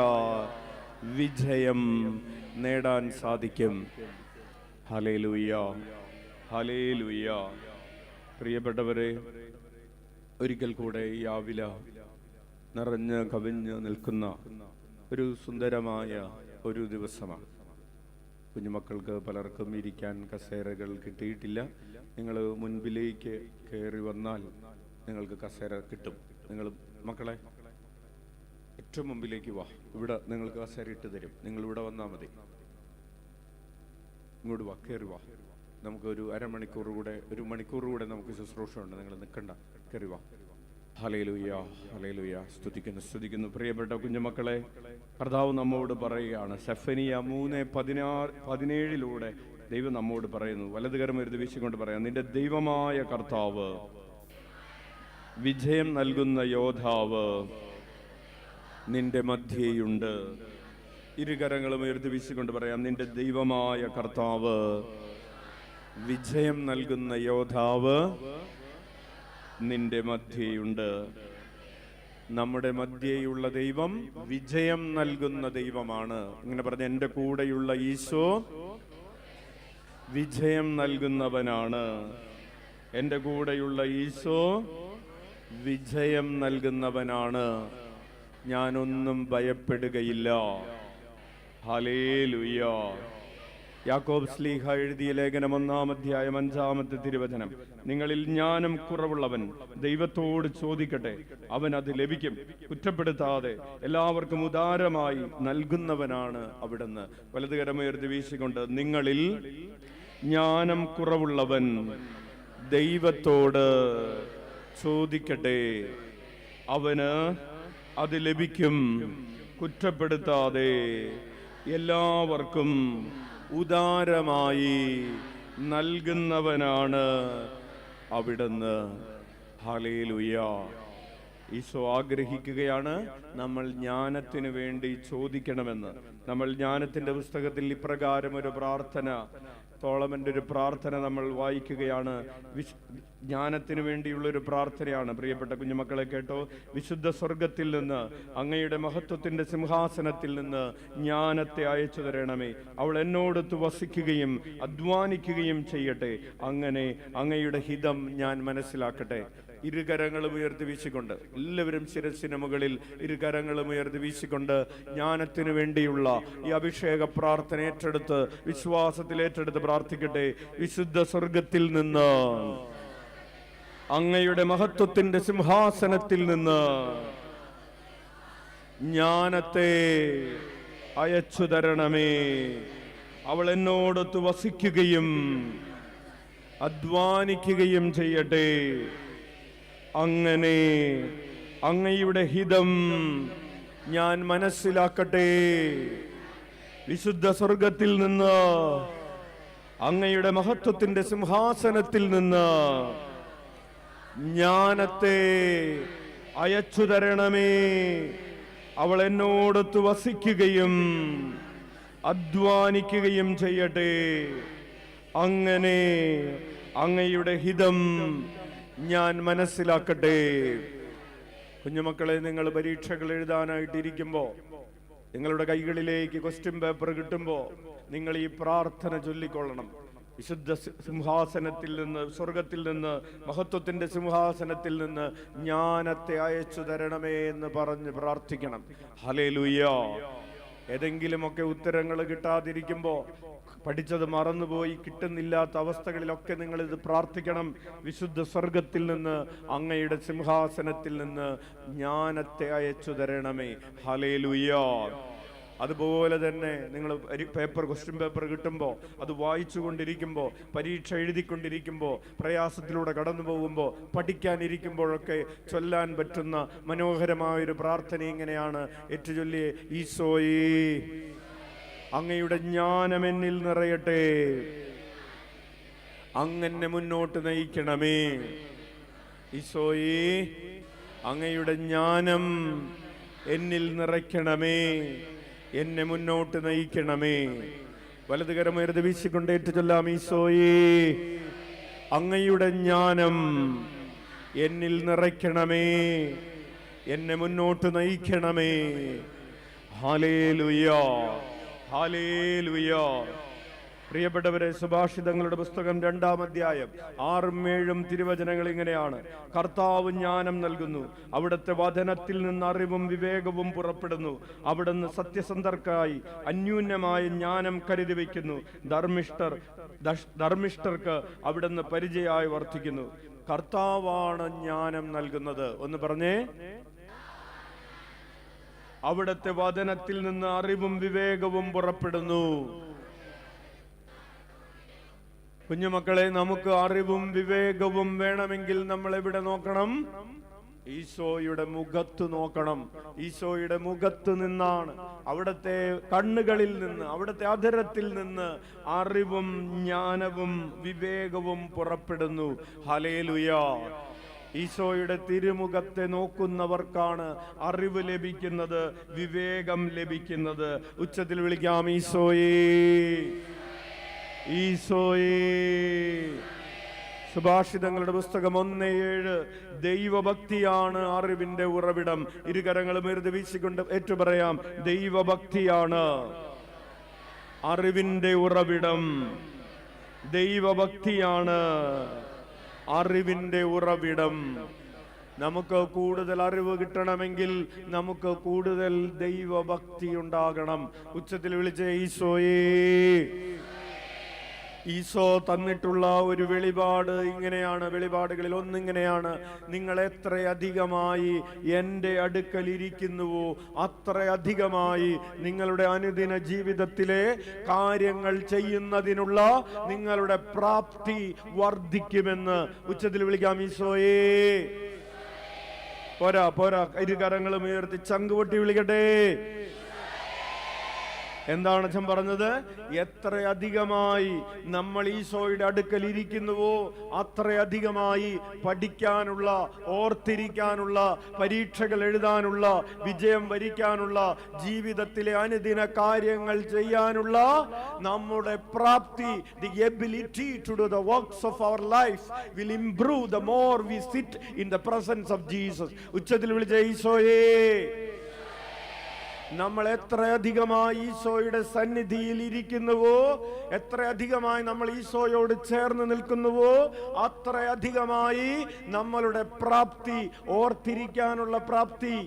വിജയം നേടാൻ സാധിക്കും. Hallelujah, hallelujah. പ്രിയപ്പെട്ടവരെ, ഒരിക്കൽ കൂടെ ഈ ആവില നിറഞ്ഞ് കവിഞ്ഞ് നിൽക്കുന്ന ഒരു സുന്ദരമായ ഒരു ദിവസമാണ്. കുഞ്ഞുമക്കൾക്ക് പലർക്കും ഇരിക്കാൻ കസേരകൾ കിട്ടിയിട്ടില്ല. നിങ്ങൾ മുൻപിലേക്ക് കയറി വന്നാൽ നിങ്ങൾക്ക് കസേര കിട്ടും. നിങ്ങൾ മക്കളെ ഏറ്റവും മുമ്പിലേക്ക് വാ, ഇവിടെ നിങ്ങൾക്ക് കസേര ഇട്ട് തരും. നിങ്ങൾ ഇവിടെ വന്നാൽ മതി. ഇങ്ങോട്ട് വാ, കയറി വാ. നമുക്കൊരു അരമണിക്കൂർ കൂടെ, ഒരു മണിക്കൂർ കൂടെ നമുക്ക് ശുശ്രൂഷ ഉണ്ട്. നിങ്ങൾ നിൽക്കണ്ട, കയറി വാ. Hallelujah, hallelujah. സ്തുതിക്കുന്നു. പ്രിയപ്പെട്ട കുഞ്ഞുമക്കളെ, കർത്താവ് നമ്മോട് പറയുകയാണ്. സെഫനിയ 3:17 ദൈവം നമ്മോട് പറയുന്നു. വലതുകരം ഒരു വീശിക്കൊണ്ട് പറയാം, നിന്റെ ദൈവമായ കർത്താവ്, വിജയം നൽകുന്ന യോദ്ധാവ് നിന്റെ മധ്യേയുണ്ട്. ഇരുകരങ്ങളും ഉയർത്തി വീശിക്കൊണ്ട് പറയാം, നിന്റെ ദൈവമായ കർത്താവ്, വിജയം നൽകുന്ന യോദ്ധാവ് നിന്റെ മധ്യേയുണ്ട്. നമ്മുടെ മധ്യേയുള്ള ദൈവം വിജയം നൽകുന്ന ദൈവമാണ്. ഇങ്ങനെ പറഞ്ഞ, എൻ്റെ കൂടെയുള്ള ഈശോ വിജയം നൽകുന്നവനാണ്. എൻ്റെ കൂടെയുള്ള ഈശോ വിജയം നൽകുന്നവനാണ്. ഞാനൊന്നും ഭയപ്പെടുകയില്ല. ഹല്ലേലൂയ. യാക്കോബ് ശ്ലീഹ എഴുതിയ ലേഖനം 1-5 നിങ്ങളിൽ ജ്ഞാനം കുറവുള്ളവൻ ദൈവത്തോട് ചോദിക്കട്ടെ, അവൻ അത് ലഭിക്കും. കുറ്റപ്പെടുത്താതെ എല്ലാവർക്കും ഉദാരമായി നൽകുന്നവനാണ് അവിടുന്ന്. വലതുകരമുയർത്തി വീശിക്കൊണ്ട്, നിങ്ങളിൽ ജ്ഞാനം കുറവുള്ളവൻ ദൈവത്തോട് ചോദിക്കട്ടെ, അവന് അത് ലഭിക്കും. കുറ്റപ്പെടുത്താതെ എല്ലാവർക്കും ഉദാരമായി നൽകുന്നവനാണ് അവിടുന്ന്. ഹല്ലേലൂയ. ഈശോ ആഗ്രഹിക്കുകയാണ് നമ്മൾ ജ്ഞാനത്തിന് വേണ്ടി ചോദിക്കണമെന്ന്. നമ്മൾ ജ്ഞാനത്തിന്റെ പുസ്തകത്തിൽ ഇപ്രകാരം ഒരു പ്രാർത്ഥന, തോളമന്റെ ഒരു പ്രാർത്ഥന നമ്മൾ വായിക്കുകയാണ്. ജ്ഞാനത്തിന് വേണ്ടിയുള്ളൊരു പ്രാർത്ഥനയാണ്. പ്രിയപ്പെട്ട കുഞ്ഞുമക്കളെ കേട്ടോ, വിശുദ്ധ സ്വർഗത്തിൽ നിന്ന്, അങ്ങയുടെ മഹത്വത്തിന്റെ സിംഹാസനത്തിൽ നിന്ന് ജ്ഞാനത്തെ അയച്ചു തരണമേ. അവൾ എന്നോടൊത്ത് വസിക്കുകയും അധ്വാനിക്കുകയും ചെയ്യട്ടെ. അങ്ങനെ അങ്ങയുടെ ഹിതം ഞാൻ മനസ്സിലാക്കട്ടെ. ഇരുകരങ്ങളും ഉയർത്തി വീശിക്കൊണ്ട് എല്ലാവരും ശിരസ്സിന് മുകളിൽ ഇരുകരങ്ങളും ഉയർത്തി വീശിക്കൊണ്ട് ജ്ഞാനത്തിനു വേണ്ടിയുള്ള ഈ അഭിഷേക പ്രാർത്ഥന ഏറ്റെടുത്ത് വിശ്വാസത്തിൽ ഏറ്റെടുത്ത് പ്രാർത്ഥിക്കട്ടെ. വിശുദ്ധ സ്വർഗത്തിൽ നിന്ന്, അങ്ങയുടെ മഹത്വത്തിന്റെ സിംഹാസനത്തിൽ നിന്ന് ജ്ഞാനത്തെ അയച്ചു തരണമേ. അവൾ എന്നോടൊത്ത് വസിക്കുകയും അധ്വാനിക്കുകയും ചെയ്യട്ടെ. അങ്ങനെ അങ്ങയുടെ ഹിതം ഞാൻ മനസ്സിലാക്കട്ടെ. വിശുദ്ധ സ്വർഗത്തിൽ നിന്ന്, അങ്ങയുടെ മഹത്വത്തിന്റെ സിംഹാസനത്തിൽ നിന്ന് ജ്ഞാനത്തെ അയച്ചു തരണമേ. അവൾ എന്നോടൊത്ത് വസിക്കുകയും അധ്വാനിക്കുകയും ചെയ്യട്ടെ. അങ്ങനെ അങ്ങയുടെ ഹിതം ഞാൻ മനസ്സിലാക്കട്ടെ. കുഞ്ഞുമക്കളെ, നിങ്ങൾ പരീക്ഷകൾ എഴുതാനായിട്ടിരിക്കുമ്പോൾ നിങ്ങളുടെ കൈകളിലേക്ക് ക്വസ്റ്റ്യൻ പേപ്പർ കിട്ടുമ്പോൾ നിങ്ങൾ ഈ പ്രാർത്ഥന ചൊല്ലിക്കൊള്ളണം. വിശുദ്ധ സിംഹാസനത്തിൽ നിന്ന്, സ്വർഗത്തിൽ നിന്ന്, മഹത്വത്തിന്റെ സിംഹാസനത്തിൽ നിന്ന് ജ്ഞാനത്തെ അയച്ചു തരണമേ എന്ന് പറഞ്ഞ് പ്രാർത്ഥിക്കണം. ഹല്ലേലൂയ. ഏതെങ്കിലുമൊക്കെ ഉത്തരങ്ങൾ കിട്ടാതിരിക്കുമ്പോൾ, പഠിച്ചത് മറന്നുപോയി കിട്ടുന്നില്ലാത്ത അവസ്ഥകളിലൊക്കെ നിങ്ങൾ ഇത് പ്രാർത്ഥിക്കണം. വിശുദ്ധ സ്വർഗത്തിൽ നിന്ന്, അങ്ങയുടെ സിംഹാസനത്തിൽ നിന്ന് ജ്ഞാനത്തെ അയച്ചു തരണമേ. ഹല്ലേലൂയ. അതുപോലെ തന്നെ നിങ്ങൾ ക്വസ്റ്റ്യൻ പേപ്പർ കിട്ടുമ്പോൾ, അത് വായിച്ചു കൊണ്ടിരിക്കുമ്പോൾ, പരീക്ഷ എഴുതിക്കൊണ്ടിരിക്കുമ്പോൾ, പ്രയാസത്തിലൂടെ കടന്നു പോകുമ്പോൾ, പഠിക്കാനിരിക്കുമ്പോഴൊക്കെ ചൊല്ലാൻ പറ്റുന്ന മനോഹരമായൊരു പ്രാർത്ഥന ഇങ്ങനെയാണ്. ഏറ്റുചൊല്ലിയേ: ഈശോയേ, അങ്ങയുടെ ജ്ഞാനം എന്നിൽ നിറയട്ടെ. അങ്ങനെ മുന്നോട്ട് നയിക്കണമേ. ഈശോയേ, അങ്ങയുടെ ജ്ഞാനം എന്നിൽ നിറയ്ക്കണമേ. എന്നെ മുന്നോട്ട് നയിക്കണമേ. വലതുകരമുയർത്തി വീശിക്കൊണ്ട് ഏറ്റുചൊല്ലാം: ഈശോയേ, അങ്ങയുടെ ജ്ഞാനം എന്നിൽ നിറയ്ക്കണമേ. എന്നെ മുന്നോട്ട് നയിക്കണമേ. Hallelujah, hallelujah. പ്രിയപ്പെട്ടവരെ, സുഭാഷിതങ്ങളുടെ പുസ്തകം 2-ാം അധ്യായം 6-7 തിരുവചനങ്ങൾ ഇങ്ങനെയാണ്: കർത്താവ് ജ്ഞാനം നൽകുന്നു, അവിടുത്തെ വചനത്തിൽ നിന്ന് അറിവും വിവേകവും പുറപ്പെടുന്നു. അവിടുന്ന് സത്യസന്ധർക്കായി അന്യൂന്യമായ ജ്ഞാനം കരുതി വയ്ക്കുന്നു. ധർമ്മിഷ്ഠർക്ക് അവിടുന്ന് പരിചയമായി വർത്തിക്കുന്നു. കർത്താവാണ് ജ്ഞാനം നൽകുന്നത്. ഒന്ന് പറഞ്ഞേ: അവിടുത്തെ വചനത്തിൽ നിന്ന് അറിവും വിവേകവും പുറപ്പെടുന്നു. കുഞ്ഞുമക്കളെ, നമുക്ക് അറിവും വിവേകവും വേണമെങ്കിൽ നമ്മൾ എവിടെ നോക്കണം? ഈശോയുടെ മുഖത്ത് നോക്കണം. ഈശോയുടെ മുഖത്ത് നിന്നാണ്, അവിടുത്തെ കണ്ണുകളിൽ നിന്ന്, അവിടുത്തെ അധരത്തിൽ നിന്ന് അറിവും ജ്ഞാനവും വിവേകവും പുറപ്പെടുന്നു. ഹല്ലേലൂയ. ഈശോയുടെ തിരുമുഖത്തെ നോക്കുന്നവർക്കാണ് അറിവ് ലഭിക്കുന്നത്, വിവേകം ലഭിക്കുന്നത്. ഉച്ചത്തിൽ വിളിക്കാം: ഈശോയേ, ഈശോയേ. സുഭാഷിതങ്ങളുടെ പുസ്തകം 1:7: ദൈവഭക്തിയാണ് അറിവിന്റെ ഉറവിടം. ഇരുകരങ്ങളും ഉയർത്തി വീശിക്കൊണ്ട് ഏറ്റുപറയാം: ദൈവഭക്തിയാണ് അറിവിന്റെ ഉറവിടം. ദൈവഭക്തിയാണ് അറിവിന്റെ ഉറവിടം. നമുക്ക് കൂടുതൽ അറിവ് കിട്ടണമെങ്കിൽ നമുക്ക് കൂടുതൽ ദൈവഭക്തി ഉണ്ടാകണം. ഉച്ചത്തിൽ വിളിച്ച് ഈശോയേ. ഈശോ തന്നിട്ടുള്ള ഒരു വെളിപാട് ഇങ്ങനെയാണ്. വെളിപാടുകളിൽ ഒന്നിങ്ങനെയാണ്: നിങ്ങൾ എത്രയധികമായി എൻ്റെ അടുക്കൽ ഇരിക്കുന്നുവോ അത്രയധികമായി നിങ്ങളുടെ അനുദിന ജീവിതത്തിലെ കാര്യങ്ങൾ ചെയ്യുന്നതിനുള്ള നിങ്ങളുടെ പ്രാപ്തി വർദ്ധിക്കുമെന്ന്. ഉച്ചത്തിൽ വിളിക്കാം: ഈശോയേ. പോരാ പോരാ, ഇരുകരങ്ങളും ഉയർത്തി ചങ്കുപൊട്ടി വിളിക്കട്ടെ. എന്താണ് അച്ഛൻ പറഞ്ഞത്? എത്രയധികമായി നമ്മൾ ഈശോയുടെ അടുക്കൽ ഇരിക്കുന്നുവോ അത്രയധികമായി പഠിക്കാനുള്ള, ഓർത്തിരിക്കാനുള്ള, പരീക്ഷകൾ എഴുതാനുള്ള, വിജയം വരിക്കാനുള്ള, ജീവിതത്തിലെ അനുദിന കാര്യങ്ങൾ ചെയ്യാനുള്ള നമ്മുടെ പ്രാപ്തി, the ability to do the works of our life will improve the more we sit in the presence of Jesus. ഉച്ചത്തിൽ വിളിച്ച ഈശോയേ. നമ്മൾ എത്ര അധികമായി ഈശോയുടെ സന്നിധിയിൽ ഇരിക്കുന്നുവോ, എത്ര അധികമായി നമ്മൾ ഈശോയോട് ചേർന്ന് നിൽക്കുന്നുവോ, അത്ര അധികമായി നമ്മളുടെ പ്രാപ്തി, ഓർത്തിരിക്കാനുള്ള പ്രാപ്തി,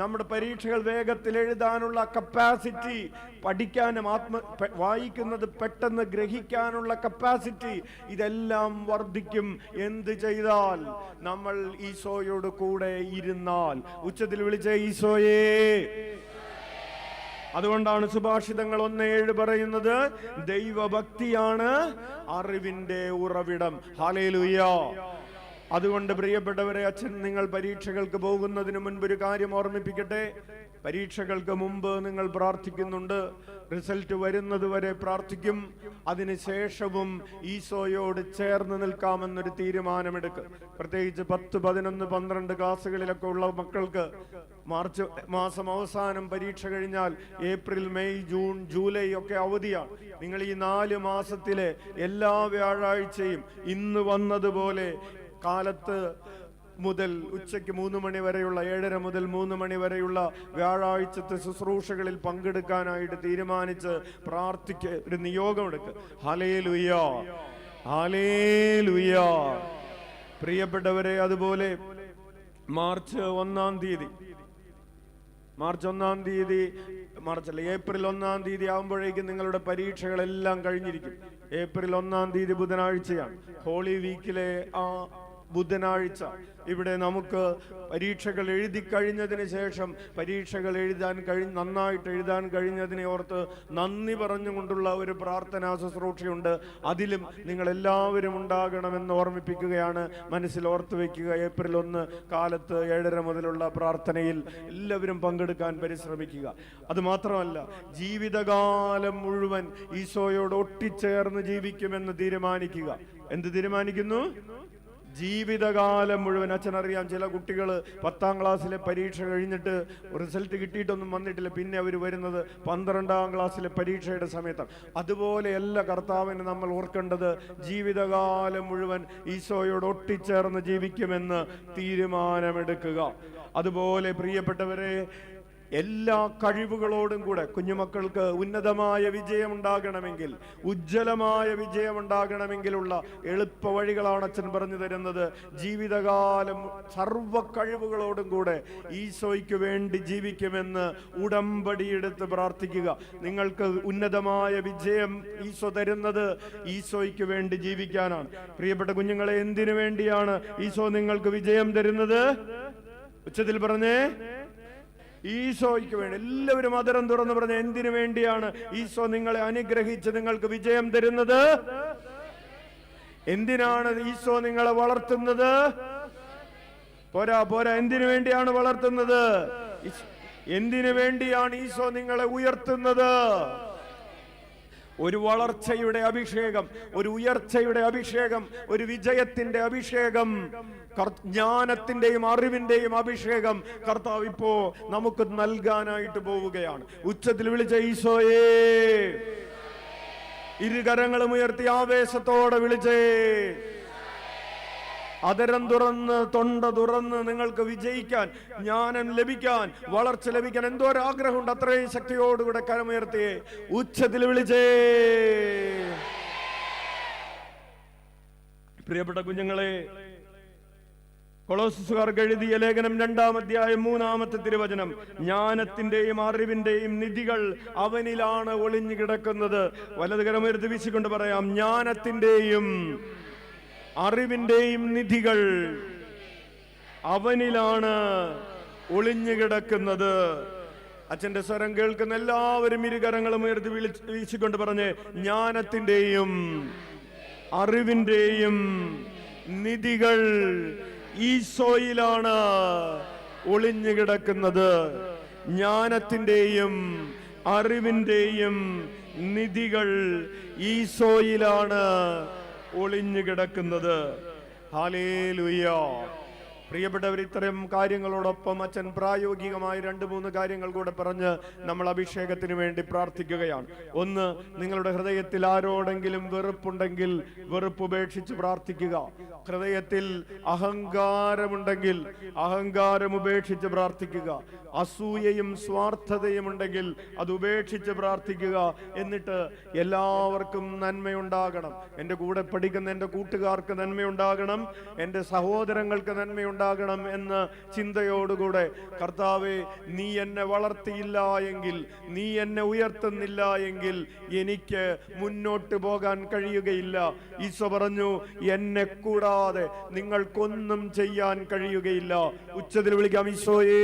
നമ്മുടെ പരീക്ഷകൾ വേഗത്തിൽ എഴുതാനുള്ള കപ്പാസിറ്റി, പഠിക്കാനും വായിക്കുന്നത് പെട്ടെന്ന് ഗ്രഹിക്കാനുള്ള കപ്പാസിറ്റി, ഇതെല്ലാം വർദ്ധിക്കും. എന്ത് ചെയ്താൽ? നമ്മൾ ഈശോയോട് കൂടെ ഇരുന്നാൽ. ഉച്ചത്തിൽ വിളിച്ച ഈശോയേ. അതുകൊണ്ടാണ് സുഭാഷിതങ്ങൾ 1:7 പറയുന്നത്, ദൈവഭക്തിയാണ് അറിവിന്റെ ഉറവിടം. ഹല്ലേലൂയ. അതുകൊണ്ട് പ്രിയപ്പെട്ടവരെ, അച്ഛൻ നിങ്ങൾ പരീക്ഷകൾക്ക് പോകുന്നതിന് മുൻപ് ഒരു കാര്യം ഓർമ്മിപ്പിക്കട്ടെ. പരീക്ഷകൾക്ക് മുമ്പ് നിങ്ങൾ പ്രാർത്ഥിക്കുന്നുണ്ട്, റിസൾട്ട് വരുന്നത് വരെ പ്രാർത്ഥിക്കും. അതിനുശേഷവും ഈശോയോട് ചേർന്ന് നിൽക്കാമെന്നൊരു തീരുമാനമെടുക്കും. പ്രത്യേകിച്ച് 10, 11, 12 ക്ലാസ്സുകളിലൊക്കെ ഉള്ള മക്കൾക്ക് മാർച്ച് മാസം അവസാനം പരീക്ഷ കഴിഞ്ഞാൽ ഏപ്രിൽ, മെയ്, ജൂൺ, ജൂലൈ ഒക്കെ അവധിയാണ്. നിങ്ങൾ ഈ 4 മാസത്തിലെ എല്ലാ വ്യാഴാഴ്ചയും ഇന്ന് വന്നതുപോലെ കാലത്ത് മുതൽ ഉച്ചയ്ക്ക് 3 മണി വരെയുള്ള 7:30 മുതൽ 3 മണി വരെയുള്ള വ്യാഴാഴ്ചത്തെ ശുശ്രൂഷകളിൽ പങ്കെടുക്കാനായിട്ട് തീരുമാനിച്ച് ഒരു നിയോഗമെടുക്കുക. Hallelujah, hallelujah. പ്രിയപ്പെട്ടവരെ, അതുപോലെ മാർച്ച് 1-ാം തീയതി, ഏപ്രിൽ 1-ാം തീയതി ആകുമ്പോഴേക്കും നിങ്ങളുടെ പരീക്ഷകളെല്ലാം കഴിഞ്ഞിരിക്കും. ഏപ്രിൽ 1-ാം തീയതി ബുധനാഴ്ചയാണ്, ഹോളി വീക്കിലെ ആ ബുധനാഴ്ച. ഇവിടെ നമുക്ക് പരീക്ഷകൾ എഴുതി കഴിഞ്ഞതിന് ശേഷം പരീക്ഷകൾ നന്നായിട്ട് എഴുതാൻ കഴിഞ്ഞതിനെ ഓർത്ത് നന്ദി പറഞ്ഞുകൊണ്ടുള്ള ഒരു പ്രാർത്ഥനാ ശുശ്രൂഷയുണ്ട്. അതിലും നിങ്ങൾ എല്ലാവരും ഉണ്ടാകണമെന്ന് ഓർമ്മിപ്പിക്കുകയാണ്. മനസ്സിൽ ഓർത്ത് വയ്ക്കുക. ഏപ്രിൽ 1 കാലത്ത് 7:30 മുതലുള്ള പ്രാർത്ഥനയിൽ എല്ലാവരും പങ്കെടുക്കാൻ പരിശ്രമിക്കുക. അത് മാത്രമല്ല, ജീവിതകാലം മുഴുവൻ ഈശോയോട് ഒട്ടിച്ചേർന്ന് ജീവിക്കുമെന്ന് തീരുമാനിക്കുക. എന്ത് തീരുമാനിക്കുന്നു? ജീവിതകാലം മുഴുവൻ. അച്ഛനറിയാം, ചില കുട്ടികൾ 10-ാം ക്ലാസ്സിലെ പരീക്ഷ കഴിഞ്ഞിട്ട് റിസൾട്ട് കിട്ടിയിട്ടൊന്നും വന്നിട്ടില്ല, പിന്നെ അവർ വരുന്നത് 12-ാം ക്ലാസ്സിലെ പരീക്ഷയുടെ സമയത്താണ്. അതുപോലെയല്ല കർത്താവിന് നമ്മൾ ഓർക്കേണ്ടത്, ജീവിതകാലം മുഴുവൻ ഈശോയോട് ഒട്ടിച്ചേർന്ന് ജീവിക്കുമെന്ന് തീരുമാനമെടുക്കുക. അതുപോലെ പ്രിയപ്പെട്ടവരെ, എല്ലാ കഴിവുകളോടും കൂടെ കുഞ്ഞുമക്കൾക്ക് ഉന്നതമായ വിജയമുണ്ടാകണമെങ്കിൽ, ഉജ്ജ്വലമായ വിജയമുണ്ടാകണമെങ്കിലുള്ള എളുപ്പ വഴികളാണ് അച്ഛൻ പറഞ്ഞു തരുന്നത്. ജീവിതകാലം സർവ്വ കഴിവുകളോടും കൂടെ ഈശോയ്ക്ക് വേണ്ടി ജീവിക്കുമെന്ന് ഉടമ്പടിയെടുത്ത് പ്രാർത്ഥിക്കുക. നിങ്ങൾക്ക് ഉന്നതമായ വിജയം ഈശോ തരുന്നത് ഈശോയ്ക്ക് വേണ്ടി ജീവിക്കാനാണ്. പ്രിയപ്പെട്ട കുഞ്ഞുങ്ങളെ, എന്തിനു വേണ്ടിയാണ് ഈശോ നിങ്ങൾക്ക് വിജയം തരുന്നത്? ഉച്ചത്തിൽ പറഞ്ഞേ, ഈശോയ്ക്ക് വേണ്ടി. എല്ലാവരും അതരം തുറന്ന് പറഞ്ഞ, എന്തിനു വേണ്ടിയാണ് ഈശോ നിങ്ങളെ അനുഗ്രഹിച്ച് നിങ്ങൾക്ക് വിജയം തരുന്നത്? എന്തിനാണ് ഈശോ നിങ്ങളെ വളർത്തുന്നത്? പോരാ, എന്തിനു വേണ്ടിയാണ് വളർത്തുന്നത്? എന്തിനു വേണ്ടിയാണ് ഈശോ നിങ്ങളെ ഉയർത്തുന്നത്? ഒരു വളർച്ചയുടെ അഭിഷേകം, ഒരു ഉയർച്ചയുടെ അഭിഷേകം, ഒരു വിജയത്തിന്റെ അഭിഷേകം, ജ്ഞാനത്തിന്റെയും അറിവിന്റെയും അഭിഷേകം കർത്താവ് ഇപ്പോ നമുക്ക് നൽകാനായിട്ട് പോവുകയാണ്. ഉച്ചത്തിൽ വിളിച്ച ഈശോയേ. ഇരുകരങ്ങളും ഉയർത്തി ആവേശത്തോടെ വിളിച്ചേ. അതരം തുറന്ന്, തൊണ്ട തുറന്ന് നിങ്ങൾക്ക് വിജയിക്കാൻ, ജ്ഞാനം ലഭിക്കാൻ, വളർച്ച ലഭിക്കാൻ എന്തോരാഗ്രഹമുണ്ട്. അത്രയും ശക്തിയോടുകൂടെ കരമുയർത്തിയേ, ഉച്ചത്തിൽ വിളിച്ചേ. പ്രിയപ്പെട്ട കുഞ്ഞുങ്ങളെ, കൊളോസ്സുകാർക്ക് എഴുതിയ ലേഖനം 2-ാം അധ്യായം 3-ാമത്തെ തിരുവചനം, ജ്ഞാനത്തിന്റെയും അറിവിന്റെയും നിധികൾ അവനിലാണ് ഒളിഞ്ഞു കിടക്കുന്നത്. വലതുകരമുയർത്തി വീശിക്കൊണ്ട് പറയാം, ജ്ഞാനത്തിന്റെയും അറിവിന്റെയും നിധികൾ അവനിലാണ് ഒളിഞ്ഞു കിടക്കുന്നത്. അച്ഛന്റെ സ്വരം കേൾക്കുന്ന എല്ലാവരും ഇരുകരങ്ങളും ഉയർത്തി വീശിക്കൊണ്ട് പറഞ്ഞ്, ജ്ഞാനത്തിന്റെയും അറിവിന്റെയും നിധികൾ ഈശോയിലാണ് ഒളിഞ്ഞു കിടക്കുന്നത്. ജ്ഞാനത്തിന്റെയും അറിവിന്റെയും നിധികൾ ഈശോയിലാണ് ഒളിഞ്ഞു കിടക്കുന്നത്. ഹല്ലേലൂയ, പ്രിയപ്പെട്ടവർ, ഇത്തരം കാര്യങ്ങളോടൊപ്പം അച്ഛൻ പ്രായോഗികമായി 2-3 കാര്യങ്ങൾ കൂടെ പറഞ്ഞ് നമ്മൾ അഭിഷേകത്തിന് വേണ്ടി പ്രാർത്ഥിക്കുകയാണ്. ഒന്ന്, നിങ്ങളുടെ ഹൃദയത്തിൽ ആരോടെങ്കിലും വെറുപ്പുണ്ടെങ്കിൽ വെറുപ്പ് ഉപേക്ഷിച്ച് പ്രാർത്ഥിക്കുക. ഹൃദയത്തിൽ അഹങ്കാരമുണ്ടെങ്കിൽ അഹങ്കാരം ഉപേക്ഷിച്ച് പ്രാർത്ഥിക്കുക. അസൂയയും സ്വാർത്ഥതയും ഉണ്ടെങ്കിൽ അത് ഉപേക്ഷിച്ച് പ്രാർത്ഥിക്കുക. എന്നിട്ട് എല്ലാവർക്കും നന്മയുണ്ടാകണം, എൻ്റെ കൂടെ പഠിക്കുന്ന എൻ്റെ കൂട്ടുകാർക്ക് നന്മയുണ്ടാകണം, എൻ്റെ സഹോദരങ്ങൾക്ക് നന്മയുണ്ടാകണം എന്ന ചിന്തയോടുകൂടെ, കർത്താവേ, നീ എന്നെ വളർത്തിയില്ല എങ്കിൽ, നീ എന്നെ ഉയർത്തുന്നില്ല എങ്കിൽ എനിക്ക് മുന്നോട്ട് പോകാൻ കഴിയുകയില്ല. ഈശോ പറഞ്ഞു, എന്നെ കൂടാതെ നിങ്ങൾക്കൊന്നും ചെയ്യാൻ കഴിയുകയില്ല. ഉച്ചത്തിൽ വിളിക്കാം, ഈശോയേ.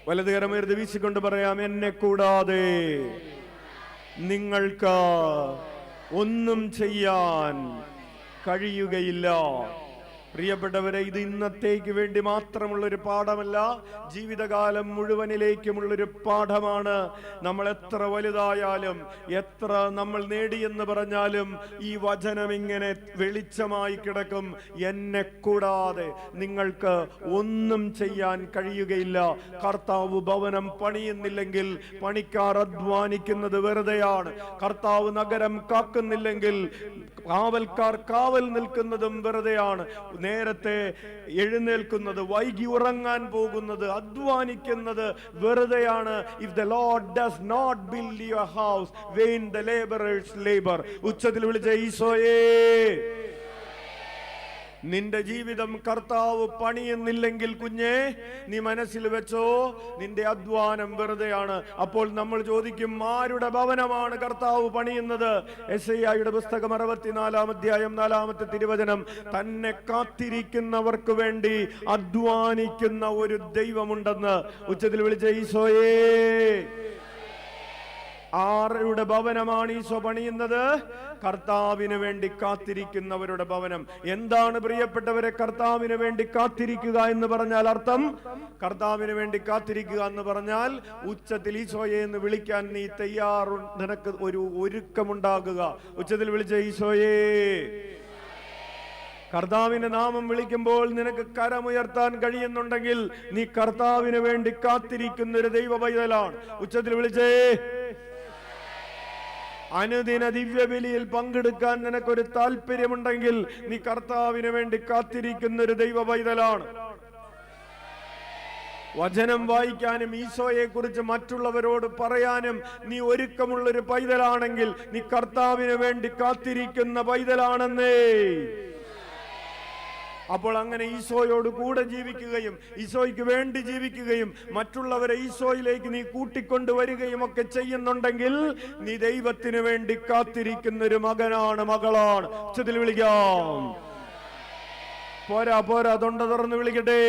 വലതുകരമുയർത്തി വീശിക്കൊണ്ട് പറയാം, എന്നെ കൂടാതെ നിങ്ങൾക്ക് ഒന്നും ചെയ്യാൻ കഴിയുകയില്ല. പ്രിയപ്പെട്ടവരെ, ഇത് ഇന്നത്തേക്ക് വേണ്ടി മാത്രമുള്ളൊരു പാഠമല്ല, ജീവിതകാലം മുഴുവനിലേക്കുമുള്ളൊരു പാഠമാണ്. നമ്മൾ എത്ര വലുതായാലും, എത്ര നമ്മൾ നേടിയെന്ന് പറഞ്ഞാലും, ഈ വചനം ഇങ്ങനെ വെളിച്ചമായി കിടക്കും. എന്നെ കൂടാതെ നിങ്ങൾക്ക് ഒന്നും ചെയ്യാൻ കഴിയുകയില്ല. കർത്താവ് ഭവനം പണിയുന്നില്ലെങ്കിൽ പണിക്കാർ അധ്വാനിക്കുന്നത് വെറുതെയാണ്. കർത്താവ് നഗരം കാക്കുന്നില്ലെങ്കിൽ കാവൽക്കാർ കാവൽ നിൽക്കുന്നതും വെറുതെയാണ്. നേരത്തെ എഴുന്നേൽക്കുന്നത്, വൈകി ഉറങ്ങാൻ പോകുന്നത്, അധ്വാനിക്കുന്നത് വെറുതെയാണ്. If the Lord does not build your house, vain the laborers labor. ഉച്ചത്തിൽ വിളിച്ച ഈശോയേ, നിന്റെ ജീവിതം കർത്താവ് പണിയുന്നില്ലെങ്കിൽ കുഞ്ഞേ, നീ മനസ്സിൽ വെച്ചോ, നിന്റെ അധ്വാനം വെറുതെയാണ്. അപ്പോൾ നമ്മൾ ചോദിക്കും, ആരുടെ ഭവനമാണ് കർത്താവ് പണിയുന്നത്? യെശയ്യായുടെ പുസ്തകം 64-ാം അധ്യായം 4-ാമത്തെ തിരുവചനം, തന്നെ കാത്തിരിക്കുന്നവർക്ക് വേണ്ടി അധ്വാനിക്കുന്ന ഒരു ദൈവമുണ്ടെന്ന്. ഉച്ചത്തിൽ വിളിച്ച ഈശോയേ, ആരുടെ ഭവനമാണ് ഈശോ പണിയുന്നത്? കർത്താവിന് വേണ്ടി കാത്തിരിക്കുന്നവരുടെ ഭവനം. എന്താണ് പ്രിയപ്പെട്ടവരെ കർത്താവിന് വേണ്ടി കാത്തിരിക്കുക എന്ന് പറഞ്ഞാൽ അർത്ഥം? കർത്താവിന് വേണ്ടി കാത്തിരിക്കുക എന്ന് പറഞ്ഞാൽ ഉച്ചത്തിൽ ഈശോയെ എന്ന് വിളിക്കാൻ നീ തയ്യാറു, നിനക്ക് ഒരു ഒരുക്കമുണ്ടാകുക. ഉച്ചത്തിൽ വിളിച്ച ഈശോയേ. കർത്താവിന്റെ നാമം വിളിക്കുമ്പോൾ നിനക്ക് കരമുയർത്താൻ കഴിയുന്നുണ്ടെങ്കിൽ നീ കർത്താവിന് വേണ്ടി കാത്തിരിക്കുന്ന ഒരു ദൈവ പൈതലാണ്. ഉച്ചത്തിൽ വിളിച്ചേ. അനുദിന ദിവ്യബലിയിൽ പങ്കെടുക്കാൻ നിനക്കൊരു താല്പര്യമുണ്ടെങ്കിൽ നീ കർത്താവിന് വേണ്ടി കാത്തിരിക്കുന്ന ഒരു ദൈവ പൈതലാണ്. വചനം വായിക്കാനും ഈശോയെ കുറിച്ച് മറ്റുള്ളവരോട് പറയാനും നീ ഒരുക്കമുള്ളൊരു പൈതലാണെങ്കിൽ നീ കർത്താവിന് വേണ്ടി കാത്തിരിക്കുന്ന പൈതലാണെന്നേ. അപ്പോൾ അങ്ങനെ ഈശോയോട് കൂടെ ജീവിക്കുകയും ഈശോയ്ക്ക് വേണ്ടി ജീവിക്കുകയും മറ്റുള്ളവരെ ഈശോയിലേക്ക് നീ കൂട്ടിക്കൊണ്ടുവരികയും ഒക്കെ ചെയ്യുന്നുണ്ടെങ്കിൽ നീ ദൈവത്തിന് വേണ്ടി കാത്തിരിക്കുന്ന ഒരു മകനാണ്, മകളാണ്. ഉച്ചത്തിൽ വിളിക്കാം. പോരാ പോരാ, തൊണ്ട തുറന്ന് വിളിക്കട്ടെ.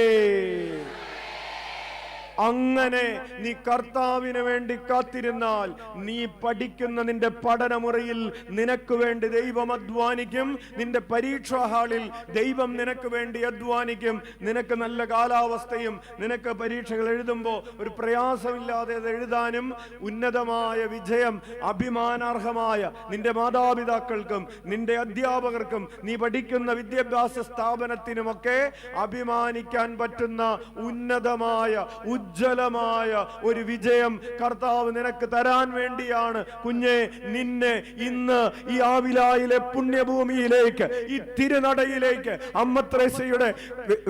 അങ്ങനെ നീ കർത്താവിന് വേണ്ടി കാത്തിരുന്നാൽ നീ പഠിക്കുന്ന നിന്റെ പഠനമുറിയിൽ നിനക്ക് വേണ്ടി ദൈവം അധ്വാനിക്കും. നിന്റെ പരീക്ഷാ ഹാളിൽ ദൈവം നിനക്ക് വേണ്ടി അധ്വാനിക്കും. നിനക്ക് നല്ല കാലാവസ്ഥയും നിനക്ക് പരീക്ഷകൾ എഴുതുമ്പോൾ ഒരു പ്രയാസമില്ലാതെ എഴുതാനും ഉന്നതമായ വിജയം അഭിമാനാർഹമായ നിന്റെ മാതാപിതാക്കൾക്കും നിന്റെ അധ്യാപകർക്കും നീ പഠിക്കുന്ന വിദ്യാഭ്യാസ സ്ഥാപനത്തിനുമൊക്കെ അഭിമാനിക്കാൻ പറ്റുന്ന ഉന്നതമായ ഉജ്ജ്വലമായ ഒരു വിജയം കർത്താവ് നിനക്ക് തരാൻ വേണ്ടിയാണ് കുഞ്ഞെ നിന്നെ ഇന്ന് ഈ ആവിലായിലെ പുണ്യഭൂമിയിലേക്ക്, ഈ തിരുനടയിലേക്ക്, അമ്മ ത്രേസ്യയുടെ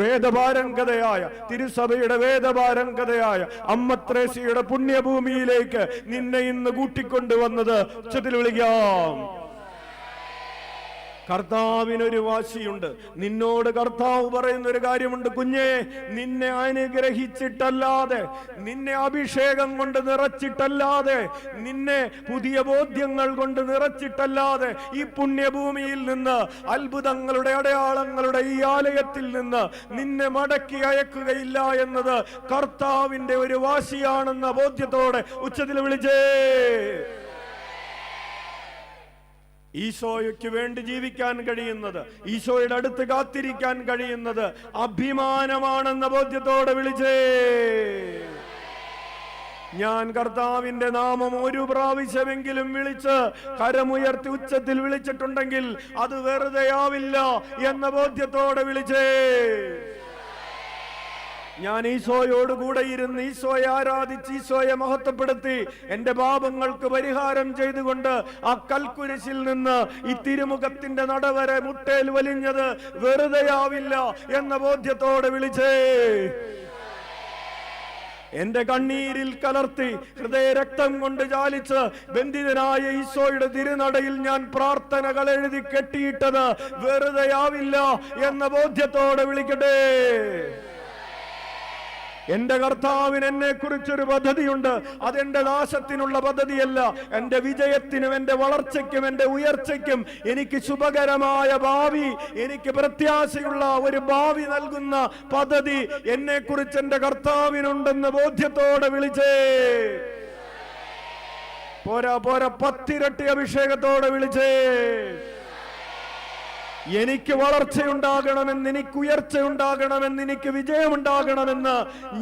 വേദപാരംഗതയായ, തിരുസഭയുടെ വേദപാരംഗതയായ അമ്മ ത്രേസ്യയുടെ പുണ്യഭൂമിയിലേക്ക് നിന്നെ ഇന്ന് കൂട്ടിക്കൊണ്ടുവന്നത്. ഉച്ചത്തിൽ വിളിക്കാം. കർത്താവിനൊരു വാശിയുണ്ട്. നിന്നോട് കർത്താവ് പറയുന്ന ഒരു കാര്യമുണ്ട്, കുഞ്ഞെ, നിന്നെ അനുഗ്രഹിച്ചിട്ടല്ലാതെ, നിന്നെ അഭിഷേകം കൊണ്ട് നിറച്ചിട്ടല്ലാതെ, നിന്നെ പുതിയ ബോധ്യങ്ങൾ കൊണ്ട് നിറച്ചിട്ടല്ലാതെ ഈ പുണ്യഭൂമിയിൽ നിന്ന്, അത്ഭുതങ്ങളുടെ അടയാളങ്ങളുടെ ഈ ആലയത്തിൽ നിന്ന് നിന്നെ മടക്കി അയക്കുകയില്ല എന്നത് കർത്താവിന്റെ ഒരു വാശിയാണെന്ന ബോധ്യത്തോടെ ഉച്ചത്തിൽ വിളിച്ചേ. ഈശോയ്ക്ക് വേണ്ടി ജീവിക്കാൻ കഴിയുന്നത്, ഈശോയുടെ അടുത്ത് കാത്തിരിക്കാൻ കഴിയുന്നത് അഭിമാനമാണെന്ന ബോധ്യത്തോടെ വിളിച്ചേ. ഞാൻ കർത്താവിന്റെ നാമം ഒരു പ്രാവശ്യമെങ്കിലും വിളിച്ച് കരമുയർത്തി ഉച്ചത്തിൽ വിളിച്ചിട്ടുണ്ടെങ്കിൽ അത് വെറുതെയാവില്ല എന്ന ബോധ്യത്തോടെ വിളിച്ചേ. ഞാൻ ഈശോയോടുകൂടെ ഇരുന്ന് ഈശോയെ ആരാധിച്ച് ഈശോയെ മഹത്വപ്പെടുത്തി എന്റെ പാപങ്ങൾക്ക് പരിഹാരം ചെയ്തുകൊണ്ട് ആ കൽക്കുരിശിൽ നിന്ന് ഈ തിരുമുഖത്തിന്റെ നടവരെ മുട്ടേൽ വലിഞ്ഞത് വെറുതെയാവില്ല എന്ന ബോധ്യത്തോടെ വിളിച്ചേ. എന്റെ കണ്ണീരിൽ കലർത്തി ഹൃദയ രക്തം കൊണ്ട് ചാലിച്ച് ബന്ധിതനായ ഈശോയുടെ തിരുനടയിൽ ഞാൻ പ്രാർത്ഥനകൾ എഴുതി കെട്ടിയിട്ടത് വെറുതെയാവില്ല എന്ന ബോധ്യത്തോടെ വിളിക്കട്ടെ. എന്റെ കർത്താവിന് എന്നെ കുറിച്ചൊരു പദ്ധതിയുണ്ട്. അതെന്റെ നാശത്തിനുള്ള പദ്ധതിയല്ല, എന്റെ വിജയത്തിനും എന്റെ വളർച്ചയ്ക്കും എന്റെ ഉയർച്ചയ്ക്കും എനിക്ക് ശുഭകരമായ ഭാവി, എനിക്ക് പ്രത്യാശയുള്ള ഒരു ഭാവി നൽകുന്ന പദ്ധതി എന്നെ കുറിച്ച് എന്റെ കർത്താവിനുണ്ടെന്ന് ബോധ്യത്തോടെ വിളിച്ചേ. പോരാ പോരാ, 10 ഇരട്ടി അഭിഷേകത്തോടെ വിളിച്ചേ. എനിക്ക് വളർച്ചയുണ്ടാകണമെന്ന്, എനിക്ക് ഉയർച്ചയുണ്ടാകണമെന്ന്, എനിക്ക് വിജയമുണ്ടാകണമെന്ന്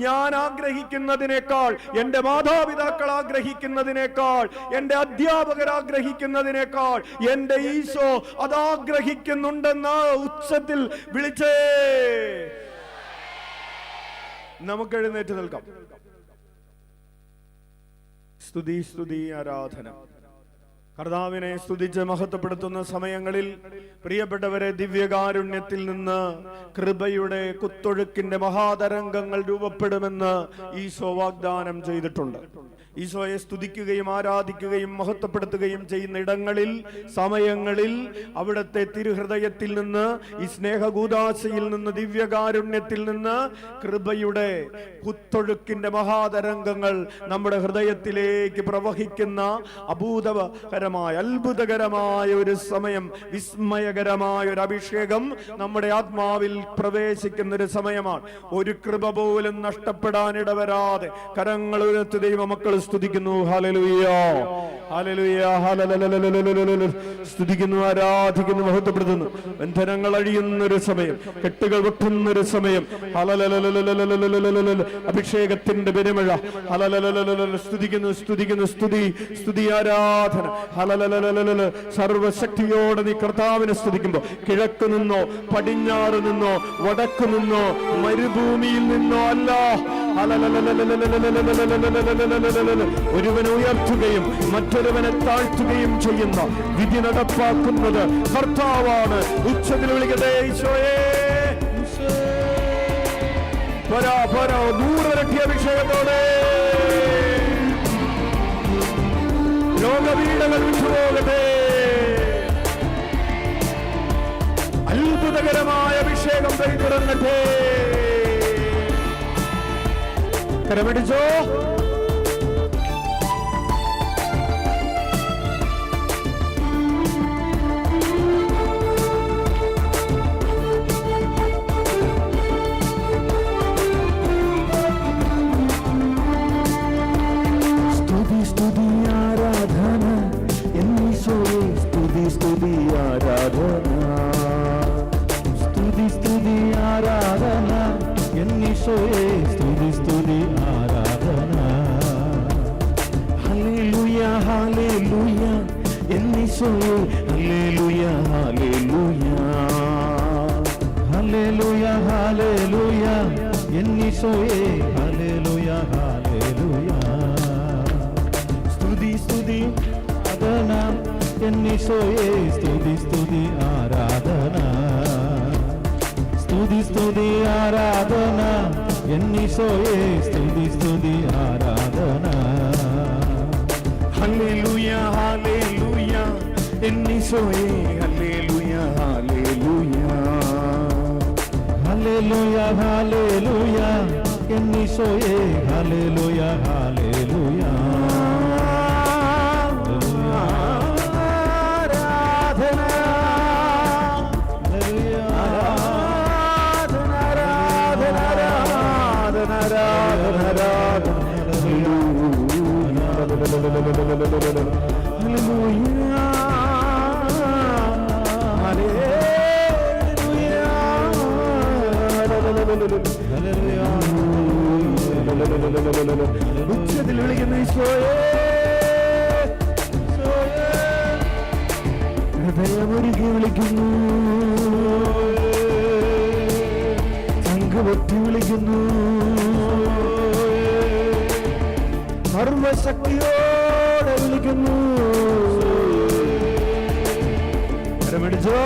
ഞാൻ ആഗ്രഹിക്കുന്നതിനേക്കാൾ, എന്റെ മാതാപിതാക്കൾ ആഗ്രഹിക്കുന്നതിനേക്കാൾ, എന്റെ അധ്യാപകർ ആഗ്രഹിക്കുന്നതിനേക്കാൾ എന്റെ ഈശോ അതാഗ്രഹിക്കുന്നുണ്ടെന്ന ഉച്ചത്തിൽ വിളിച്ചേ. നമുക്ക് എഴുന്നേറ്റ് നിൽക്കാം. സ്തുതി സ്തുതി ആരാധന. കർത്താവിനെ സ്തുതിച്ച് മഹത്വപ്പെടുത്തുന്ന സമയങ്ങളിൽ പ്രിയപ്പെട്ടവരെ, ദിവ്യകാരുണ്യത്തിൽ നിന്ന് കൃപയുടെ കുത്തൊഴുക്കിന്റെ മഹാതരംഗങ്ങൾ രൂപപ്പെടുമെന്ന് ഈശോ വാഗ്ദാനം ചെയ്തിട്ടുണ്ട്. ഈശോയെ സ്തുതിക്കുകയും ആരാധിക്കുകയും മഹത്വപ്പെടുത്തുകയും ചെയ്യുന്ന ഇടങ്ങളിൽ, സമയങ്ങളിൽ അവിടുത്തെ തിരുഹൃദയത്തിൽ നിന്ന്, ഈ സ്നേഹകൂദാശയിൽ നിന്ന്, ദിവ്യകാരുണ്യത്തിൽ നിന്ന് കൃപയുടെ കുത്തൊഴുക്കിന്റെ മഹാതരംഗങ്ങൾ നമ്മുടെ ഹൃദയത്തിലേക്ക് പ്രവഹിക്കുന്ന അത്ഭുതകരമായ ഒരു സമയം, വിസ്മയകരമായ ഒരു അഭിഷേകം നമ്മുടെ ആത്മാവിൽ പ്രവേശിക്കുന്ന ഒരു സമയമാണ്. ഒരു കൃപ പോലും നഷ്ടപ്പെടാനിടവരാതെ കരങ്ങൾ ഉയർത്തി ദൈവമക്കൾ സ്തുതിക്കുന്നു. ഹല്ലേലൂയ, ഹല്ലേലൂയ, ഹല്ലേലൂയ. സ്തുതിക്കുന്നു, ആരാധിക്കുന്നു, മഹത്വപ്പെടുത്തുന്നു. ബന്ധനങ്ങൾ അഴിയുന്ന ഒരു സമയം, കെട്ടുകൾ വെട്ടുന്ന ഒരു സമയം. അഭിഷേകത്തിന്റെ പെരുമഴ. സ്തുതിക്കുന്നു, സ്തുതിക്കുന്നു, സ്തുതി സ്തുതി ആരാധന. സർവശക്തിയോടെ നീ കർത്താവിനെ സ്തുതിക്കുമ്പോ കിഴക്ക് നിന്നോ പടിഞ്ഞാറ് നിന്നോ വടക്ക് നിന്നോ മരുഭൂമിയിൽ നിന്നോ അല്ല, ഒരുവനെ ഉയർത്തുകയും മറ്റൊരുവനെ താഴ്ത്തുകയും ചെയ്യുന്ന വിധി നടപ്പാക്കുന്നത് കർത്താവാണ്. ഉച്ചത്തിൽ വിളിക്കട്ടെ ഈശോയേ. പോരാ പോരാ, 100 ഇരട്ടി അഭിഷേകത്തോടെ രോഗപീഠകൾ വിട്ടുപോകട്ടെ. അത്ഭുതകരമായ അഭിഷേകം പെയ്തിറങ്ങട്ടെ. കരമടിച്ചോ. സ്തുതി സ്തുതി ആരാധന. ഹല്ലേലൂയ ഹല്ലേലൂയ എന്നീശോയേ, ഹല്ലേലൂയ ഹല്ലേലൂയ, ഹല്ലേലൂയ ഹല്ലേലൂയ എന്നീശോയേ, ഹല്ലേലൂയ ഹല്ലേലൂയ. സ്തുതി സ്തുതി ആരാധന എന്നീശോയേ, സ്തുതി സ്തുതി ആരാധന. സ്തുതി സ്തുതി ആരാധന എന്നീശോയേ, സ്തുതി സ്തുതി ആരാധന. ഹല്ലേലൂയ ഹല്ലേലൂയ എന്നീശോയേ, ഹല്ലേലൂയ ഹല്ലേലൂയ, ഹല്ലേലൂയ ഹല്ലേലൂയ എന്നീശോയേ, ഹല്ലേലൂയ ഹല്ലേലൂയ. ഉച്ചത്തിൽ വിളിക്കുന്നു ഈശോയേ, ഈശോയേ. ഹൃദയമൊരുക്കി വിളിക്കുന്നു, ചങ്കുപൊട്ടി വിളിക്കുന്നു, സർവശക്തിയോടെ വിളിക്കുന്നു. കരമടിച്ചോ.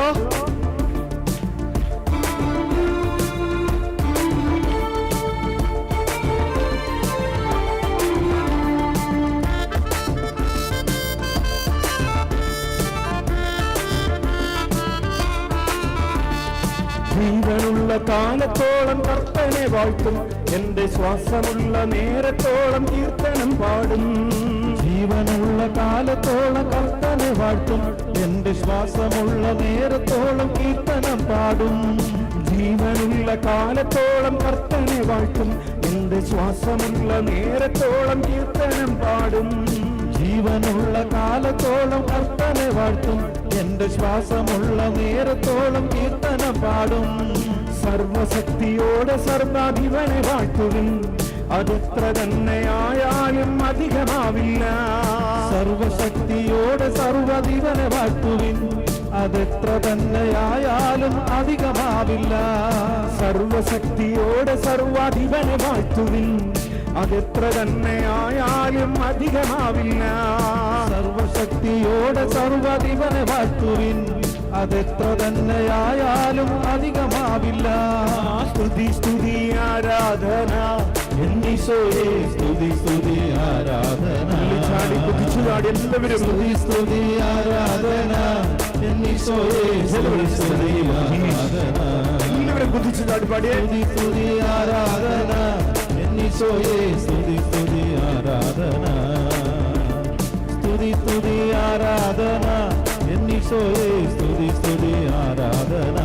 ജീവനുള്ള കാലത്തോളം കർത്തനെ വാഴ്ത്തും, എന്റെ ശ്വാസമുള്ള നേരത്തോളം കീർത്തനം പാടും. ജീവനുള്ള കാലത്തോളം കർത്തനെ വാഴ്ത്തും, എന്റെ ശ്വാസമുള്ള നേരത്തോളം കീർത്തനം പാടും. ജീവനുള്ള കാലത്തോളം കർത്തനെ വാഴ്ത്തും, എന്റെ ശ്വാസമുള്ള നേരത്തോളം കീർത്തനം പാടും. ജീവനുള്ള കാലത്തോളം കർത്തനെ വാഴ്ത്തും, എന്റെ ശ്വാസമുള്ള നേരത്തോളം കീർത്തനം പാടും. സർവശക്തിയോടെ സർവാധിപനെ വാഴ്ത്തുവിൻ, അതെത്ര തന്നെയായാലും അധികമാവില്ല. സർവശക്തിയോടെ സർവാധിപനെ വാഴ്ത്തുവിൻ, അതെത്ര തന്നെയായാലും അധികമാവില്ല. സർവശക്തിയോടെ സർവാധിപനെ വാഴ്ത്തുവിൻ, അതെത്ര തന്നെയായാലും അധികമാവില്ല. സർവശക്തിയോടെ സർവാധിപനെ വാഴ്ത്തുവിൻ, അതെത്ര തന്നെയായാലും അധികമാവില്ല. സ്തുതി സ്തുതി ആരാധന എന്നീശോയേ, സ്തുതി സ്തുതി ആരാധന. ചാടി കുതിച്ചു ചാടി എല്ലാവരും സ്തുതി സ്തുതി ആരാധന എന്നീശോയേ, സ്തുതി സ്തുതി ആരാധന. എല്ലാവരും കുതിച്ചു ചാടി പാടിയേ. സ്തുതി സ്തുതി ആരാധന എന്നീശോയേ, സ്തുതി സ്തുതി ആരാധന. സ്തുതി സ്തുതി ആരാധന എന്നീശോയേ, സ്തുതി സ്തുതി ആരാധന.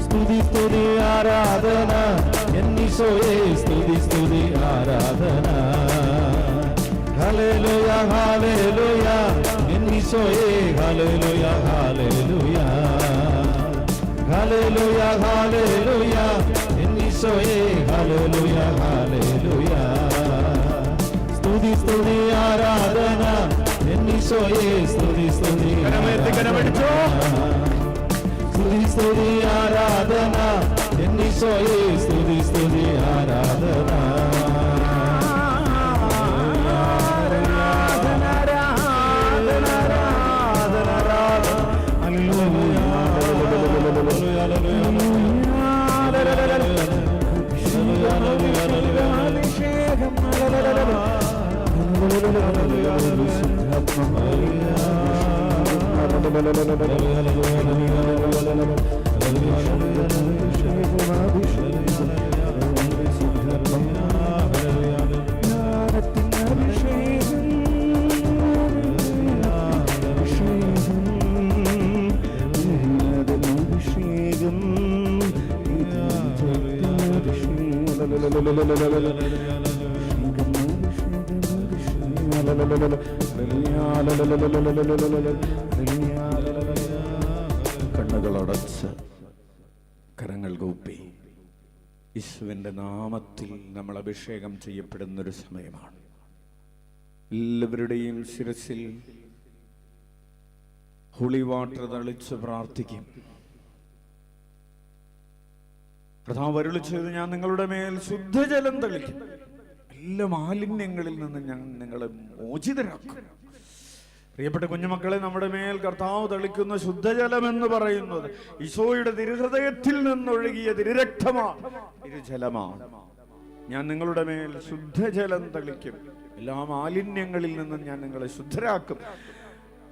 സ്തുതി സ്തുതി ആരാധന എന്നീശോയേ, സ്തുതി സ്തുതി ആരാധന. ഹല്ലേലൂയ ഹല്ലേലൂയ എന്നീശോയേ, ഹല്ലേലൂയ ഹല്ലേലൂയ. ഹല്ലേലൂയ ഹല്ലേലൂയ എന്നീശോയേ, ഹല്ലേലൂയ ഹല്ലേലൂയ. സ്തുതി സ്തുതി ആരാധന എന്നീശോയേ, സ്തുതി സ്തുതി ആരാധന. സ്തുതി സ്തുതി ആരാധന എന്നീശോയേ, സ്തുതി സ്തുതി ആരാധന. കണ്ണുകളടച്ച് കരങ്ങൾ കൂപ്പി യേശുവിന്റെ നാമത്തിൽ നമ്മൾ അഭിഷേകം ചെയ്യപ്പെടുന്നൊരു സമയമാണ്. എല്ലാവരുടെയും ശിരസിൽ ഹോളി വാട്ടർ തളിച്ച് പ്രാർത്ഥിക്കും. കർത്താവ് അരുളി ചെയ്ത്, ഞാൻ നിങ്ങളുടെ മേൽ ശുദ്ധജലം തളിക്കും, എല്ലാ മാലിന്യങ്ങളിൽ നിന്ന് ഞാൻ നിങ്ങളെ മോചിതരാക്കും. പ്രിയപ്പെട്ട കുഞ്ഞുമക്കളെ, നമ്മുടെ മേൽ കർത്താവ് തളിക്കുന്ന ശുദ്ധജലം എന്ന് പറയുന്നത് ഈശോയുടെ തിരുഹൃദയത്തിൽ നിന്നൊഴുകിയ തിരുരക്തമാണ്, തിരുജലമാണ്. ഞാൻ നിങ്ങളുടെ മേൽ ശുദ്ധജലം തളിക്കും, എല്ലാ മാലിന്യങ്ങളിൽ നിന്നും ഞാൻ നിങ്ങളെ ശുദ്ധരാക്കും.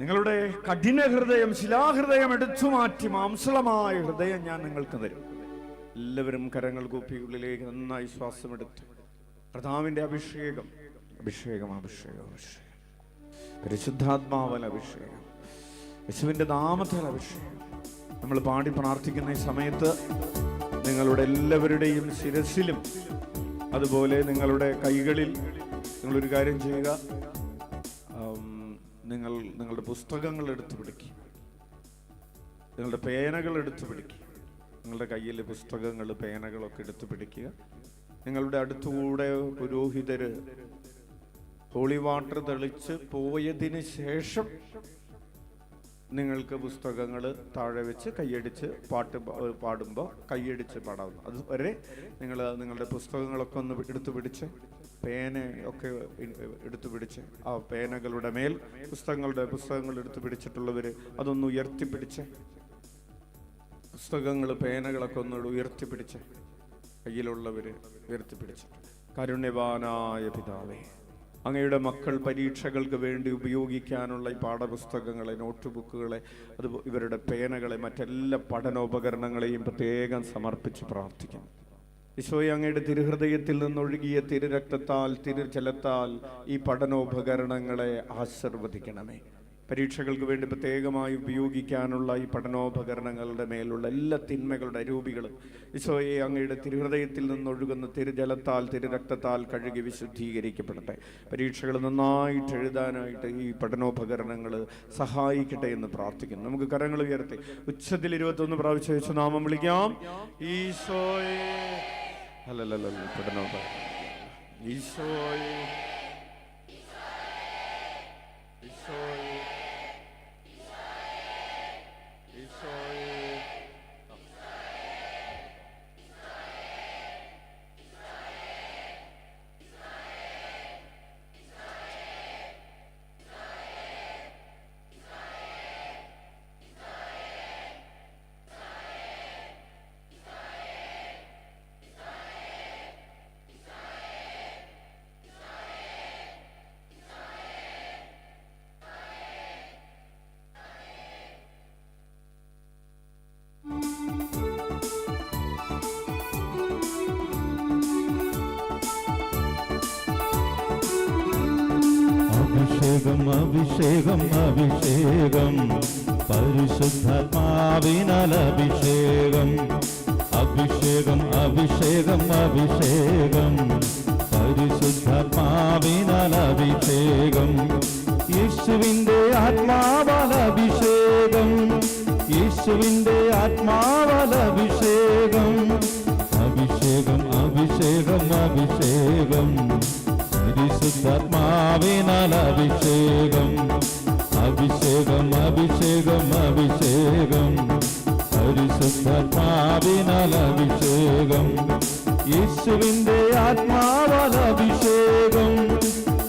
നിങ്ങളുടെ കഠിന ഹൃദയം, ശിലാഹൃദയം എടുത്തു മാറ്റി മാംസളമായ ഹൃദയം ഞാൻ നിങ്ങൾക്ക് തരും. എല്ലാവരും കരങ്ങൾ കൂപ്പി ഉള്ളിലേക്ക് നന്നായി ശ്വാസമെടുത്ത് കർത്താവിന്റെ അഭിഷേകം, അഭിഷേകം, അഭിഷേകം, അഭിഷേകം, പരിശുദ്ധാത്മാവൽ അഭിഷേകം, യേശുവിന്റെ നാമത്തിൽ അഭിഷേകം. നമ്മൾ പാടി പ്രാർത്ഥിക്കുന്ന ഈ സമയത്ത് നിങ്ങളുടെ എല്ലാവരുടെയും ശിരസിലും അതുപോലെ നിങ്ങളുടെ കൈകളിൽ നിങ്ങളൊരു കാര്യം ചെയ്യുക. നിങ്ങളുടെ പുസ്തകങ്ങൾ എടുത്തു പിടിക്കുക, നിങ്ങളുടെ പേനകൾ എടുത്തു പിടിക്കുക. നിങ്ങളുടെ കയ്യിൽ പുസ്തകങ്ങൾ, പേനകളൊക്കെ എടുത്തു പിടിക്കുക. നിങ്ങളുടെ അടുത്തുകൂടെ പുരോഹിതര് ഹോളി വാട്ടർ തെളിച്ച് പോയതിന് ശേഷം നിങ്ങൾക്ക് പുസ്തകങ്ങൾ താഴെ വെച്ച് കൈയടിച്ച് പാട്ട് പാടുമ്പോൾ കൈയടിച്ച് പാടാവുന്നു. അതുവരെ നിങ്ങൾ നിങ്ങളുടെ പുസ്തകങ്ങളൊക്കെ ഒന്ന് എടുത്തു പിടിച്ച്, പേനയൊക്കെ എടുത്തു പിടിച്ച്, ആ പേനകളുടെ മേൽ പുസ്തകങ്ങൾ എടുത്തു പിടിച്ചിട്ടുള്ളവർ അതൊന്ന് ഉയർത്തിപ്പിടിച്ച്, പുസ്തകങ്ങൾ പേനകളൊക്കെ ഒന്ന് ഉയർത്തിപ്പിടിച്ച്, കയ്യിലുള്ളവർ ഉയർത്തിപ്പിടിച്ച്. കാരുണ്യവാനായ പിതാവേ, അങ്ങയുടെ മക്കൾ പരീക്ഷകൾക്ക് വേണ്ടി ഉപയോഗിക്കാനുള്ള ഈ പാഠപുസ്തകങ്ങളെ, നോട്ട് ബുക്കുകളെ, അത് ഇവരുടെ പേനകളെ, മറ്റെല്ലാ പഠനോപകരണങ്ങളെയും പ്രത്യേകം സമർപ്പിച്ച് പ്രാർത്ഥിക്കുന്നു. ഈശോയെ, അങ്ങയുടെ തിരുഹൃദയത്തിൽ നിന്നൊഴുകിയ തിരുരക്തത്താൽ, തിരുജലത്താൽ ഈ പഠനോപകരണങ്ങളെ ആശീർവദിക്കണമേ. പരീക്ഷകൾക്ക് വേണ്ടി പ്രത്യേകമായി ഉപയോഗിക്കാനുള്ള ഈ പഠനോപകരണങ്ങളുടെ മേലുള്ള എല്ലാ തിന്മകളുടെ അരൂപികളും ഈശോയെ അങ്ങയുടെ തിരുഹൃദയത്തിൽ നിന്നൊഴുകുന്ന തിരുജലത്താൽ, തിരുരക്തത്താൽ കഴുകി വിശുദ്ധീകരിക്കപ്പെടട്ടെ. പരീക്ഷകൾ നന്നായിട്ട് എഴുതാനായിട്ട് ഈ പഠനോപകരണങ്ങൾ സഹായിക്കട്ടെ എന്ന് പ്രാർത്ഥിക്കുന്നു. നമുക്ക് കരങ്ങൾ ഉയർത്തി ഉച്ചത്തിൽ 21 പ്രാവശ്യം യേശുനാമം വിളിക്കാം. ഈശോയെ, പഠനോപകരണം, ഈശോയെ, ഈശോയെ, അഭിഷേകം അഭിഷേകം അഭിഷേകം പരിശുദ്ധാത്മാവിനാൽ അഭിഷേകം. അഭിഷേകം അഭിഷേകം അഭിഷേകം പരിശുദ്ധാത്മാവിനാൽ അഭിഷേകം. യേശുവിന്റെ ആത്മാവാൽ അഭിഷേകം, യേശുവിന്റെ ആത്മാവാൽ അഭിഷേകം. അഭിഷേകം അഭിഷേകം അഭിഷേകം പരിശുദ്ധാത്മാവിനാൽ അഭിഷേകം. അഭിഷേകം അഭിഷേകം അഭിഷേകം പരിശുദ്ധാത്മാവിനാൽ അഭിഷേകം. യേശുവിന്റെ ആത്മാവാൽ അഭിഷേകം,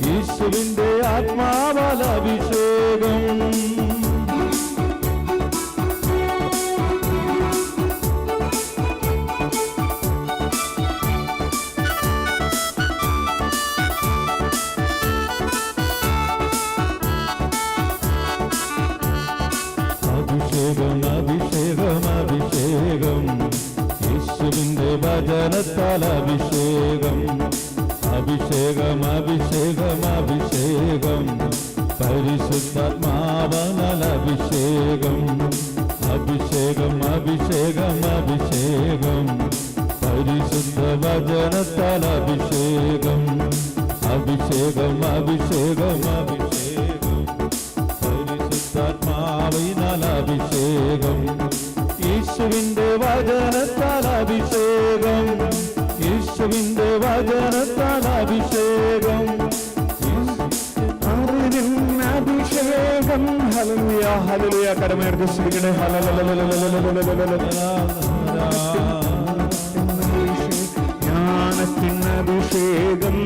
യേശുവിന്റെ ആത്മാവാൽ അഭിഷേകം. അഭിഷേകം അഭിഷേകം അഭിഷേകം യേശുവിന്റെ വചനത്താൽ അഭിഷേകം. അഭിഷേകം അഭിഷേകം അഭിഷേകം പരിശുദ്ധാത്മാവിനാൽ അഭിഷേകം. അഭിഷേകം അഭിഷേകം അഭിഷേകം പരിശുദ്ധ വചനത്താൽ അഭിഷേകം. അഭിഷേകം അഭിഷേകം അഭിഷേകം പരിശുദ്ധാത്മാവിനാൽ അഭിഷേകം. യേശുവിന്റെ വചനത്താൽ അഭിഷേകം, യേശുവിന്റെ വചനത്താൽ അഭിഷേകം. അഭിഷേകം ഹല്ലേലൂയ ഹല്ലേലൂയ കരമേർത്ത് സ്തുതിക്കട്ടെ. ജ്ഞാനത്തിൻ അഭിഷേകം,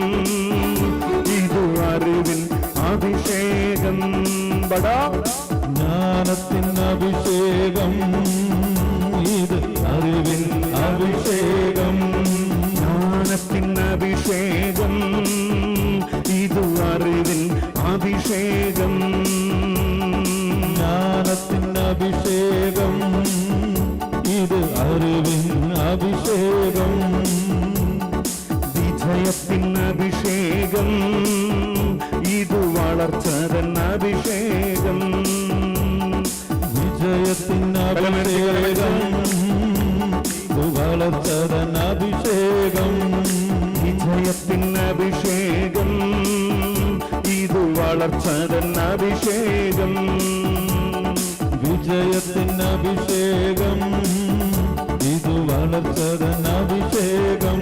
ഇത് അറിവിൻ അഭിഷേകം. ജ്ഞാനത്തിൻ അഭിഷേകം, ഇത് അറിവിൻ അഭിഷേകം. ജ്ഞാനത്തിൻ അഭിഷേകം, ഇത് അറിവിൻ അഭിഷേകം. ജ്ഞാനത്തിൻ അഭിഷേകം, ഇത് അറിവിൻ അഭിഷേകം. വിജയത്തിൻ അഭിഷേകം, ഇത് വളർച്ചതൻ അഭിഷേകം. വിജയത്തിൻ അഭിഷേകം, ഇത് വളർച്ചതൻ അഭിഷേകം. വിജയത്തിൻ അഭിഷേകം, ഇത് വളർച്ചതൻ അഭിഷേകം. വിജയത്തിൻ അഭിഷേകം, ഇത് വളർച്ചതൻ അഭിഷേകം.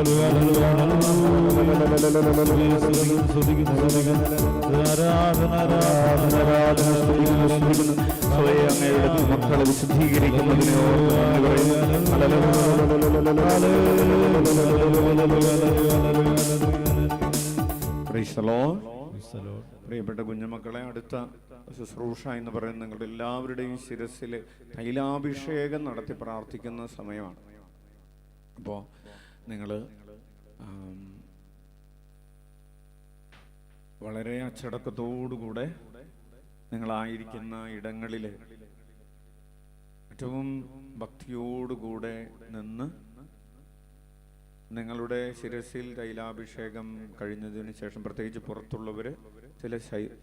അങ്ങയുടെ മക്കളെ വിശുദ്ധീകരിക്കുന്നതിനെ പ്രിയപ്പെട്ട കുഞ്ഞുമക്കളെ, അടുത്ത ശുശ്രൂഷ എന്ന് പറയുന്നത് നിങ്ങളുടെ എല്ലാവരുടെയും ശിരസിൽ തൈലാഭിഷേകം നടത്തി പ്രാർത്ഥിക്കുന്ന സമയമാണ്. അപ്പോൾ നിങ്ങൾ വളരെ അച്ചടക്കത്തോടുകൂടെ നിങ്ങളായിരിക്കുന്ന ഇടങ്ങളിൽ ഏറ്റവും ഭക്തിയോടുകൂടെ നിന്ന് നിങ്ങളുടെ ശിരസിൽ തൈലാഭിഷേകം കഴിഞ്ഞതിന് ശേഷം, പ്രത്യേകിച്ച് പുറത്തുള്ളവർ ചില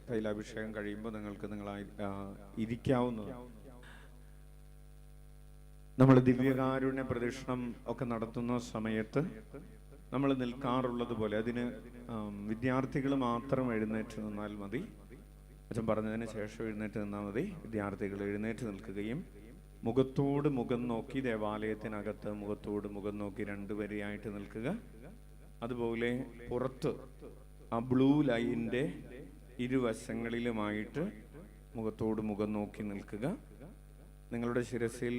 തൈലാഭിഷേകം കഴിയുമ്പോൾ നിങ്ങൾക്ക് നിങ്ങളായി ഇരിക്കാവുന്നതാണ്. നമ്മൾ ദിവ്യകാരുണ്യ പ്രദക്ഷിണം ഒക്കെ നടത്തുന്ന സമയത്ത് നമ്മൾ നിൽക്കാറുള്ളത് പോലെ അതിന് വിദ്യാർത്ഥികൾ മാത്രം എഴുന്നേറ്റ് നിന്നാൽ മതി. അച്ഛൻ പറഞ്ഞതിന് ശേഷം എഴുന്നേറ്റ് നിന്നാൽ മതി. വിദ്യാർത്ഥികൾ എഴുന്നേറ്റ് നിൽക്കുകയും മുഖത്തോട് മുഖം നോക്കി, ദേവാലയത്തിനകത്ത് മുഖത്തോട് മുഖം നോക്കി 2 വരിയായിട്ട് നിൽക്കുക. അതുപോലെ പുറത്ത് ആ ബ്ലൂ ലൈനിൻ്റെ ഇരുവശങ്ങളിലുമായിട്ട് മുഖത്തോട് മുഖം നോക്കി നിൽക്കുക. നിങ്ങളുടെ ശിരസിൽ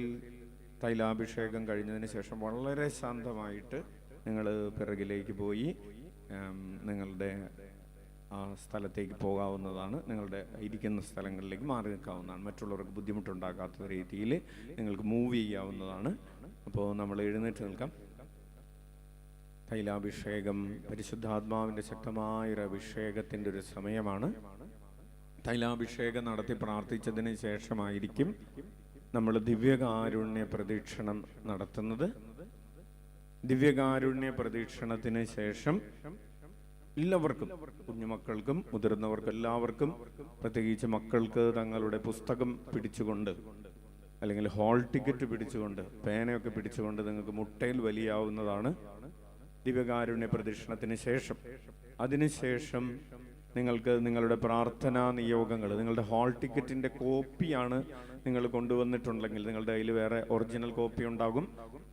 തൈലാഭിഷേകം കഴിഞ്ഞതിന് ശേഷം വളരെ ശാന്തമായിട്ട് നിങ്ങൾ പിറകിലേക്ക് പോയി നിങ്ങളുടെ ആ സ്ഥലത്തേക്ക് പോകാവുന്നതാണ്. നിങ്ങളുടെ ഇരിക്കുന്ന സ്ഥലങ്ങളിലേക്ക് മാറി നിൽക്കാവുന്നതാണ്. മറ്റുള്ളവർക്ക് ബുദ്ധിമുട്ടുണ്ടാകാത്ത രീതിയിൽ നിങ്ങൾക്ക് മൂവ് ചെയ്യാവുന്നതാണ്. അപ്പോൾ നമ്മൾ എഴുന്നേറ്റ് നിൽക്കാം. തൈലാഭിഷേകം പരിശുദ്ധാത്മാവിൻ്റെ ശക്തമായൊരു അഭിഷേകത്തിൻ്റെ ഒരു സമയമാണ്. തൈലാഭിഷേകം നടത്തി പ്രാർത്ഥിച്ചതിന് ശേഷമായിരിക്കും നമ്മൾ ദിവ്യകാരുണ്യ പ്രദക്ഷിണം നടത്തുന്നത്. ദിവ്യകാരുണ്യ പ്രദക്ഷിണത്തിന് ശേഷം എല്ലാവർക്കും, കുഞ്ഞുമക്കൾക്കും മുതിർന്നവർക്കും എല്ലാവർക്കും, പ്രത്യേകിച്ച് മക്കൾക്ക് തങ്ങളുടെ പുസ്തകം പിടിച്ചുകൊണ്ട് അല്ലെങ്കിൽ ഹാൾ ടിക്കറ്റ് പിടിച്ചുകൊണ്ട് പേനയൊക്കെ പിടിച്ചുകൊണ്ട് നിങ്ങൾക്ക് മുട്ടയിൽ വലിയാവുന്നതാണ് ദിവ്യകാരുണ്യ പ്രദക്ഷിണത്തിന് ശേഷം. അതിനുശേഷം നിങ്ങൾക്ക് നിങ്ങളുടെ പ്രാർത്ഥനാ നിയോഗങ്ങൾ, നിങ്ങളുടെ ഹാൾ ടിക്കറ്റിൻ്റെ കോപ്പിയാണ് നിങ്ങൾ കൊണ്ടുവന്നിട്ടുണ്ടെങ്കിൽ നിങ്ങളുടെ കയ്യിൽ വേറെ ഒറിജിനൽ കോപ്പി ഉണ്ടാകും.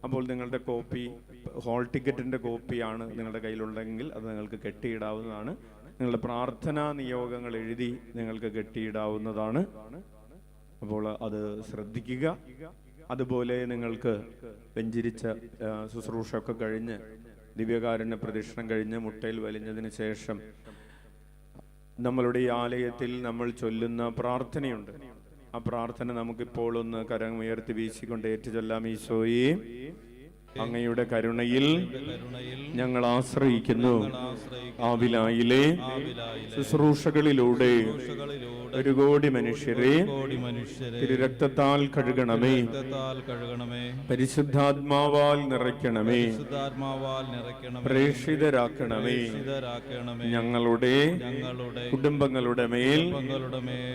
അപ്പോൾ നിങ്ങളുടെ കോപ്പി, ഹാൾ ടിക്കറ്റിൻ്റെ കോപ്പിയാണ് നിങ്ങളുടെ കയ്യിലുണ്ടെങ്കിൽ അത് നിങ്ങൾക്ക് കെട്ടിയിടാവുന്നതാണ്. നിങ്ങളുടെ പ്രാർത്ഥനാ നിയോഗങ്ങൾ എഴുതി നിങ്ങൾക്ക് കെട്ടിയിടാവുന്നതാണ്. അപ്പോൾ അത് ശ്രദ്ധിക്കുക. അതുപോലെ നിങ്ങൾക്ക് വെഞ്ചിരിച്ച ശുശ്രൂഷ ഒക്കെ കഴിഞ്ഞ് ദിവ്യകാരുണ്യ പ്രദക്ഷിണം കഴിഞ്ഞ് മുട്ടയിൽ വലിഞ്ഞതിന് ശേഷം നമ്മളുടെ ഈ ആലയത്തിൽ നമ്മൾ ചൊല്ലുന്ന പ്രാർത്ഥനയുണ്ട്. ആ പ്രാർത്ഥന നമുക്കിപ്പോൾ ഒന്ന് കരമുയർത്തി വീശിക്കൊണ്ട് ഏറ്റുചൊല്ലാം. ഈശോയെ, അങ്ങയുടെ കരുണയിൽ ഞങ്ങൾ ആശ്രയിക്കുന്നു. ആവിലായിലെ ശുശ്രൂഷകളിലൂടെ 1 കോടി മനുഷ്യരെ തിരുരക്തത്താൽ കഴുകണമേ, പരിശുദ്ധാത്മാവാൽ നിറയ്ക്കണമേ, പ്രേക്ഷിതരാക്കണമേ. ഞങ്ങളുടെ കുടുംബങ്ങളുടെ മേൽ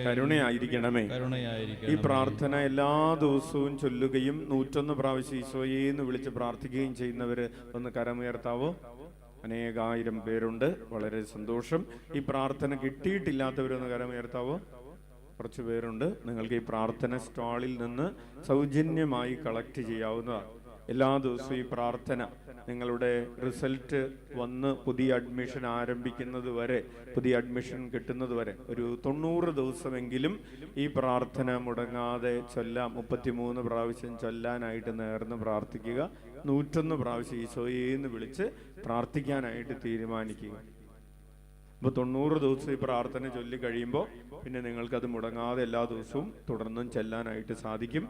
കരുണയായിരിക്കണമേ. ഈ പ്രാർത്ഥന എല്ലാ ദിവസവും ചൊല്ലുകയും 101 പ്രാവശ്യം ഈശോയെ എന്ന് വിളിച്ച് പ്രാർത്ഥിക്കുകയും ചെയ്യുന്നവര് ഒന്ന് കരമുയർത്താവോ? അനേകായിരം പേരുണ്ട്. വളരെ സന്തോഷം. ഈ പ്രാർത്ഥന കിട്ടിയിട്ടില്ലാത്തവരൊന്ന് കരമുയർത്താവോ? കുറച്ച് പേരുണ്ട്. നിങ്ങൾക്ക് ഈ പ്രാർത്ഥന സ്റ്റാളിൽ നിന്ന് സൗജന്യമായി കളക്ട് ചെയ്യാവുന്നതാണ്. എല്ലാ ദിവസവും ഈ പ്രാർത്ഥന നിങ്ങളുടെ റിസൾട്ട് വന്ന് പുതിയ അഡ്മിഷൻ ആരംഭിക്കുന്നത് വരെ, പുതിയ അഡ്മിഷൻ കിട്ടുന്നത് വരെ ഒരു 90 ദിവസമെങ്കിലും ഈ പ്രാർത്ഥന മുടങ്ങാതെ ചൊല്ലാം. 33 പ്രാവശ്യം ചൊല്ലാനായിട്ട് നേർന്ന് പ്രാർത്ഥിക്കുക. 101 പ്രാവശ്യം ഈശോയെ എന്ന് വിളിച്ച് പ്രാർത്ഥിക്കാനായിട്ട് തീരുമാനിക്കുക. അപ്പോൾ 90 ദിവസം ഈ പ്രാർത്ഥന ചൊല്ലി കഴിയുമ്പോൾ പിന്നെ നിങ്ങൾക്കത് മുടങ്ങാതെ എല്ലാ ദിവസവും തുടർന്നും ചെല്ലാനായിട്ട് സാധിക്കും.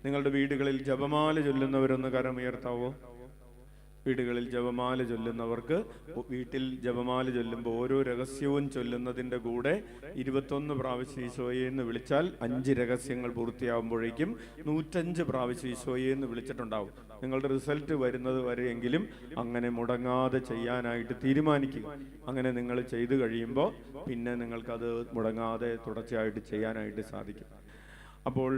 നിങ്ങളുടെ വീടുകളിൽ ജപമാല ചൊല്ലുന്നവരൊന്ന് കരമുയർത്താവോ? വീടുകളിൽ ജപമാല ചൊല്ലുന്നവർക്ക് വീട്ടിൽ ജപമാല ചൊല്ലുമ്പോൾ ഓരോ രഹസ്യവും ചൊല്ലുന്നതിൻ്റെ കൂടെ 21 പ്രാവശ്യം ഈശോയെ എന്ന് വിളിച്ചാൽ 5 രഹസ്യങ്ങൾ പൂർത്തിയാകുമ്പോഴേക്കും 105 പ്രാവശ്യം ഈശോയെ എന്ന് വിളിച്ചിട്ടുണ്ടാവും. നിങ്ങളുടെ റിസൾട്ട് വരുന്നത് വരെയെങ്കിലും അങ്ങനെ മുടങ്ങാതെ ചെയ്യാനായിട്ട് തീരുമാനിക്കുക. അങ്ങനെ നിങ്ങൾ ചെയ്തു കഴിയുമ്പോൾ പിന്നെ നിങ്ങൾക്കത് മുടങ്ങാതെ തുടർച്ചയായിട്ട് ചെയ്യാനായിട്ട് സാധിക്കും. അപ്പോൾ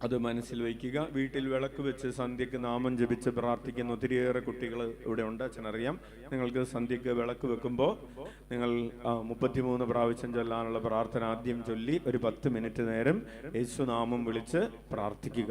അത് മനസ്സിൽ വയ്ക്കുക. വീട്ടിൽ വിളക്ക് വെച്ച് സന്ധ്യക്ക് നാമം ജപിച്ച് പ്രാർത്ഥിക്കുന്ന ഒത്തിരിയേറെ കുട്ടികൾ ഇവിടെ ഉണ്ട്, അച്ഛനറിയാം. നിങ്ങൾക്ക് സന്ധ്യക്ക് വിളക്ക് വെക്കുമ്പോൾ നിങ്ങൾ 33 പ്രാവശ്യം ചൊല്ലാനുള്ള പ്രാർത്ഥന ആദ്യം ചൊല്ലി ഒരു 10 മിനിറ്റ് നേരം യേശുനാമം വിളിച്ച് പ്രാർത്ഥിക്കുക.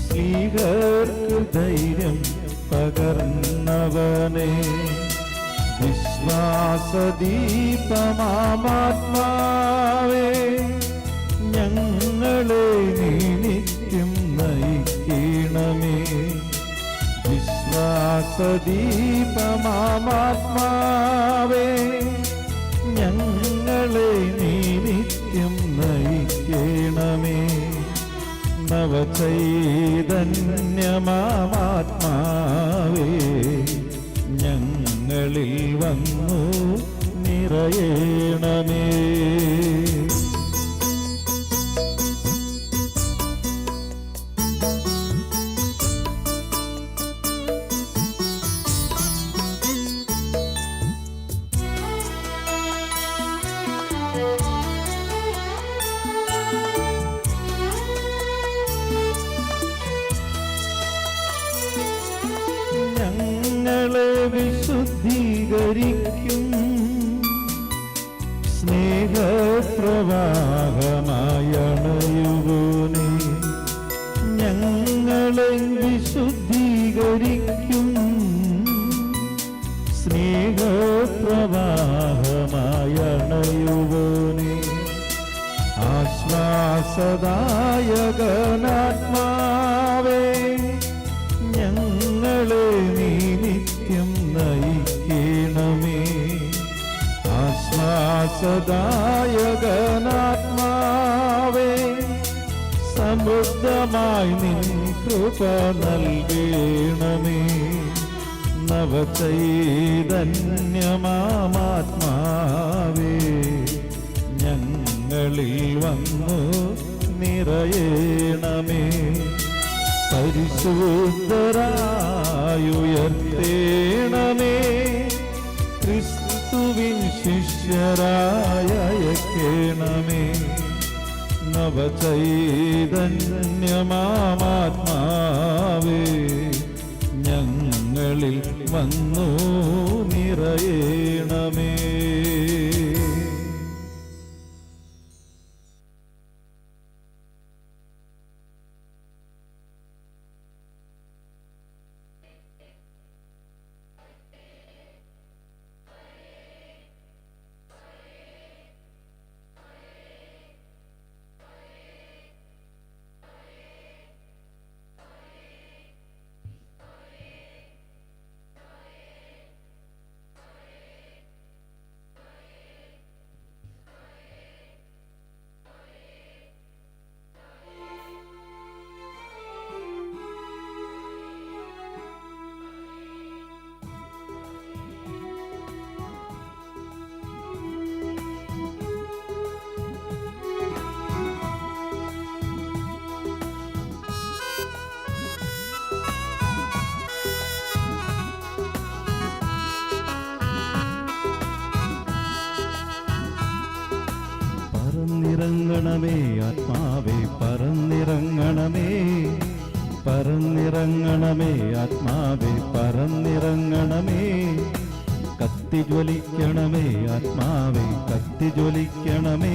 സ്ലീഹർക്ക് ധൈര്യം പകർന്നവനെ വിശ്വാസദീപമാത്മാവേ ഞങ്ങളെ നീ നിത്യം നയിക്കണമേ വിശ്വാസദീപമാത്മാവേ ഞങ്ങളെ നീ നിത്യം നയിക്കണമേ നവചൈതന്യമാത്മാവേ ഞങ്ങളിൽ വന്നു നിറയണമേ ഞങ്ങളെ വിശുദ്ധീകരിക്കും സ്നേഹപ്രവാഹമായണയുവോനെ ഞങ്ങളെ വിശുദ്ധീകരിക്കും സ്നേഹപ്രവാഹമായണയുവോനെ ആശ്വാസദായകനാത്മാവേ ഞങ്ങളെ നീ നിത്യം നയിക്കണമേ ആശ്വാസദായകനാത്മാവേ സമൃദ്ധമായി നിൻ കൃപ നൽകണമേ നവചൈതന്യമാത്മാവേ ഞങ്ങളിൽ വന്നു നിറയണമേ പരിശുദ്ധരായുയർത്തേണമേ ക്രിസ്തുവിൻ ശിഷ്യരായയക്കേണമേ നവചൈതന്യമാത്മാവേ ഞങ്ങളിൽ വന്നു നിറയണമേ പറന്നിറങ്ങണമേ ആത്മാവേ പറന്നിറങ്ങണമേ പറന്നിറങ്ങണമേ ആത്മാവേ പറന്നിറങ്ങണമേ കത്തിജ്വലിക്കണമേ ആത്മാവേ കത്തിജ്വലിക്കണമേ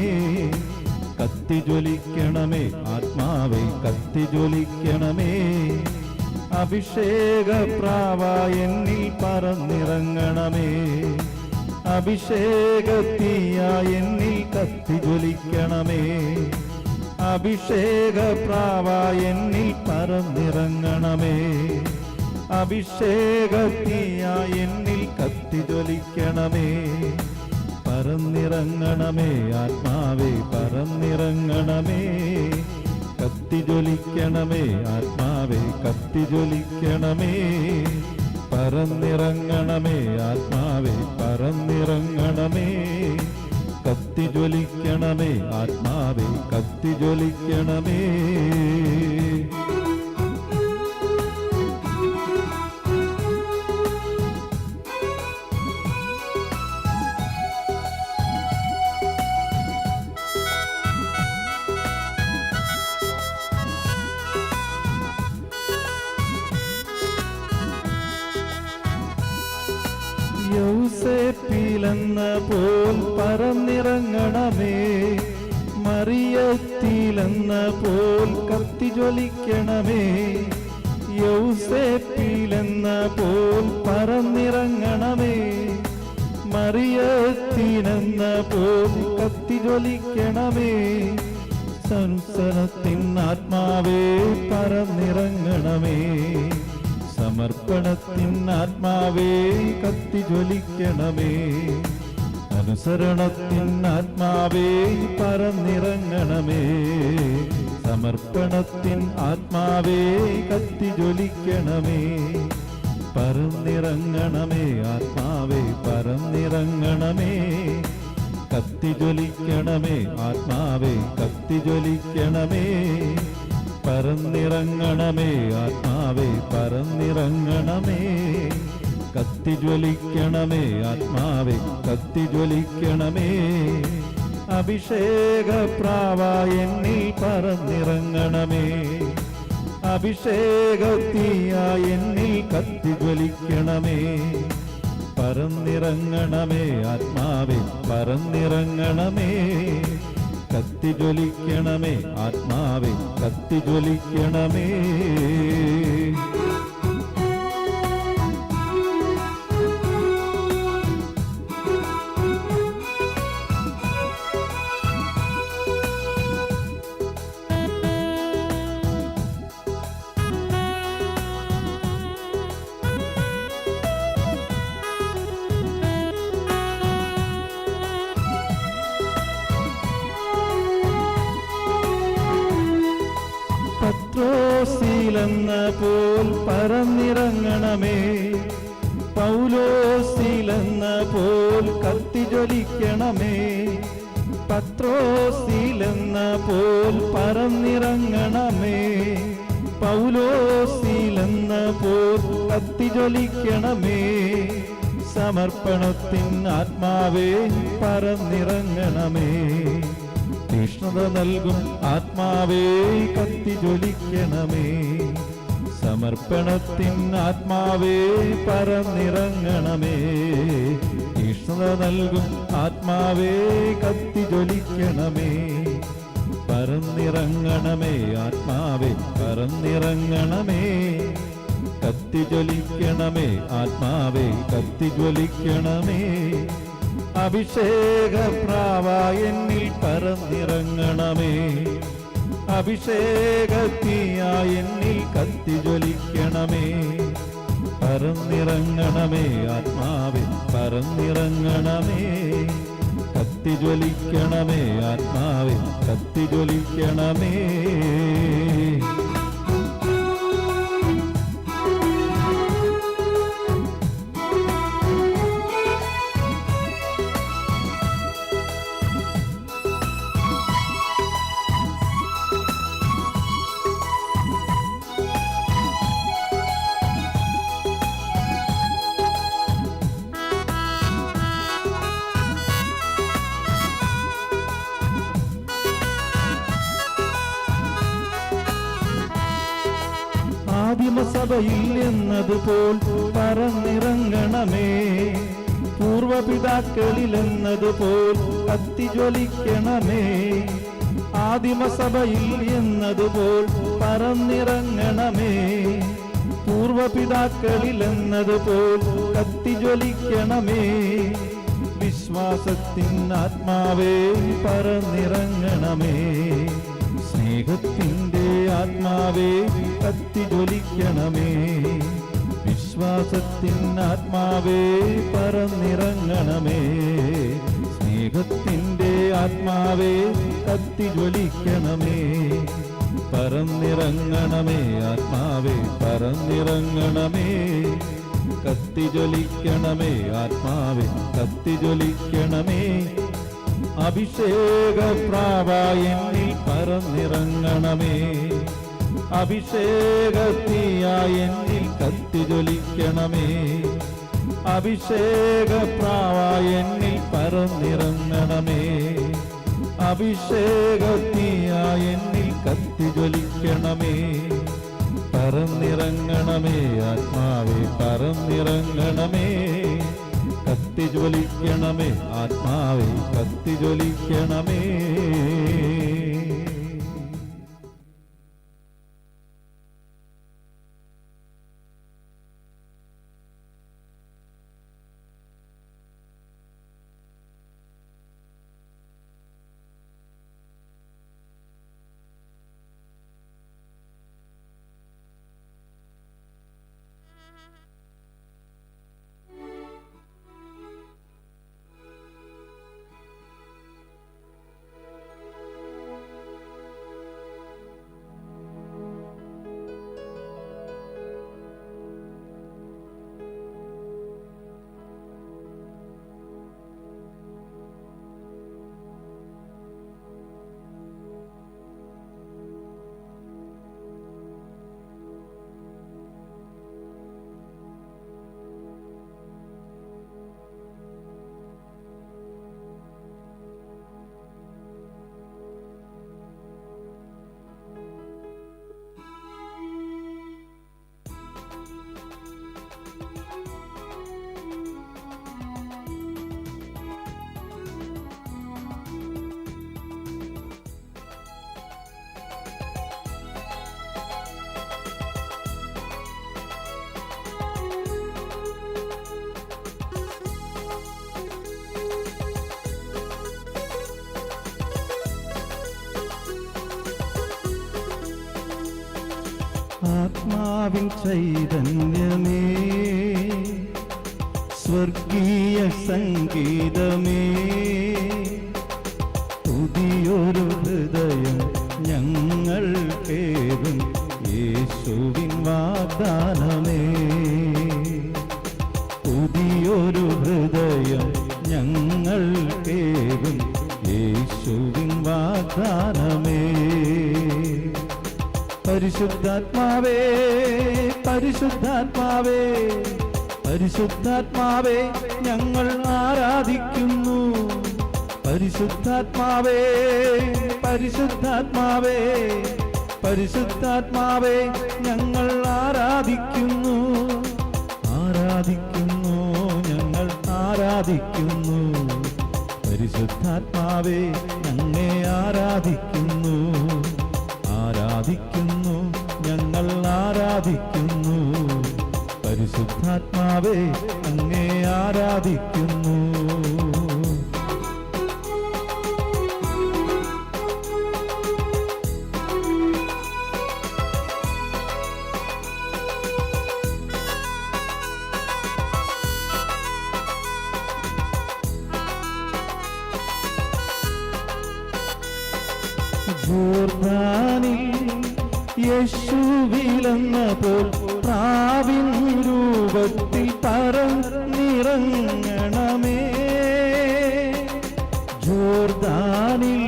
കത്തിജ്വലിക്കണമേ ആത്മാവേ കത്തിജ്വലിക്കണമേ അഭിഷേക പ്രാവായ എന്നിൽ പറന്നിറങ്ങണമേ അഭിഷേകത്തിയായ എന്നിൽ കത്തിജ്വലിക്കണമേ അഭിഷേക പ്രാവായ എന്നിൽ പറന്നിറങ്ങണമേ അഭിഷേകത്തിയായ എന്നിൽ കത്തിജ്വലിക്കണമേ പറന്നിറങ്ങണമേ ആത്മാവേ പറന്നിറങ്ങണമേ കത്തിജ്വലിക്കണമേ ആത്മാവേ കത്തിജ്വലിക്കണമേ പറന്നിറങ്ങണമേ ആത്മാവേ പറന്നിറങ്ങണമേ കത്തിജ്വലിക്കണമേ ആത്മാവേ കത്തിജ്വലിക്കണമേ യൗസേപ്പിലെന്ന പോൽ പറന്നിറങ്ങണമേ മറിയത്തിലെന്ന പോൽ കത്തിജ്വലിക്കണമേ. യൗസേപ്പിലെന്ന പോൽ പറന്നിറങ്ങണമേ. മറിയത്തിനെന്ന പോൽ കത്തിജ്വലിക്കണമേ. സംസനത്തിൻ ആത്മാവേ പറന്നിറങ്ങണമേ. സമർപ്പണത്തിൻ ആത്മാവേ കത്തിജ്വലിക്കണമേ. അനുസരണത്തിൻ ആത്മാവേ പറന്നിറങ്ങണമേ. സമർപ്പണത്തിൻ ആത്മാവേ കത്തിജ്വലിക്കണമേ. പറന്നിറങ്ങണമേ ആത്മാവേ പറന്നിറങ്ങണമേ. കത്തിജ്വലിക്കണമേ ആത്മാവേ കത്തിജ്വലിക്കണമേ. പറന്നിറങ്ങണമേ ആത്മാവേ പറന്നിറങ്ങണമേ. കത്തിജ്വലിക്കണമേ ആത്മാവേ കത്തിജ്വലിക്കണമേ. അഭിഷേക പ്രാവായ എന്നിൽ പറന്നിറങ്ങണമേ. അഭിഷേകത്തിയായ എന്നിൽ കത്തിജ്വലിക്കണമേ. പറന്നിറങ്ങണമേ ആത്മാവേ പറന്നിറങ്ങണമേ. കത്തിജ്വലിക്കണമേ ആത്മാവേ കത്തിജ്വലിക്കണമേ. പത്രോസിലെന്ന പോൽ പറന്നിറങ്ങണമേ. പൗലോസിലെന്ന പോൽ കത്തിജ്വലിക്കണമേ. പത്രോസിലെന്ന പോൽ പറന്നിറങ്ങണമേ. പൗലോസിലെന്ന പോൽ കത്തിജ്വലിക്കണമേ. സമർപ്പണത്തിൻ ആത്മാവേ പറന്നിറങ്ങണമേ. തീഷ്ണത നൽകും ആത്മാവേ കത്തിജ്വലിക്കണമേ. സമർപ്പണത്തിൻ ആത്മാവേ പറന്നിറങ്ങണമേ. തീഷ്ണത നൽകും ആത്മാവേ കത്തിജ്വലിക്കണമേ. പറന്നിറങ്ങണമേ ആത്മാവേ പറന്നിറങ്ങണമേ. കത്തിജ്വലിക്കണമേ ആത്മാവേ കത്തിജ്വലിക്കണമേ. അഭിഷേക പ്രാവായ എന്നിൽ പറന്നിറങ്ങണമേ. അഭിഷേകത്തിയായ എന്നിൽ കത്തിജ്വലിക്കണമേ. പറന്നിറങ്ങണമേ ആത്മാവേ പറന്നിറങ്ങണമേ. കത്തിജ്വലിക്കണമേ ആത്മാവേ കത്തിജ്വലിക്കണമേ. ആദിമസഭയിൽ എന്നതുപോൽ പറന്നിറങ്ങണമേ. പൂർവപിതാക്കളിൽ എന്നതുപോൽ കത്തിജ്വലിക്കണമേ. ആദിമസഭയിൽ എന്നതുപോൽ പറന്നിറങ്ങണമേ. പൂർവപിതാക്കളിൽ എന്നതുപോൽ കത്തിജ്വലിക്കണമേ. വിശ്വാസത്തിൻ ആത്മാവേ പറന്നിറങ്ങണമേ. സ്നേഹത്തിൻ്റെ ആത്മാവേ കത്തിജ്വലിക്കണമേ. വിശ്വാസത്തിൻ ആത്മാവേ പറന്നിറങ്ങണമേ. സ്നേഹത്തിൻ്റെ ആത്മാവേ കത്തിജ്വലിക്കണമേ. പറന്നിറങ്ങണമേ ആത്മാവേ പറന്നിറങ്ങണമേ. കത്തിജ്വലിക്കണമേ ആത്മാവേ കത്തിജ്വലിക്കണമേ. അഭിഷേക പ്രാവായ എന്നിൽ പറന്നിറങ്ങണമേ. അഭിഷേകത്തിയായ എന്നിൽ കത്തിജ്വലിക്കണമേ. അഭിഷേക പ്രാവായ എന്നിൽ പറന്നിറങ്ങണമേ. അഭിഷേകത്തിയായ എന്നിൽ കത്തിജ്വലിക്കണമേ. പറന്നിറങ്ങണമേ ആത്മാവേ പറന്നിറങ്ങണമേ. കത്തിജ്വലിക്കണമേ ആത്മാവേ കത്തിജ്വലിക്കണമേ. ആത്മാവിൻ ചൈതന്യമേ, സ്വർഗീയ സംഗീതമേ, പുതിയൊരു ഹൃദയം ഞങ്ങൾ കേവം യേശുവിൻ വാഗ്ദാനമേ. പുതിയൊരു ഹൃദയം ഞങ്ങൾ കേവം യേശുവിൻ വാഗ്ദാനമേ. പരിശുദ്ധാത്മാവേ, പരിശുദ്ധാത്മാവേ, പരിശുദ്ധാത്മാവേ, ഞങ്ങൾ ആരാധിക്കുന്നു. പരിശുദ്ധാത്മാവേ, പരിശുദ്ധാത്മാവേ, പരിശുദ്ധാത്മാവേ, ഞങ്ങൾ ആരാധിക്കുന്നു. ആരാധിക്കുന്നു, ഞങ്ങൾ ആരാധിക്കുന്നു. പരിശുദ്ധാത്മാവേ, ഞങ്ങളെ ആരാധിക്കുന്നു. ആരാധിക്കുന്നു, ഞങ്ങൾ ആരാധിക്കുന്നു. പരിശുദ്ധാത്മാവേ, അങ്ങേ ആരാധിക്കുന്നു. ജോർദാനിൽ യേശുവിലെന്നപ്പോൾ പ്രാവിൻ രൂപത്തിൽ പറന്നിറങ്ങണമേ. ജോർദാനിൽ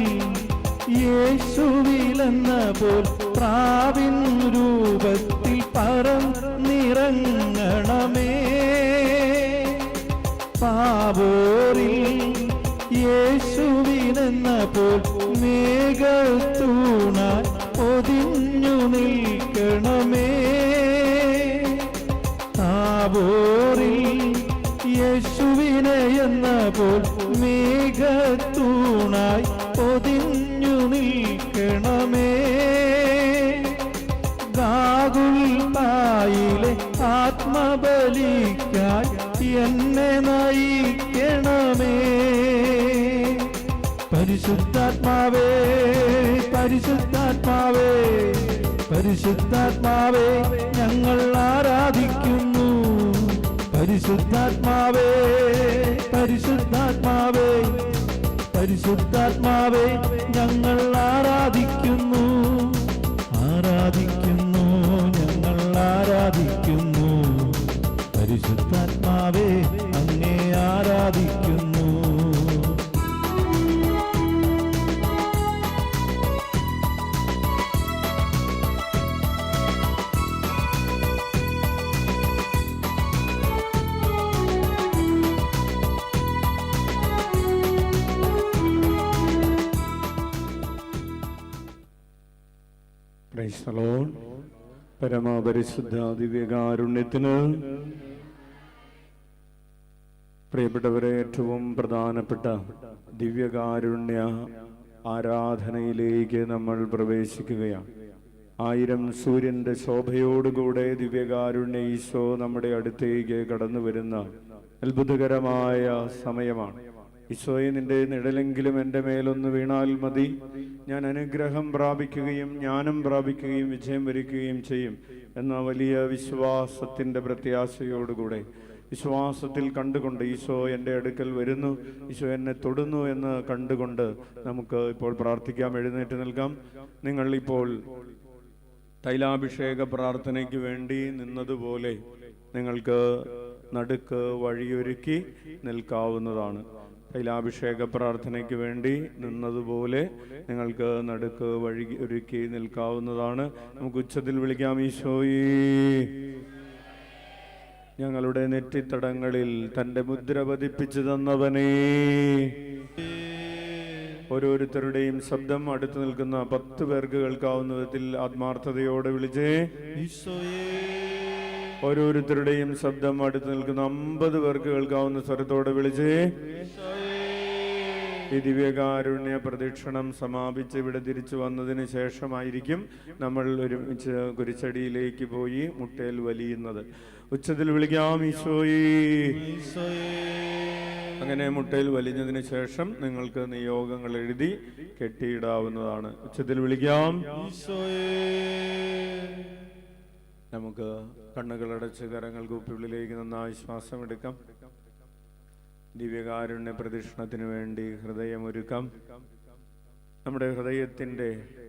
യേശുവിലെന്നപ്പോൾ പ്രാവിൻ രൂപത്തിൽ പറന്നിറങ്ങണമേ. താബോറിൽ യേശുവിനെന്നപ്പോൾ മേഘത്തൂണായി ഒതിഞ്ഞു നിൽക്കണമേ. താബോറിൽ യേശുവിനെ എന്നപ്പോൾ മേഘത്തൂണായി ഒതിഞ്ഞു നിൽക്കണമേ. ഗാഗുൽത്തായിലെ ആത്മബലിക്കായി എന്നെ നയിക്കണമേ. പരിശുദ്ധാത്മാവേ, പരിശുദ്ധാത്മാവേ, പരിശുദ്ധാത്മാവേ, ഞങ്ങൾ ആരാധിക്കുന്നു. പരിശുദ്ധാത്മാവേ, പരിശുദ്ധാത്മാവേ, പരിശുദ്ധാത്മാവേ, ഞങ്ങൾ ആരാധിക്കുന്നു. ആരാധിക്കുന്നു, ഞങ്ങൾ ആരാധിക്കുന്നു. പരിശുദ്ധാത്മാവേ, അങ്ങേ ആരാധിക്കുന്നു. Praise the Lord. പരമപരിശുദ്ധ ദിവ്യകാരുണ്യത്തിന് പ്രിയപ്പെട്ടവരെ, ഏറ്റവും പ്രധാനപ്പെട്ട ദിവ്യകാരുണ്യ ആരാധനയിലേക്ക് നമ്മൾ പ്രവേശിക്കുകയാണ്. 1000 സൂര്യന്റെ ശോഭയോടുകൂടെ ദിവ്യകാരുണ്യ ഈശോ നമ്മുടെ അടുത്തേക്ക് കടന്നു വരുന്ന അത്ഭുതകരമായ സമയമാണ്. ഈശോയെ, നിന്റെ നിഴലെങ്കിലും എൻ്റെ മേലൊന്ന് വീണാൽ മതി, ഞാൻ അനുഗ്രഹം പ്രാപിക്കുകയും ജ്ഞാനം പ്രാപിക്കുകയും വിജയം വരിക്കുകയും ചെയ്യും എന്ന വലിയ വിശ്വാസത്തിൻ്റെ പ്രത്യാശയോടുകൂടെ, വിശ്വാസത്തിൽ കണ്ടുകൊണ്ട് ഈശോ എൻ്റെ അടുക്കൽ വരുന്നു, ഈശോ എന്നെ തൊടുന്നു എന്ന് കണ്ടുകൊണ്ട് നമുക്ക് ഇപ്പോൾ പ്രാർത്ഥിക്കാം. എഴുന്നേറ്റ് നിൽക്കാം. നിങ്ങൾ ഇപ്പോൾ തൈലാഭിഷേക പ്രാർത്ഥനയ്ക്ക് വേണ്ടി നിന്നതുപോലെ നിങ്ങൾക്ക് നടുക്ക് വഴിയൊരുക്കി നിൽക്കാവുന്നതാണ്. തൈലാഭിഷേക പ്രാർത്ഥനയ്ക്ക് വേണ്ടി നിന്നതുപോലെ നിങ്ങൾക്ക് നടുക്ക് വഴി ഒരുക്കി നിൽക്കാവുന്നതാണ്. നമുക്ക് ഉച്ചത്തിൽ വിളിക്കാം. ഈശോയേ, ഞങ്ങളുടെ നെറ്റിത്തടങ്ങളിൽ തൻ്റെ മുദ്ര പതിപ്പിച്ചു തന്നവനേ. ഓരോരുത്തരുടെയും ശബ്ദം അടുത്ത് നിൽക്കുന്ന 10 പേർക്ക് കേൾക്കാവുന്ന വിധത്തിൽ ആത്മാർത്ഥതയോടെ വിളിച്ചേ. ഓരോരുത്തരുടെയും ശബ്ദം അടുത്ത് നിൽക്കുന്ന 50 പേർക്ക് കേൾക്കാവുന്ന സ്വരത്തോടെ വിളിച്ചേ. ഈ ദിവ്യകാരുണ്യ പ്രദക്ഷിണം സമാപിച്ച് ഇവിടെ തിരിച്ചു വന്നതിന് ശേഷമായിരിക്കും നമ്മൾ ഒരുമിച്ച് കുരിശടിയിലേക്ക് പോയി മുട്ടയിൽ വലിയുന്നത്. ഉച്ചത്തിൽ വിളിക്കാം, ഈശോയേ. അങ്ങനെ മുട്ടയിൽ വലിഞ്ഞതിന് ശേഷം നിങ്ങൾക്ക് നിയോഗങ്ങൾ എഴുതി കെട്ടിയിടാവുന്നതാണ്. ഉച്ചത്തിൽ വിളിക്കാം, ഈശോയേ. നമുക്ക് കണ്ണുകളടച്ച് കരങ്ങൾ കൂപ്പിയുള്ളിലേക്ക് നന്നായി ശ്വാസമെടുക്കാം. ദിവ്യകാരുണ്യ പ്രദക്ഷിണത്തിന് വേണ്ടി ഹൃദയമൊരുക്കാം. നമ്മുടെ ഹൃദയത്തിൻ്റെ